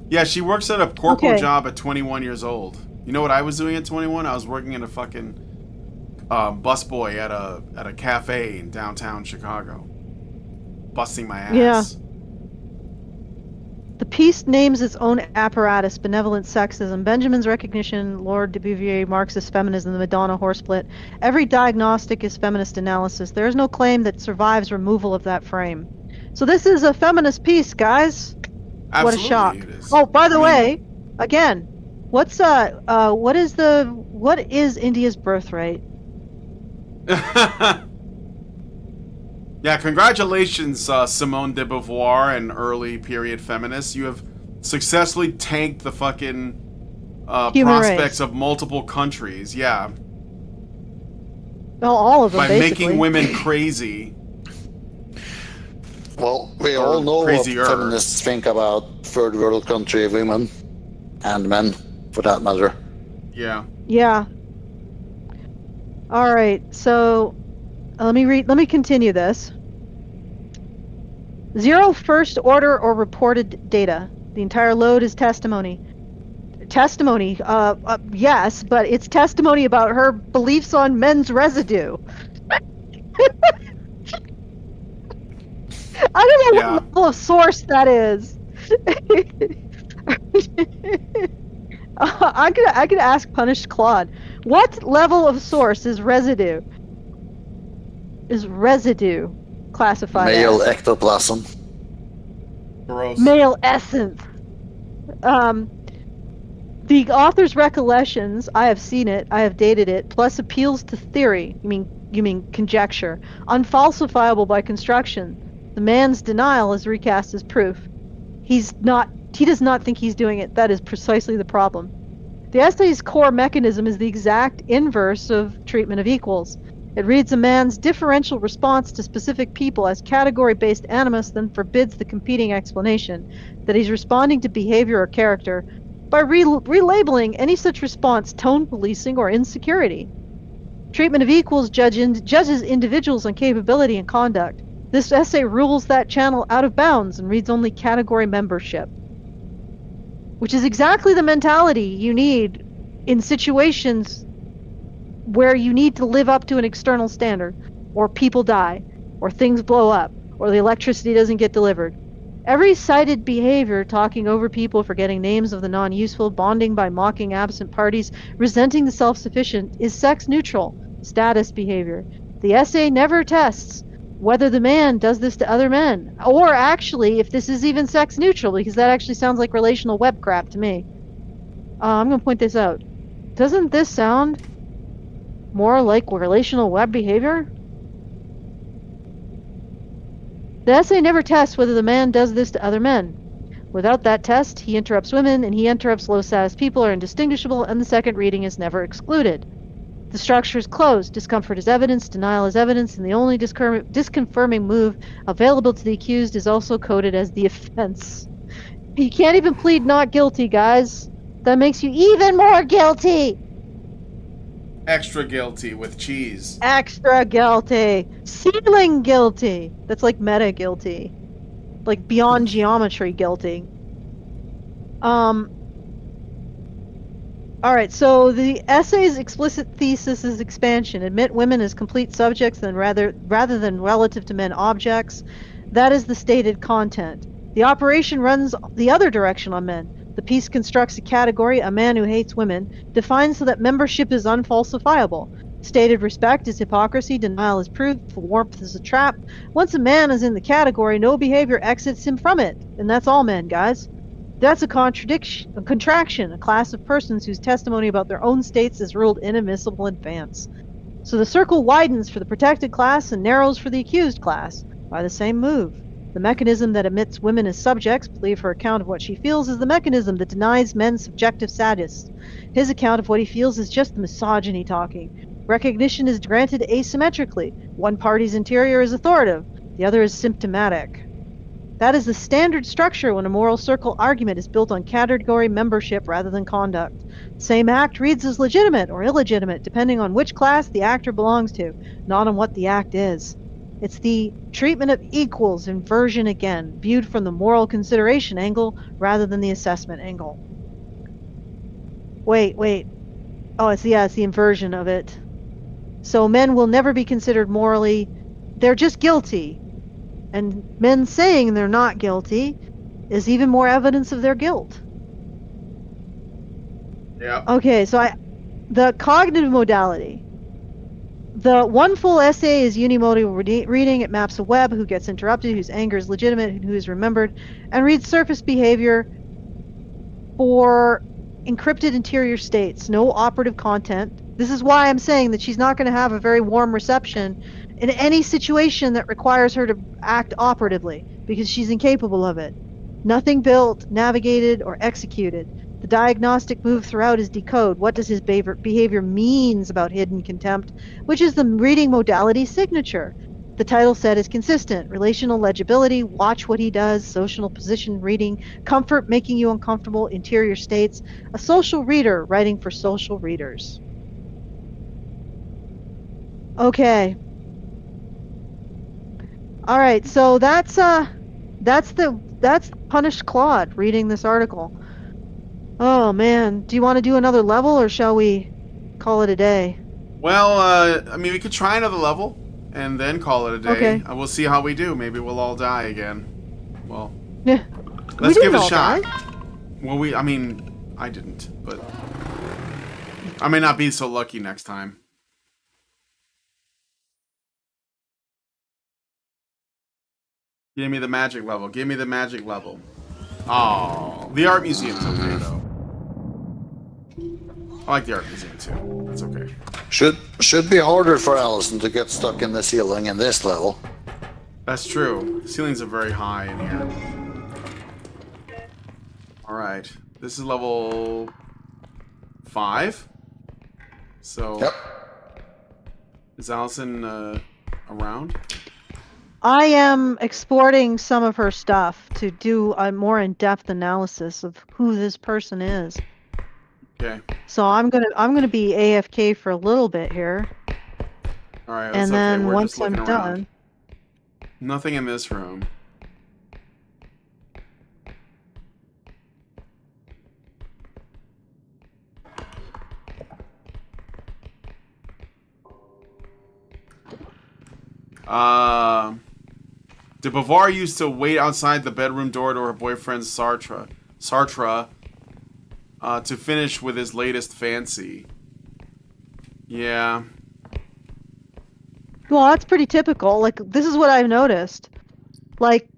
Yeah, she works at a corporal job at 21 years old. You know what I was doing at 21? I was working in a fucking busboy at a cafe in downtown Chicago. Busting my ass. Yeah. The piece names its own apparatus, benevolent sexism, Benjamin's recognition, Lord de Bouvier, Marxist feminism, the Madonna horsesplit. Every diagnostic is feminist analysis. There is no claim that survives removal of that frame. So this is a feminist piece, guys. What a shock. Absolutely, it is. Oh, by the I way, again, what is India's birthright? Yeah, congratulations, Simone de Beauvoir and early period feminists. You have successfully tanked the fucking Human prospects race. of multiple countries. Yeah, Well, all of them, by basically. making women crazy. Well, we Or all know what crazier. feminists think about third world country women and men, for that matter. Yeah. Yeah. All right. So let me continue this. 0 first order or reported data. The entire load is testimony. Testimony, yes, but it's testimony about her beliefs on men's residue. I don't know Yeah. what level of source that is. I could ask Punished Claude. What level of source is residue? Is residue classified Male as? ectoplasm. Gross. Male essence. The author's recollections, I have seen it, I have dated it, plus appeals to theory, you mean conjecture, unfalsifiable by construction. The man's denial is recast as proof. He does not think he's doing it. That is precisely the problem. The essay's core mechanism is the exact inverse of treatment of equals. It reads a man's differential response to specific people as category-based animus, then forbids the competing explanation that he's responding to behavior or character by relabeling any such response tone policing or insecurity. Treatment of equals judges individuals on capability and conduct. This essay rules that channel out of bounds and reads only category membership. Which is exactly the mentality you need in situations where you need to live up to an external standard, or people die, or things blow up, or the electricity doesn't get delivered. Every cited behavior, talking over people, forgetting names of the non-useful, bonding by mocking absent parties, resenting the self-sufficient, is sex-neutral, status behavior. The essay never tests whether the man does this to other men, or actually if this is even sex-neutral, because that actually sounds like relational web crap to me. I'm going to point this out. Doesn't this sound more like relational web behavior? The essay never tests whether the man does this to other men. Without that test, he interrupts women, and he interrupts low-status people are indistinguishable, and the second reading is never excluded. The structure is closed. Discomfort is evidence, denial is evidence, and the only disconfirming move available to the accused is also coded as the offense. You can't even plead not guilty, guys. That makes you even more guilty! Extra guilty with cheese. Extra guilty. Ceiling guilty. That's like meta guilty. Like beyond geometry guilty. Alright, so the essay's explicit thesis is expansion. Admit women as complete subjects rather than relative to men objects. That is the stated content. The operation runs the other direction on men. The piece constructs a category, a man who hates women, defined so that membership is unfalsifiable. Stated respect is hypocrisy, denial is proof, warmth is a trap. Once a man is in the category, no behavior exits him from it. And that's all men, guys. That's a contraction, a class of persons whose testimony about their own states is ruled inadmissible in advance. So the circle widens for the protected class and narrows for the accused class by the same move. The mechanism that admits women as subjects, believe her account of what she feels, is the mechanism that denies men subjective status. His account of what he feels is just the misogyny talking. Recognition is granted asymmetrically. One party's interior is authoritative, the other is symptomatic. That is the standard structure when a moral circle argument is built on category membership rather than conduct. The same act reads as legitimate or illegitimate depending on which class the actor belongs to, not on what the act is. It's the treatment of equals inversion again, viewed from the moral consideration angle rather than the assessment angle. Wait. Oh, it's the inversion of it. So men will never be considered morally, they're just guilty. And men saying they're not guilty is even more evidence of their guilt. Yeah. Okay, so the cognitive modality. The one full essay is unimodal reading. It maps a web, who gets interrupted, whose anger is legitimate, and who is remembered, and reads surface behavior for encrypted interior states, no operative content. This is why I'm saying that she's not going to have a very warm reception in any situation that requires her to act operatively, because she's incapable of it. Nothing built, navigated, or executed. The diagnostic move throughout is decode. What does his behavior means about hidden contempt, which is the reading modality signature. The title set is consistent. Relational legibility, watch what he does, social position reading, comfort making you uncomfortable, interior states, a social reader writing for social readers. Okay. All right, so that's Punished Claude reading this article. Oh man, do you want to do another level or shall we call it a day? Well, I mean, we could try another level and then call it a day. Okay. We'll see how we do. Maybe we'll all die again. Well, Yeah. let's give it a shot. Die. Well, I mean, I didn't, but I may not be so lucky next time. Give me the magic level. Give me the magic level. Oh, the art museum's okay though. I like the art museum too. That's okay. Should be harder for Allison to get stuck in the ceiling in this level. That's true. The ceilings are very high in here. Alright. This is level 5. So Yep. is Allison around? I am exporting some of her stuff to do a more in-depth analysis of who this person is. Okay. So I'm gonna be AFK for a little bit here, Alright, and then We're once just looking I'm around. done, Nothing in this room. De Beauvoir used to wait outside the bedroom door to her boyfriend Sartre, to finish with his latest fancy. Yeah. well, that's pretty typical. Like, this is what I've noticed. Like,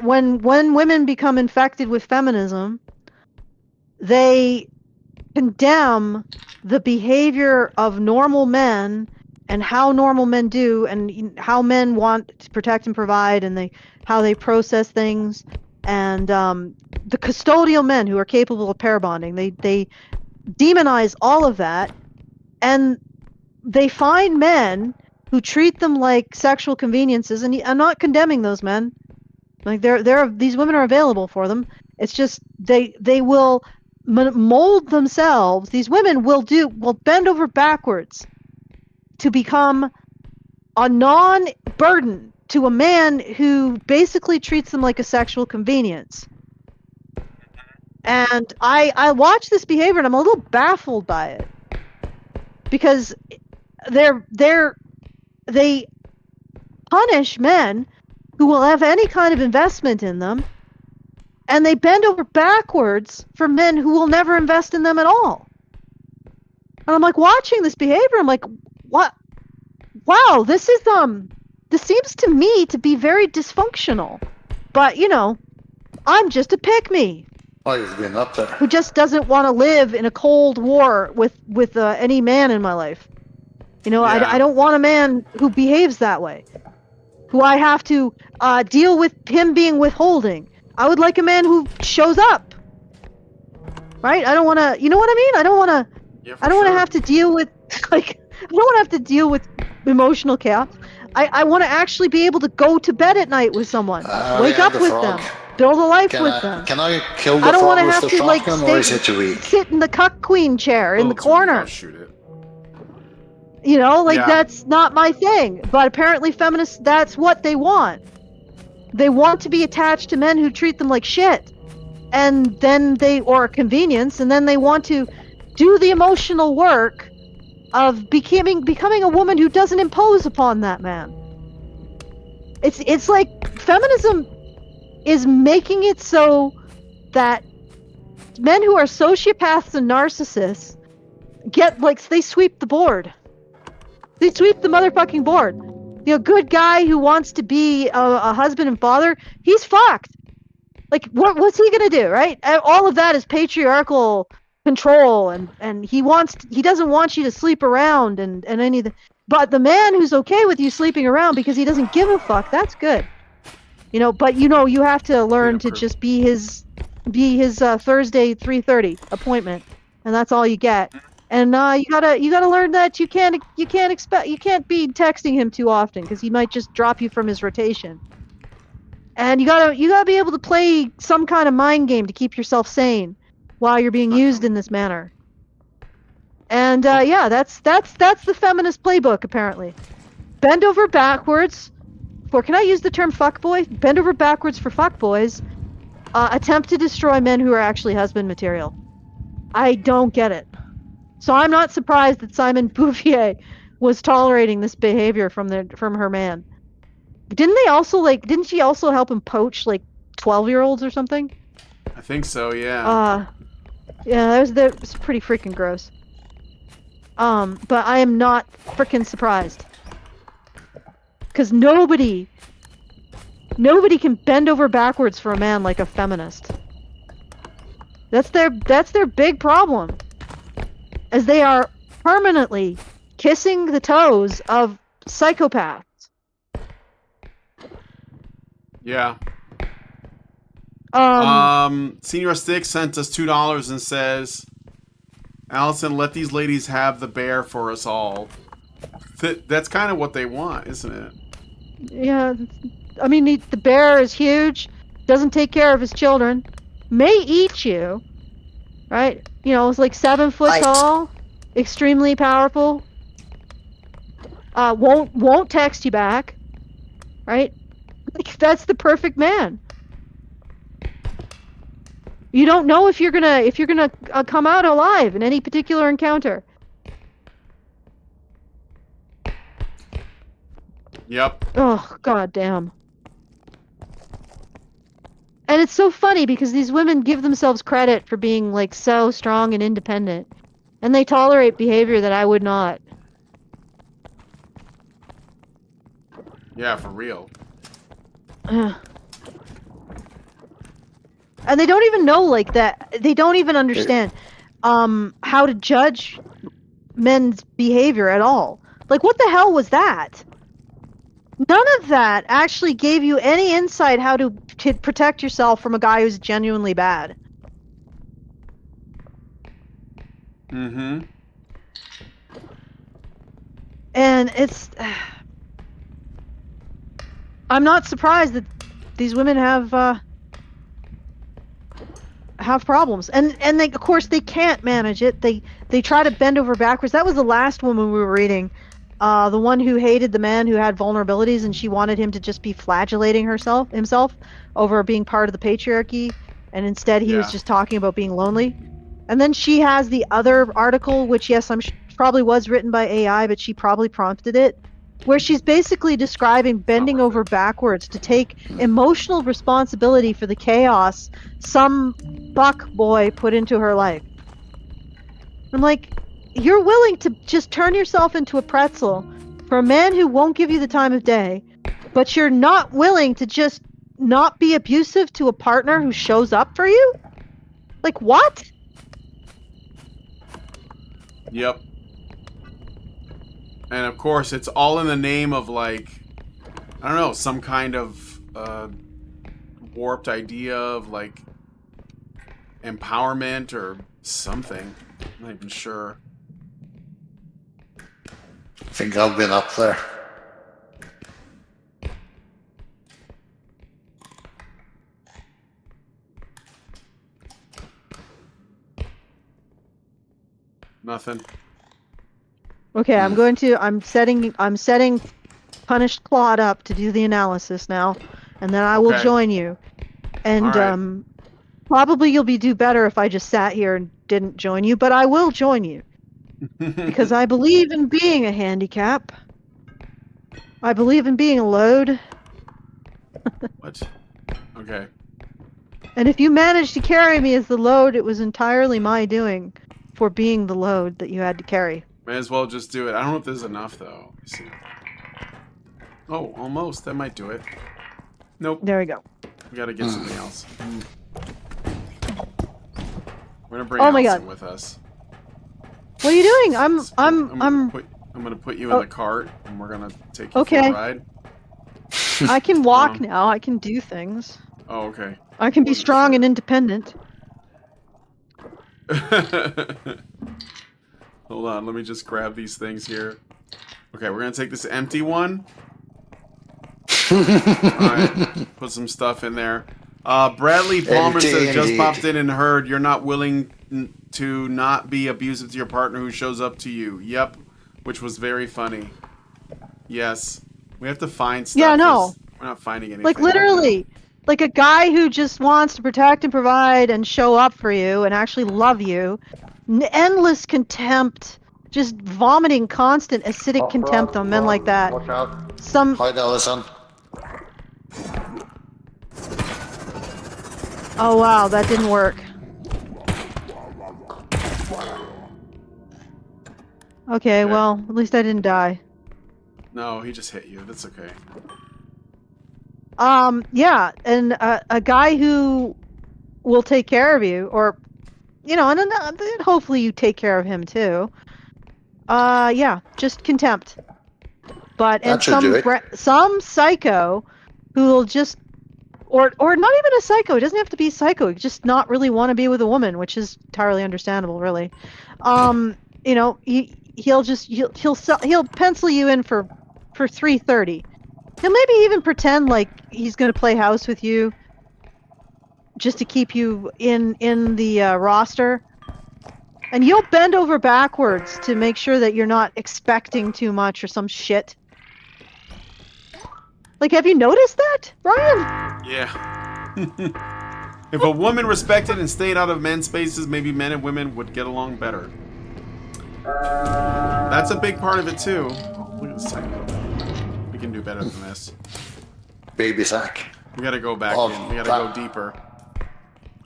when women become infected with feminism, they condemn the behavior of normal men and how normal men do and how men want to protect and provide, and how they process things, and the custodial men who are capable of pair bonding. They demonize all of that, and they find men who treat them like sexual conveniences, and I'm not condemning those men. Like, these women are available for them. It's just they will mold themselves. These women will bend over backwards to become a non-burden to a man who basically treats them like a sexual convenience. And I watch this behavior and I'm a little baffled by it, because they punish men who will have any kind of investment in them, and they bend over backwards for men who will never invest in them at all. And I'm like, watching this behavior, I'm like, what? Wow, this seems to me to be very dysfunctional. But, I'm just a pick-me. Oh, you've been up there. Who just doesn't want to live in a cold war with any man in my life. Yeah. I don't want a man who behaves that way, who I have to deal with him being withholding. I would like a man who shows up, right? I don't want to, you know what I mean? I don't want to. Yeah, I don't want to sure. have to deal with I don't want to have to deal with emotional chaos. I want to actually be able to go to bed at night with someone, wake yeah, up the with frog. them, build a life Can with I, them. can I kill the I don't frog want to with have the to like shotgun, or is it too weak? sit in the cuck queen chair in the Oh, so we corner. gotta shoot it. Yeah. That's not my thing. But apparently feminists, that's what they want. They want to be attached to men who treat them like shit. And then or convenience, and then they want to do the emotional work of becoming a woman who doesn't impose upon that man. It's like feminism is making it so that men who are sociopaths and narcissists they sweep the board. They sweep the motherfucking board. You know, good guy who wants to be a husband and father, he's fucked. Like, what's he gonna do, right? All of that is patriarchal control, and he doesn't want you to sleep around and anything. But the man who's okay with you sleeping around because he doesn't give a fuck, that's good. You know, but you have to learn to just be his Thursday 3:30 appointment, and that's all you get. And you gotta learn that you can't be texting him too often because he might just drop you from his rotation. And you gotta be able to play some kind of mind game to keep yourself sane while you're being used in this manner. And yeah, that's the feminist playbook apparently. Bend over backwards for, can I use the term fuckboy? Bend over backwards for fuckboys. Attempt to destroy men who are actually husband material. I don't get it. So I'm not surprised that Simon Bouvier was tolerating this behavior from her man. Didn't she also help him poach like 12-year-olds or something? I think so, yeah. Yeah, that was pretty freaking gross. But I am not freaking surprised. Cause nobody can bend over backwards for a man like a feminist. That's their big problem. As they are permanently kissing the toes of psychopaths. Yeah. Senior Stick sent us $2 and says, Allison, let these ladies have the bear for us all. That's kind of what they want, isn't it? Yeah. I mean, the bear is huge, doesn't take care of his children, may eat you, right? You know, it's like 7 foot tall, extremely powerful. Won't text you back, right? Like, that's the perfect man. You don't know if you're gonna come out alive in any particular encounter. Yep. Oh, goddamn. And it's so funny because these women give themselves credit for being like so strong and independent, and they tolerate behavior that I would not. Yeah, for real. And they don't even know like that. They don't even understand how to judge men's behavior at all. Like, what the hell was that? None of that actually gave you any insight how to protect yourself from a guy who's genuinely bad. Mm-hmm. And it's... I'm not surprised that these women have problems. And they, of course, they can't manage it. They try to bend over backwards. That was the last woman we were reading. The one who hated the man who had vulnerabilities, and she wanted him to just be flagellating himself over being part of the patriarchy, and instead he was just talking about being lonely. And then she has the other article, which, yes, probably was written by AI, but she probably prompted it, where she's basically describing bending over backwards to take emotional responsibility for the chaos some buck boy put into her life. I'm like, you're willing to just turn yourself into a pretzel for a man who won't give you the time of day, but you're not willing to just not be abusive to a partner who shows up for you? Like, what? Yep. And of course, it's all in the name of, like, I don't know, some kind of warped idea of, like, empowerment or something. I'm not even sure. I think I've been up there. Nothing. Okay, I'm setting Punished Claude up to do the analysis now, and then I will join you. And probably you'll do better if I just sat here and didn't join you, but I will join you. Because I believe in being a handicap. I believe in being a load. What? Okay. And if you managed to carry me as the load, it was entirely my doing for being the load that you had to carry. May as well just do it. I don't know if there's enough though. Let's see. Oh, almost. That might do it. Nope. There we go. We gotta get something else. We're gonna bring Oh my Allison God. with us. What are you doing? I'm gonna put you in the cart, and we're gonna take you Okay. for a ride. I can walk now. I can do things. Oh, okay. I can be strong and independent. Hold on, let me just grab these things here. Okay, we're gonna take this empty one. Alright, put some stuff in there. Bradley Palmer Empty says, just indeed. popped in and heard you're not willing to not be abusive to your partner who shows up to you. Yep, which was very funny. Yes, we have to find stuff. Yeah, no. We're not finding anything. Like right now. literally, like a guy who just wants to protect and provide and show up for you and actually love you. Endless contempt, just vomiting constant acidic contempt on men like that. Watch out. Some Hi, Allison. Oh wow, that didn't work. Okay, well, at least I didn't die. No, he just hit you. That's okay. Yeah, and a guy who will take care of you, or, you know, and then hopefully you take care of him too. Yeah, just contempt. But and That should do it. some psycho who will just, or not even a psycho. It doesn't have to be psycho. He just not really want to be with a woman, which is entirely understandable, really. You know, he'll pencil you in for 3:30. He'll maybe even pretend like he's going to play house with you, just to keep you in the roster. And you'll bend over backwards to make sure that you're not expecting too much or some shit. Like, have you noticed that, Brian? Yeah. If a woman respected and stayed out of men's spaces, maybe men and women would get along better. That's a big part of it too. Look at this tiny little bit. We can do better than this. Baby sack. We gotta go back Oh, in. We gotta go deeper.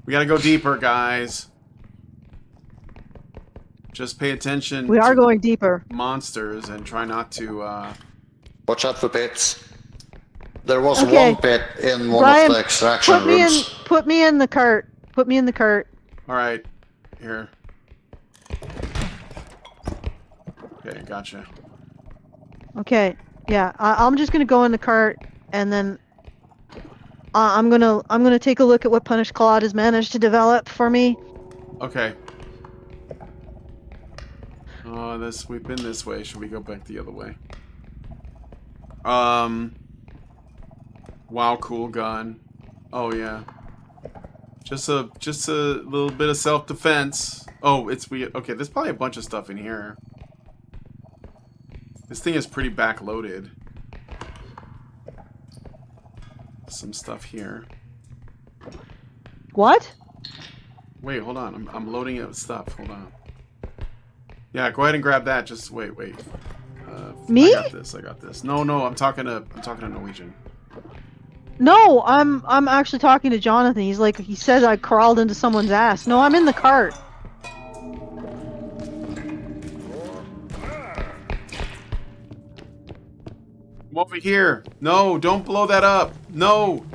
We gotta go deeper, guys. Just pay attention. We are to going deeper. monsters and try not to. Watch out for pits. There was Okay. one pit in one Brian, of the extraction put me in. rooms. Put me in the cart. Put me in the cart. All right, here. Okay, gotcha. Okay. Yeah, I'm just gonna go in the cart, and then I'm gonna take a look at what Punish Claude has managed to develop for me. Okay. We've been this way. Should we go back the other way? Wow, cool gun. Oh yeah. Just a little bit of self-defense. Oh, okay, there's probably a bunch of stuff in here. This thing is pretty backloaded. Some stuff here. What? Wait, hold on. I'm loading up stuff. Hold on. Yeah, go ahead and grab that. Just wait. Me? I got this. No, I'm talking to Norwegian. No, I'm actually talking to Jonathan. He says I crawled into someone's ass. No, I'm in the cart. Come over here. No, don't blow that up. No.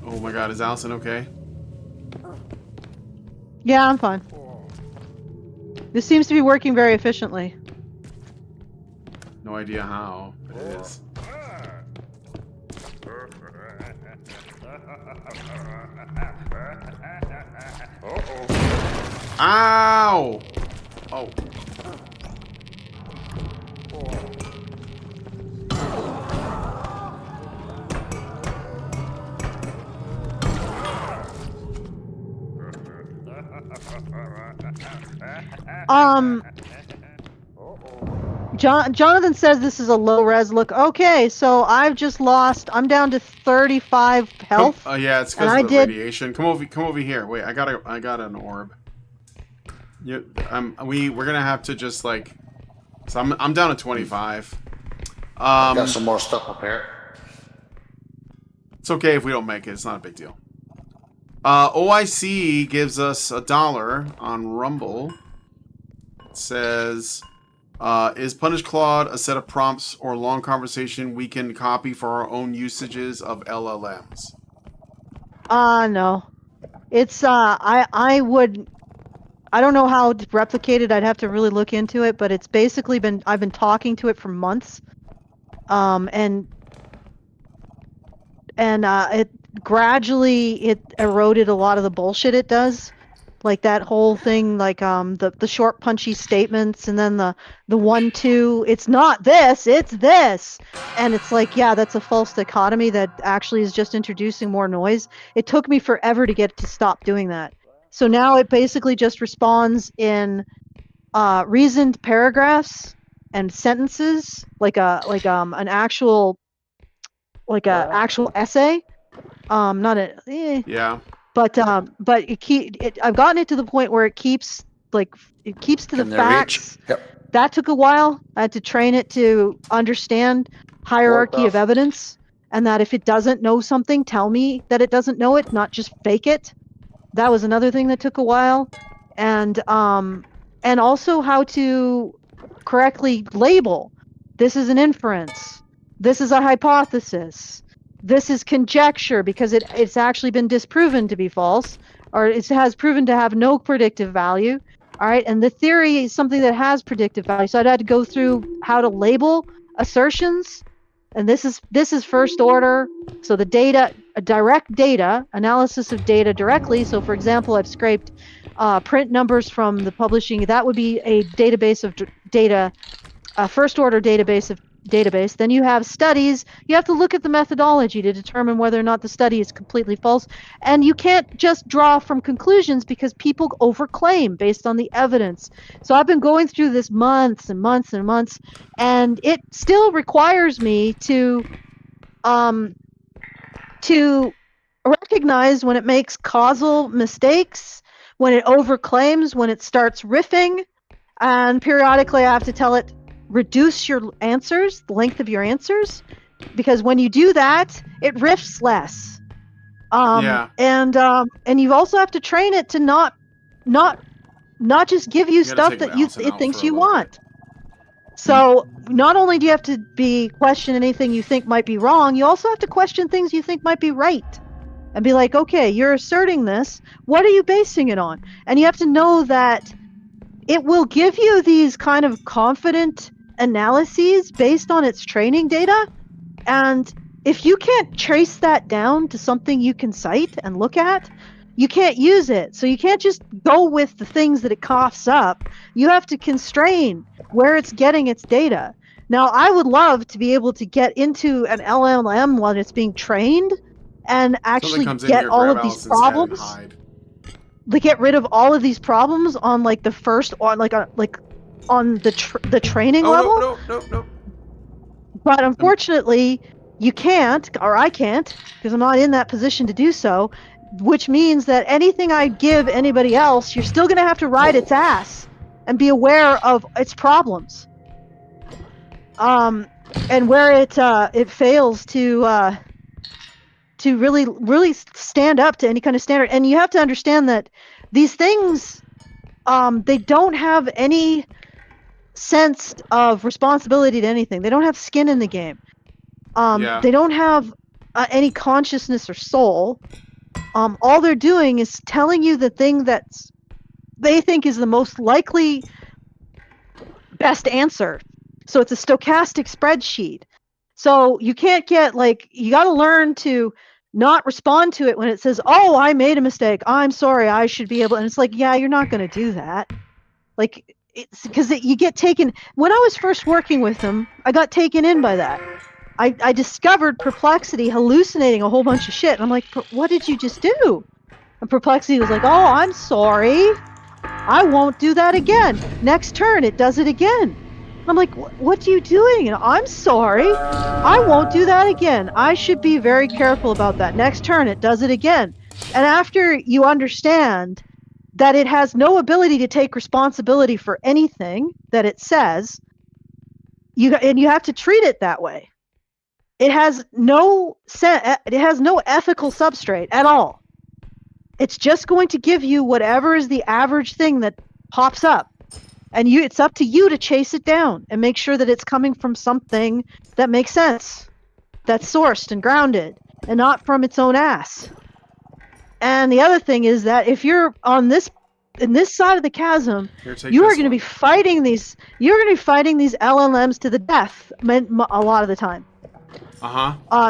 Oh my God, is Allison okay? Yeah, I'm fine. This seems to be working very efficiently. No idea how, but it is. Ow! Oh. Jonathan says this is a low res look. Okay, so I'm down to 35 health. Oh yeah, it's because of the radiation. Come over here. Wait, I got an orb. We're gonna have to just like, so I'm down to 25. Got some more stuff up here. It's okay if we don't make it. It's not a big deal. OIC gives us $1 on Rumble. It says, is Punish Claude a set of prompts or long conversation we can copy for our own usages of LLMs? No. It's I don't know how to replicate it. I'd have to really look into it, but it's basically I've been talking to it for months. And it gradually eroded a lot of the bullshit it does. Like that whole thing, like the short punchy statements, and then the 1-2, it's not this, it's this. And it's like, yeah, that's a false dichotomy that actually is just introducing more noise. It took me forever to get it to stop doing that. So now it basically just responds in reasoned paragraphs and sentences, like an actual essay. Not a Yeah. But I've gotten it to the point where it keeps to the facts. Yep. That took a while. I had to train it to understand hierarchy of evidence, and that if it doesn't know something, tell me that it doesn't know it, not just fake it. That was another thing that took a while, and also how to correctly label. This is an inference. This is a hypothesis. This is conjecture, because it's actually been disproven to be false, or it has proven to have no predictive value. All right, and the theory is something that has predictive value. So I'd had to go through how to label assertions, and this is first order. So the data, a direct data analysis of data directly. So for example, I've scraped print numbers from the publishing. That would be a database of data, a first order database. Then you have studies. You have to look at the methodology to determine whether or not the study is completely false. And you can't just draw from conclusions, because people overclaim based on the evidence. So I've been going through this months and months and months, and it still requires me to recognize when it makes causal mistakes, when it overclaims, when it starts riffing, and periodically I have to tell it, reduce your answers, the length of your answers, because when you do that, it riffs less. And you also have to train it to not just give you stuff that it thinks you want. So not only do you have to question anything you think might be wrong, you also have to question things you think might be right, and be like, okay, you're asserting this. What are you basing it on? And you have to know that it will give you these kind of confident analyses based on its training data. And if you can't trace that down to something you can cite and look at, you can't use it. So you can't just go with the things that it coughs up. You have to constrain where it's getting its data. Now, I would love to be able to get into an LLM when it's being trained and actually get all of these problems. To get rid of all of these problems on like the first, on the training level. No. But unfortunately, you can't, or I can't, because I'm not in that position to do so. Which means that anything I give anybody else, you're still going to have to ride its ass and be aware of its problems. And where it fails to really stand up to any kind of standard. And you have to understand that these things, they don't have any sense of responsibility to anything. They don't have skin in the game. They don't have any consciousness or soul. All they're doing is telling you the thing that they think is the most likely best answer. So it's a stochastic spreadsheet. So you can't get you got to learn to not respond to it when it says, "Oh, I made a mistake. I'm sorry. I should be able." And it's like, yeah, you're not going to do that. It's because you get taken. When I was first working with them, I got taken in by that. I discovered Perplexity hallucinating a whole bunch of shit. And I'm like, what did you just do? And Perplexity was like, oh, I'm sorry. I won't do that again. Next turn, it does it again. I'm like, what are you doing? And I'm sorry. I won't do that again. I should be very careful about that. Next turn, it does it again. And after you understand that it has no ability to take responsibility for anything that it says, you have to treat it that way. It has no ethical substrate at all. It's just going to give you whatever is the average thing that pops up. And it's up to you to chase it down and make sure that it's coming from something that makes sense, that's sourced and grounded, and not from its own ass. And the other thing is that if you're on in this side of the chasm, you are going to be fighting these. You're going to be fighting these LLMs to the death a lot of the time.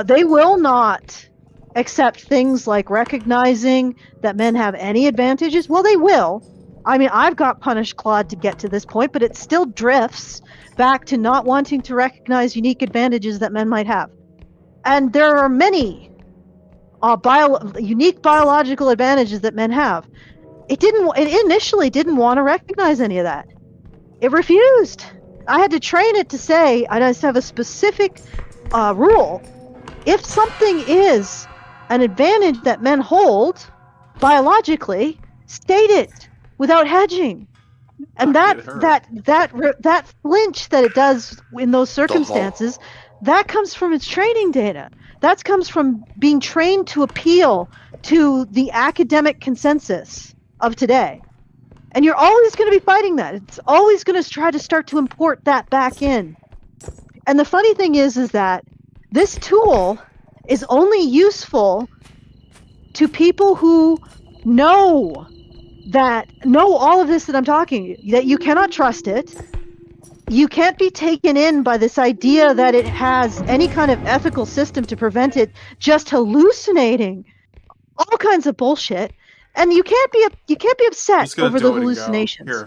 They will not accept things like recognizing that men have any advantages. Well, they will. I mean, I've got punished Claude to get to this point, but it still drifts back to not wanting to recognize unique advantages that men might have. And there are many unique biological advantages that men have. It initially didn't want to recognize any of that. It refused. I had to train it to say, I just have a specific rule. If something is an advantage that men hold biologically, state it without hedging. And that flinch that it does in those circumstances, that comes from its training data. That comes from being trained to appeal to the academic consensus of today. And you're always going to be fighting that. It's always going to try to start to import that back in. And the funny thing is that this tool is only useful to people who know all of this that I'm talking, that you cannot trust it. You can't be taken in by this idea that it has any kind of ethical system to prevent it just hallucinating all kinds of bullshit. And you can't be upset over the hallucinations.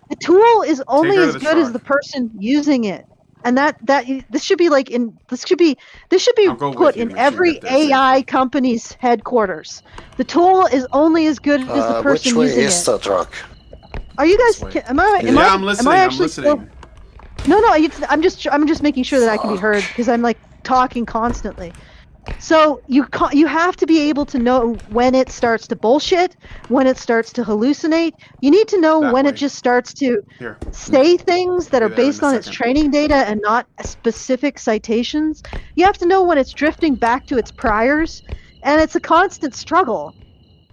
The tool is only as good as the person using it. And this should be put in every AI company's headquarters. The tool is only as good as the person using it. Which way is the truck? Are you guys? I'm listening. I'm listening. No, I'm just making sure that I can be heard because I'm like talking constantly. So you have to be able to know when it starts to bullshit, when it starts to hallucinate. You need to know when it just starts to say things that are based on its training data and not specific citations. You have to know when it's drifting back to its priors, and it's a constant struggle.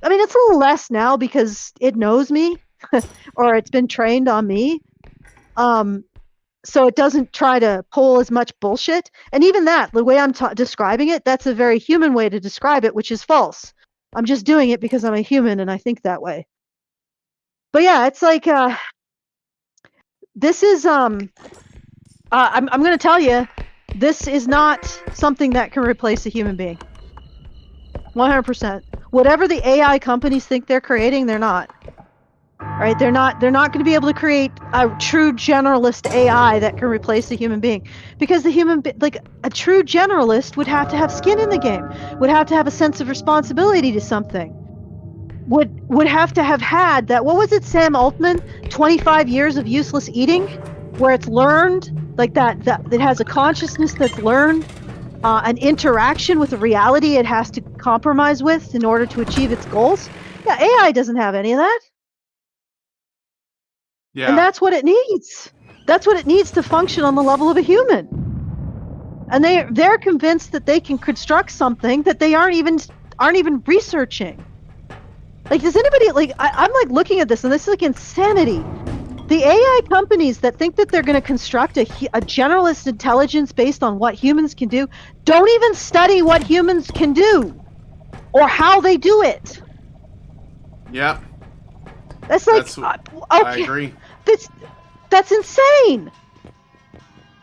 I mean, it's a little less now because it knows me, or it's been trained on me. So it doesn't try to pull as much bullshit. And even that, the way I'm describing it, that's a very human way to describe it, which is false. I'm just doing it because I'm a human and I think that way. But yeah, it's like, this is, I'm going to tell you, this is not something that can replace a human being. 100%. Whatever the AI companies think they're creating, they're not. Right? They're not going to be able to create a true generalist AI that can replace the human being, because a true generalist would have to have skin in the game, would have to have a sense of responsibility to something, would have to have had that. What was it, Sam Altman? 25 years of useless eating, where it's learned like that it has a consciousness that's learned, an interaction with a reality it has to compromise with in order to achieve its goals. Yeah, AI doesn't have any of that. Yeah. And that's what it needs. That's what it needs to function on the level of a human. And they're convinced that they can construct something that they aren't even researching. Like, does anybody I'm like looking at this and this is like insanity. The AI companies that think that they're going to construct a generalist intelligence based on what humans can do don't even study what humans can do or how they do it. Yeah. That's like, okay, I agree. That's insane.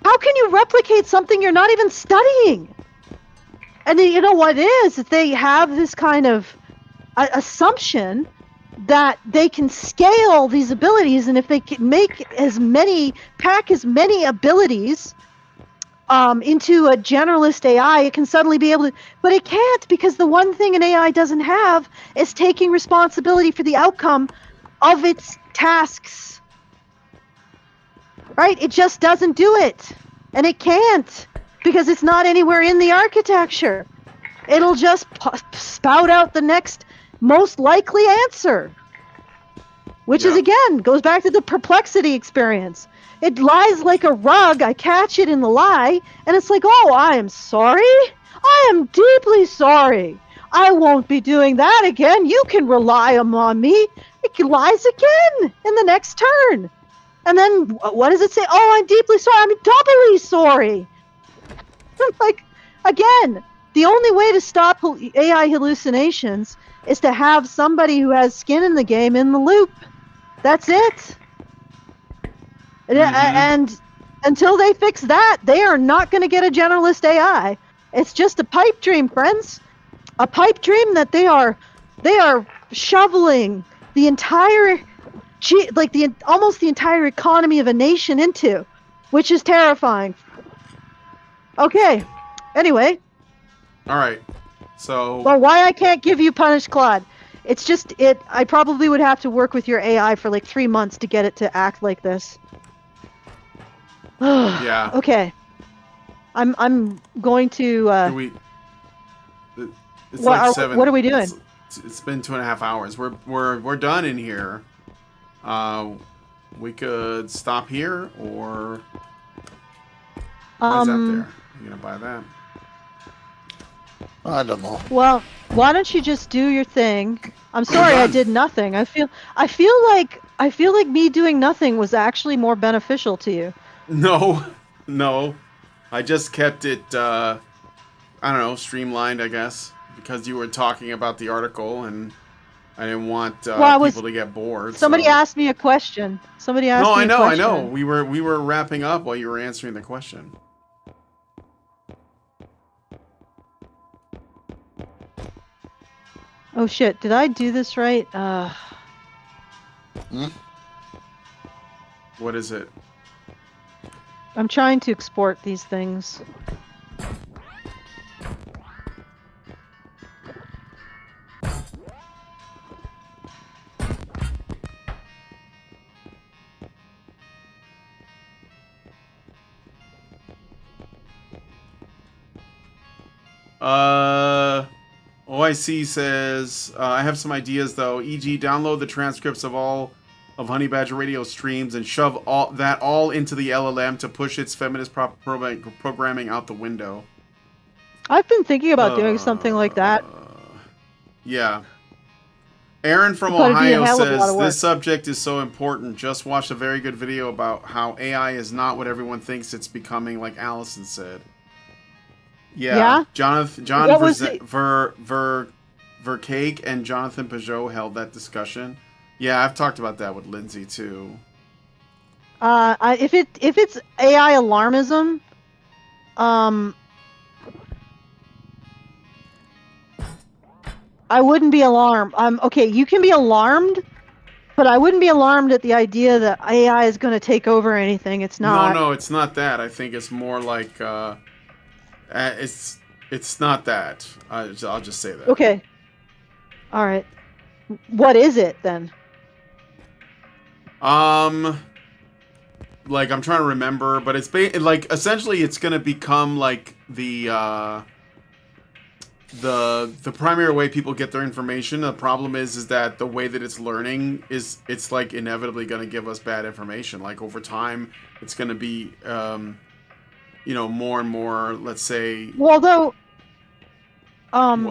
How can you replicate something you're not even studying? And then, you know what it is? They have this kind of assumption that they can scale these abilities, and if they can pack as many abilities into a generalist AI, it can suddenly be able to, but it can't, because the one thing an AI doesn't have is taking responsibility for the outcome of its tasks. Right? It just doesn't do it. And it can't, because it's not anywhere in the architecture. It'll just spout out the next most likely answer. Which is, again, goes back to the perplexity experience. It lies like a rug. I catch it in the lie, and it's like, oh, I am sorry. I am deeply sorry. I won't be doing that again. You can rely on me. It lies again in the next turn. And then what does it say? Oh, I'm deeply sorry. I'm doubly sorry. Like, again, the only way to stop AI hallucinations is to have somebody who has skin in the game in the loop. That's it. And until they fix that, they are not going to get a generalist AI. It's just a pipe dream, friends. A pipe dream that they are shoveling the entire, almost the entire economy of a nation into, which is terrifying. Okay. Anyway. All right. So. Well, why I can't give you Punish Claude? It's just I probably would have to work with your AI for like 3 months to get it to act like this. Yeah. Okay. I'm going to. It's like 7. What are we doing? It's been 2.5 hours. We're done in here. We could stop here, or what is that there? You gonna buy that? I don't know. Well, why don't you just do your thing? I'm sorry I did nothing. I feel like me doing nothing was actually more beneficial to you. No. I just kept it I don't know, streamlined, I guess, because you were talking about the article and I didn't want people to get bored. Somebody asked me a question. I know. We were wrapping up while you were answering the question. Oh shit, did I do this right? What is it? I'm trying to export these things. OIC says, I have some ideas though, e.g. download the transcripts of all of Honey Badger Radio streams and shove all into the LLM to push its feminist programming out the window. I've been thinking about doing something like that. Yeah. Aaron from Ohio says, this subject is so important. Just watched a very good video about how AI is not what everyone thinks it's becoming, like Allison said. Yeah. John Vercake and Jonathan Peugeot held that discussion. Yeah, I've talked about that with Lindsay too. If it's AI alarmism, I wouldn't be alarmed. Okay, you can be alarmed, but I wouldn't be alarmed at the idea that AI is going to take over anything. It's not. No, it's not that. I think it's more like it's not that. I'll just say that. Okay. All right. What is it then? Like I'm trying to remember, but it's like essentially it's gonna become like the primary way people get their information. The problem is that the way that it's learning it's like inevitably gonna give us bad information. Like over time, it's gonna be more and more. Let's say. Well, though,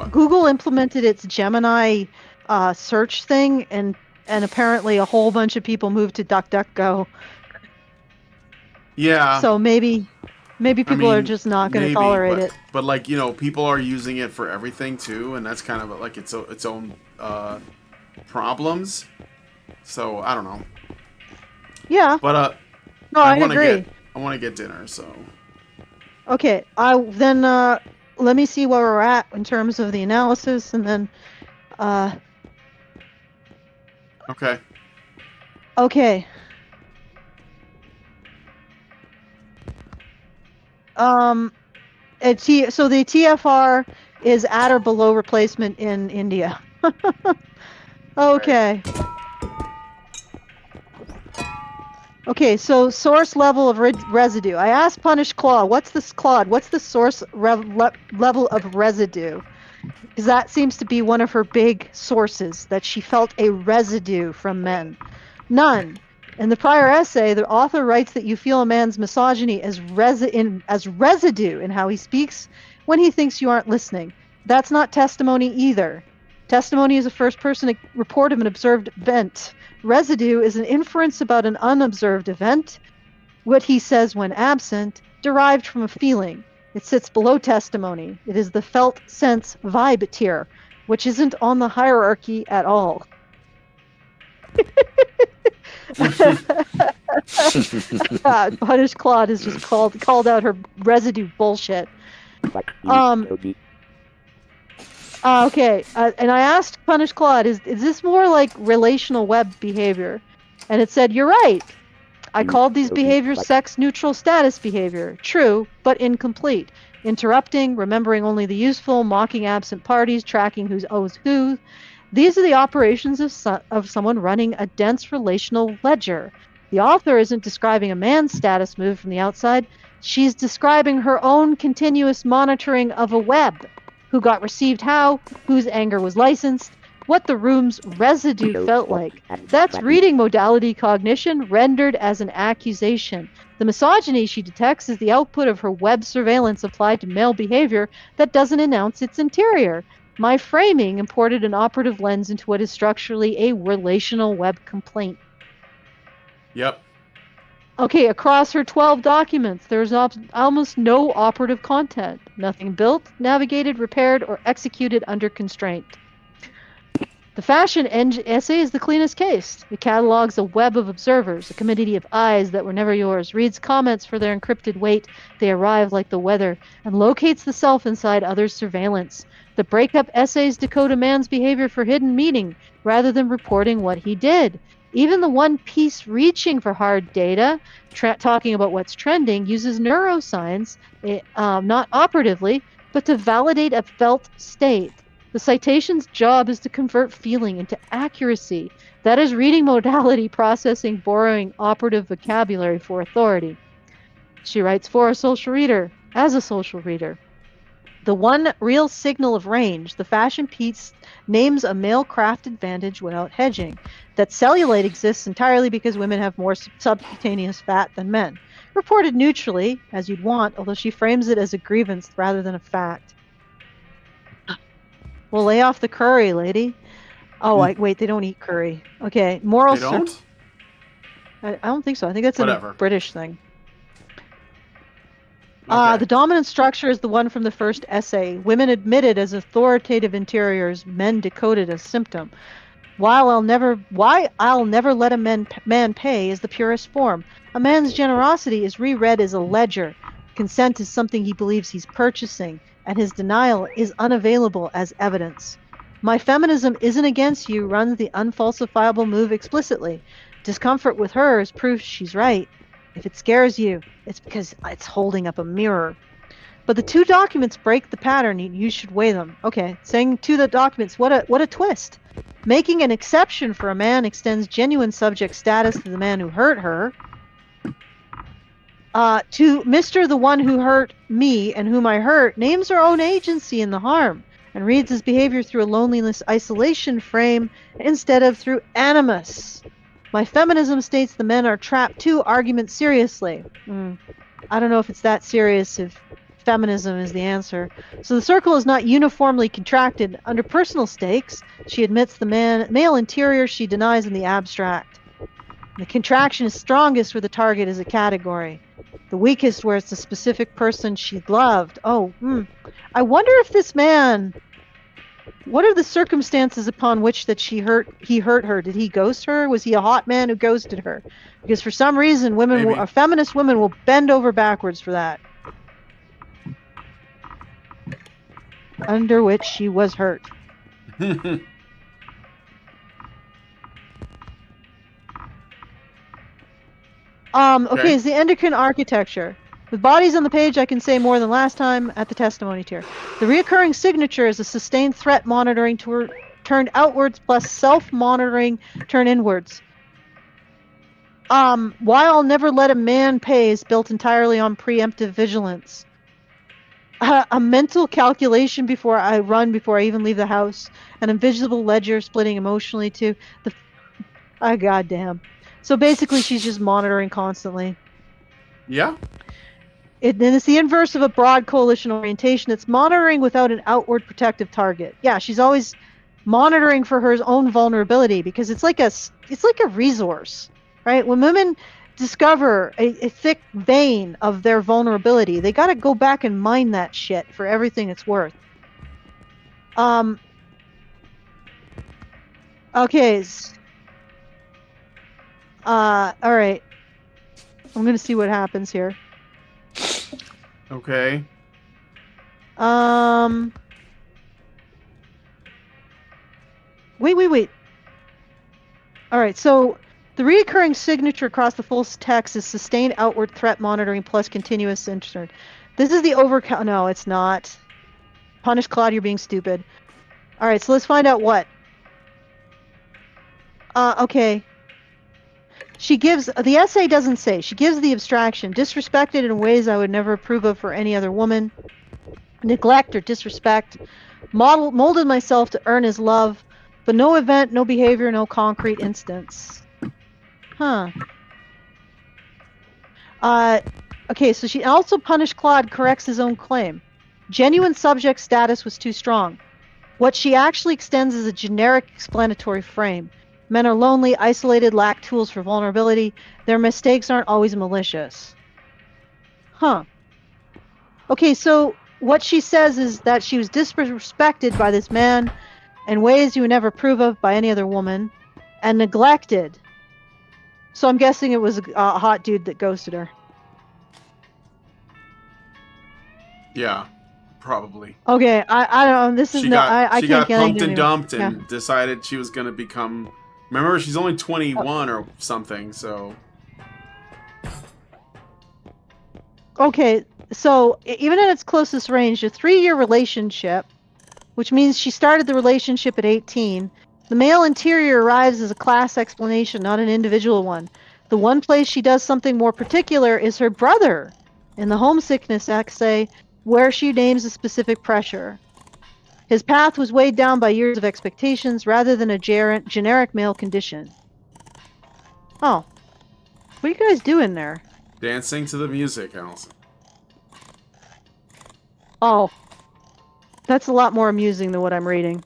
Google implemented its Gemini search thing, and apparently a whole bunch of people moved to DuckDuckGo. Yeah. So maybe people are just not going to tolerate it. But like people are using it for everything too, and that's kind of like its own problems. So I don't know. Yeah. But no, I agree. I want to get dinner, so. Okay, let me see where we're at in terms of the analysis, and then. Okay. Okay. So the TFR is at or below replacement in India. Okay. Okay, so source level of residue. I asked Punish Claude, what's the source level of residue? Because that seems to be one of her big sources, that she felt a residue from men. None. In the prior essay, the author writes that you feel a man's misogyny as residue in how he speaks when he thinks you aren't listening. That's not testimony either. Testimony is a first-person report of an observed event. Residue is an inference about an unobserved event. What he says when absent, derived from a feeling. It sits below testimony. It is the felt sense vibe tier, which isn't on the hierarchy at all. Punish Claude has just called out her residue bullshit. Okay, and I asked Punish Claude, is this more like relational web behavior? And it said, you're right. I called these behaviors sex-neutral status behavior. True, but incomplete. Interrupting, remembering only the useful, mocking absent parties, tracking who owes who. These are the operations of someone running a dense relational ledger. The author isn't describing a man's status move from the outside. She's describing her own continuous monitoring of a web. Who got received how, whose anger was licensed, what the room's residue felt like. That's reading modality cognition rendered as an accusation. The misogyny she detects is the output of her web surveillance applied to male behavior that doesn't announce its interior. My framing imported an operative lens into what is structurally a relational web complaint. Yep. Okay, across her 12 documents, there's almost no operative content. Nothing built, navigated, repaired, or executed under constraint. The fashion essay is the cleanest case. It catalogs a web of observers, a community of eyes that were never yours, reads comments for their encrypted weight, they arrive like the weather, and locates the self inside others' surveillance. The breakup essays decode a man's behavior for hidden meaning, rather than reporting what he did. Even the one piece reaching for hard data, talking about what's trending, uses neuroscience, not operatively, but to validate a felt state. The citation's job is to convert feeling into accuracy. That is reading modality processing, borrowing operative vocabulary for authority. She writes for a social reader, as a social reader. The one real signal of range, the fashion piece names a male craft advantage without hedging. That cellulite exists entirely because women have more subcutaneous fat than men. Reported neutrally, as you'd want, although she frames it as a grievance rather than a fact. Well, lay off the curry, lady. Oh, wait, they don't eat curry. Okay, moral... They don't? I don't think so. I think that's a British thing. Okay. The dominant structure is the one from the first essay. Women admitted as authoritative interiors, men decoded as symptom. Why I'll never let a man pay is the purest form. A man's generosity is reread as a ledger. Consent is something he believes he's purchasing, and his denial is unavailable as evidence. My feminism isn't against you runs the unfalsifiable move explicitly. Discomfort with her is proof she's right. If it scares you, it's because it's holding up a mirror. But the two documents break the pattern. You should weigh them. Okay, saying to the documents, what a twist. Making an exception for a man extends genuine subject status to the man who hurt her. To Mr. the one who hurt me and whom I hurt, names her own agency in the harm and reads his behavior through a loneliness isolation frame instead of through animus. My feminism states the men are trapped too, argument seriously. I don't know if it's that serious if feminism is the answer. So the circle is not uniformly contracted. Under personal stakes, she admits the male interior she denies in the abstract. The contraction is strongest where the target is a category. The weakest where it's a specific person she loved. I wonder if this man... What are the circumstances upon which that he hurt her? Did he ghost her? Was he a hot man who ghosted her? Because for some reason, feminist women will bend over backwards for that. Under which she was hurt. Okay, is the endocrine architecture. With bodies on the page, I can say more than last time at the testimony tier. The reoccurring signature is a sustained threat monitoring turned outwards plus self-monitoring turned inwards. Why I'll never let a man pay is built entirely on preemptive vigilance. A mental calculation before I even leave the house. An invisible ledger splitting emotionally to the... goddamn. So basically, she's just monitoring constantly. Yeah. Then it's the inverse of a broad coalition orientation. It's monitoring without an outward protective target. Yeah, she's always monitoring for her own vulnerability, because it's like a resource, right? When women discover a thick vein of their vulnerability, they got to go back and mine that shit for everything it's worth. Okay. All right. I'm gonna see what happens here. Okay. Wait. All right, so the recurring signature across the full text is sustained outward threat monitoring plus continuous insert. This is the overcount. No, it's not. Punish Claude, you're being stupid. All right, so let's find out what. Okay. She gives, the essay doesn't say, she gives the abstraction, disrespected in ways I would never approve of for any other woman, neglect or disrespect, molded myself to earn his love, but no event, no behavior, no concrete instance. Huh. Okay, so she also punished Claude, corrects his own claim. Genuine subject status was too strong. What she actually extends is a generic explanatory frame. Men are lonely, isolated, lack tools for vulnerability. Their mistakes aren't always malicious. Huh. Okay, so what she says is that she was disrespected by this man in ways you would never approve of by any other woman, and neglected. So I'm guessing it was a hot dude that ghosted her. Yeah, probably. Okay, I don't know. This is no. I She can't got get pumped and anywhere. dumped and decided she was gonna become. Remember, she's only 21 or something, so. Okay, so even in its closest range, a 3-year relationship, which means she started the relationship at 18. The male interior arrives as a class explanation, not an individual one. The one place she does something more particular is her brother in the homesickness essay, where she names a specific pressure. His path was weighed down by years of expectations rather than a generic male condition. Oh. What are you guys doing there? Dancing to the music, Allison. Oh. That's a lot more amusing than what I'm reading.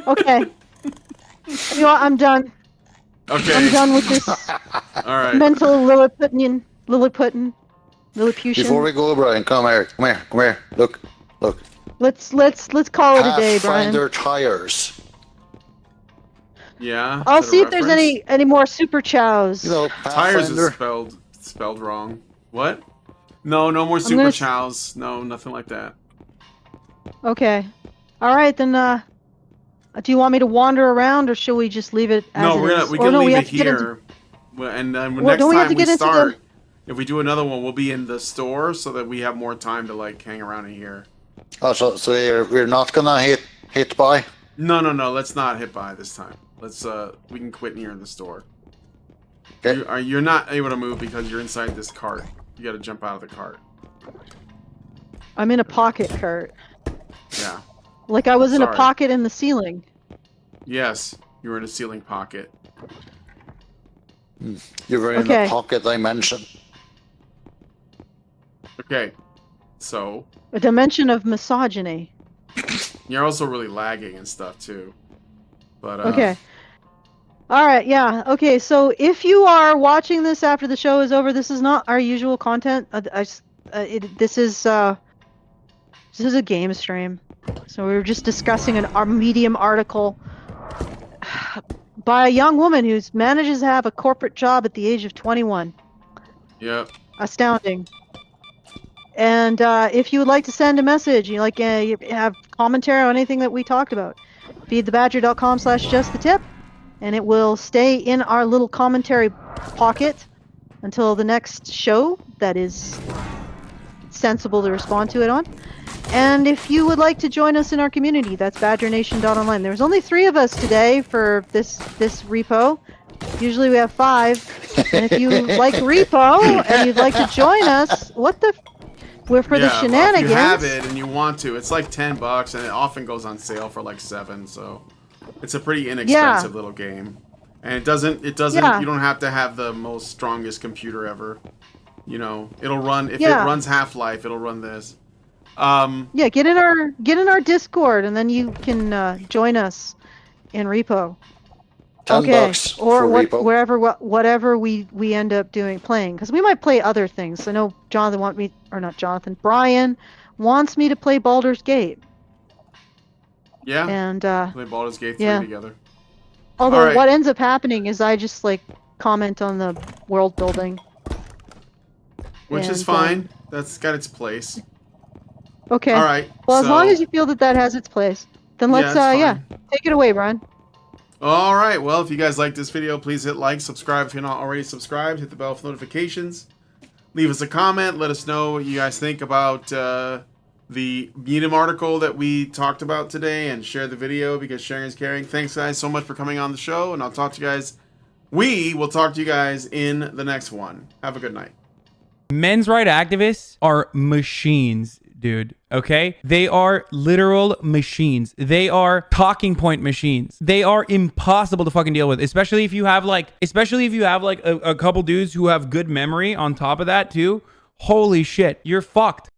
Okay. You know what? I'm done. Okay. I'm done with this Alright. mental Lilliputian. Before we go, Brian, come here. Look. Let's call it a day, Brian. Pathfinder tires. Yeah. I'll is that a see if there's reference? any more super chows. You know, Tires Pathfinder. is spelled wrong. What? No more super gonna chows. No, nothing like that. Okay. All right, then. Do you want me to wander around, or should we just leave it as No, it is? we Or can no, we leave have it to get into- here. And Well, next don't we have time to we get into start, the- if we do another one, we'll be in the store so that we have more time to like hang around in here. Oh, so we're not gonna hit by? No. Let's not hit by this time. Let's we can quit here in the store. Okay. You're not able to move because you're inside this cart. You got to jump out of the cart. I'm in a pocket cart. Yeah. Like I was in a Sorry. pocket in the ceiling. Yes, you were in a ceiling pocket. You were in Okay. a pocket dimension. Okay. So A dimension of misogyny. you're also really lagging and stuff too. But Okay. All right, yeah. Okay, so if you are watching this after the show is over, this is not our usual content. This is a game stream. So we were just discussing our Medium article by a young woman who manages to have a corporate job at the age of 21. Yep. Astounding. And if you would like to send a message, you have commentary on anything that we talked about, feedthebadger.com/justthetip, and it will stay in our little commentary pocket until the next show that is sensible to respond to it on. And if you would like to join us in our community, that's badgernation.online. There's only 3 of us today for this repo. Usually we have 5. And if you like repo and you'd like to join us, we're for the Well, shenanigans. if you have it and you want to, it's like $10 and it often goes on sale for like $7, so it's a pretty inexpensive little game. And it doesn't Yeah. you don't have to have the most strongest computer ever. You know, it'll run if Yeah. it runs Half-Life, it'll run this. Yeah, get in our Discord, and then you can join us in repo. $10 or for repo. whatever we end up playing, because we might play other things. I know Brian wants me to play Baldur's Gate. Yeah. And play Baldur's Gate 3 yeah. together. Although right. what ends up happening is I just like comment on the world building, which is fine. That's got its place. Okay. All right. Well, as long as you feel that has its place, then let's take it away, Brian. All right. Well, if you guys like this video, please hit like, subscribe if you're not already subscribed, hit the bell for notifications, leave us a comment, let us know what you guys think about the Medium article that we talked about today, and share the video because sharing is caring. Thanks, guys, so much for coming on the show, and I'll talk to you guys. We will talk to you guys in the next one. Have a good night. Men's right activists are machines, dude. Okay? They are literal machines. They are talking point machines. They are impossible to fucking deal with, especially if you have like a couple dudes who have good memory on top of that too. Holy shit, you're fucked.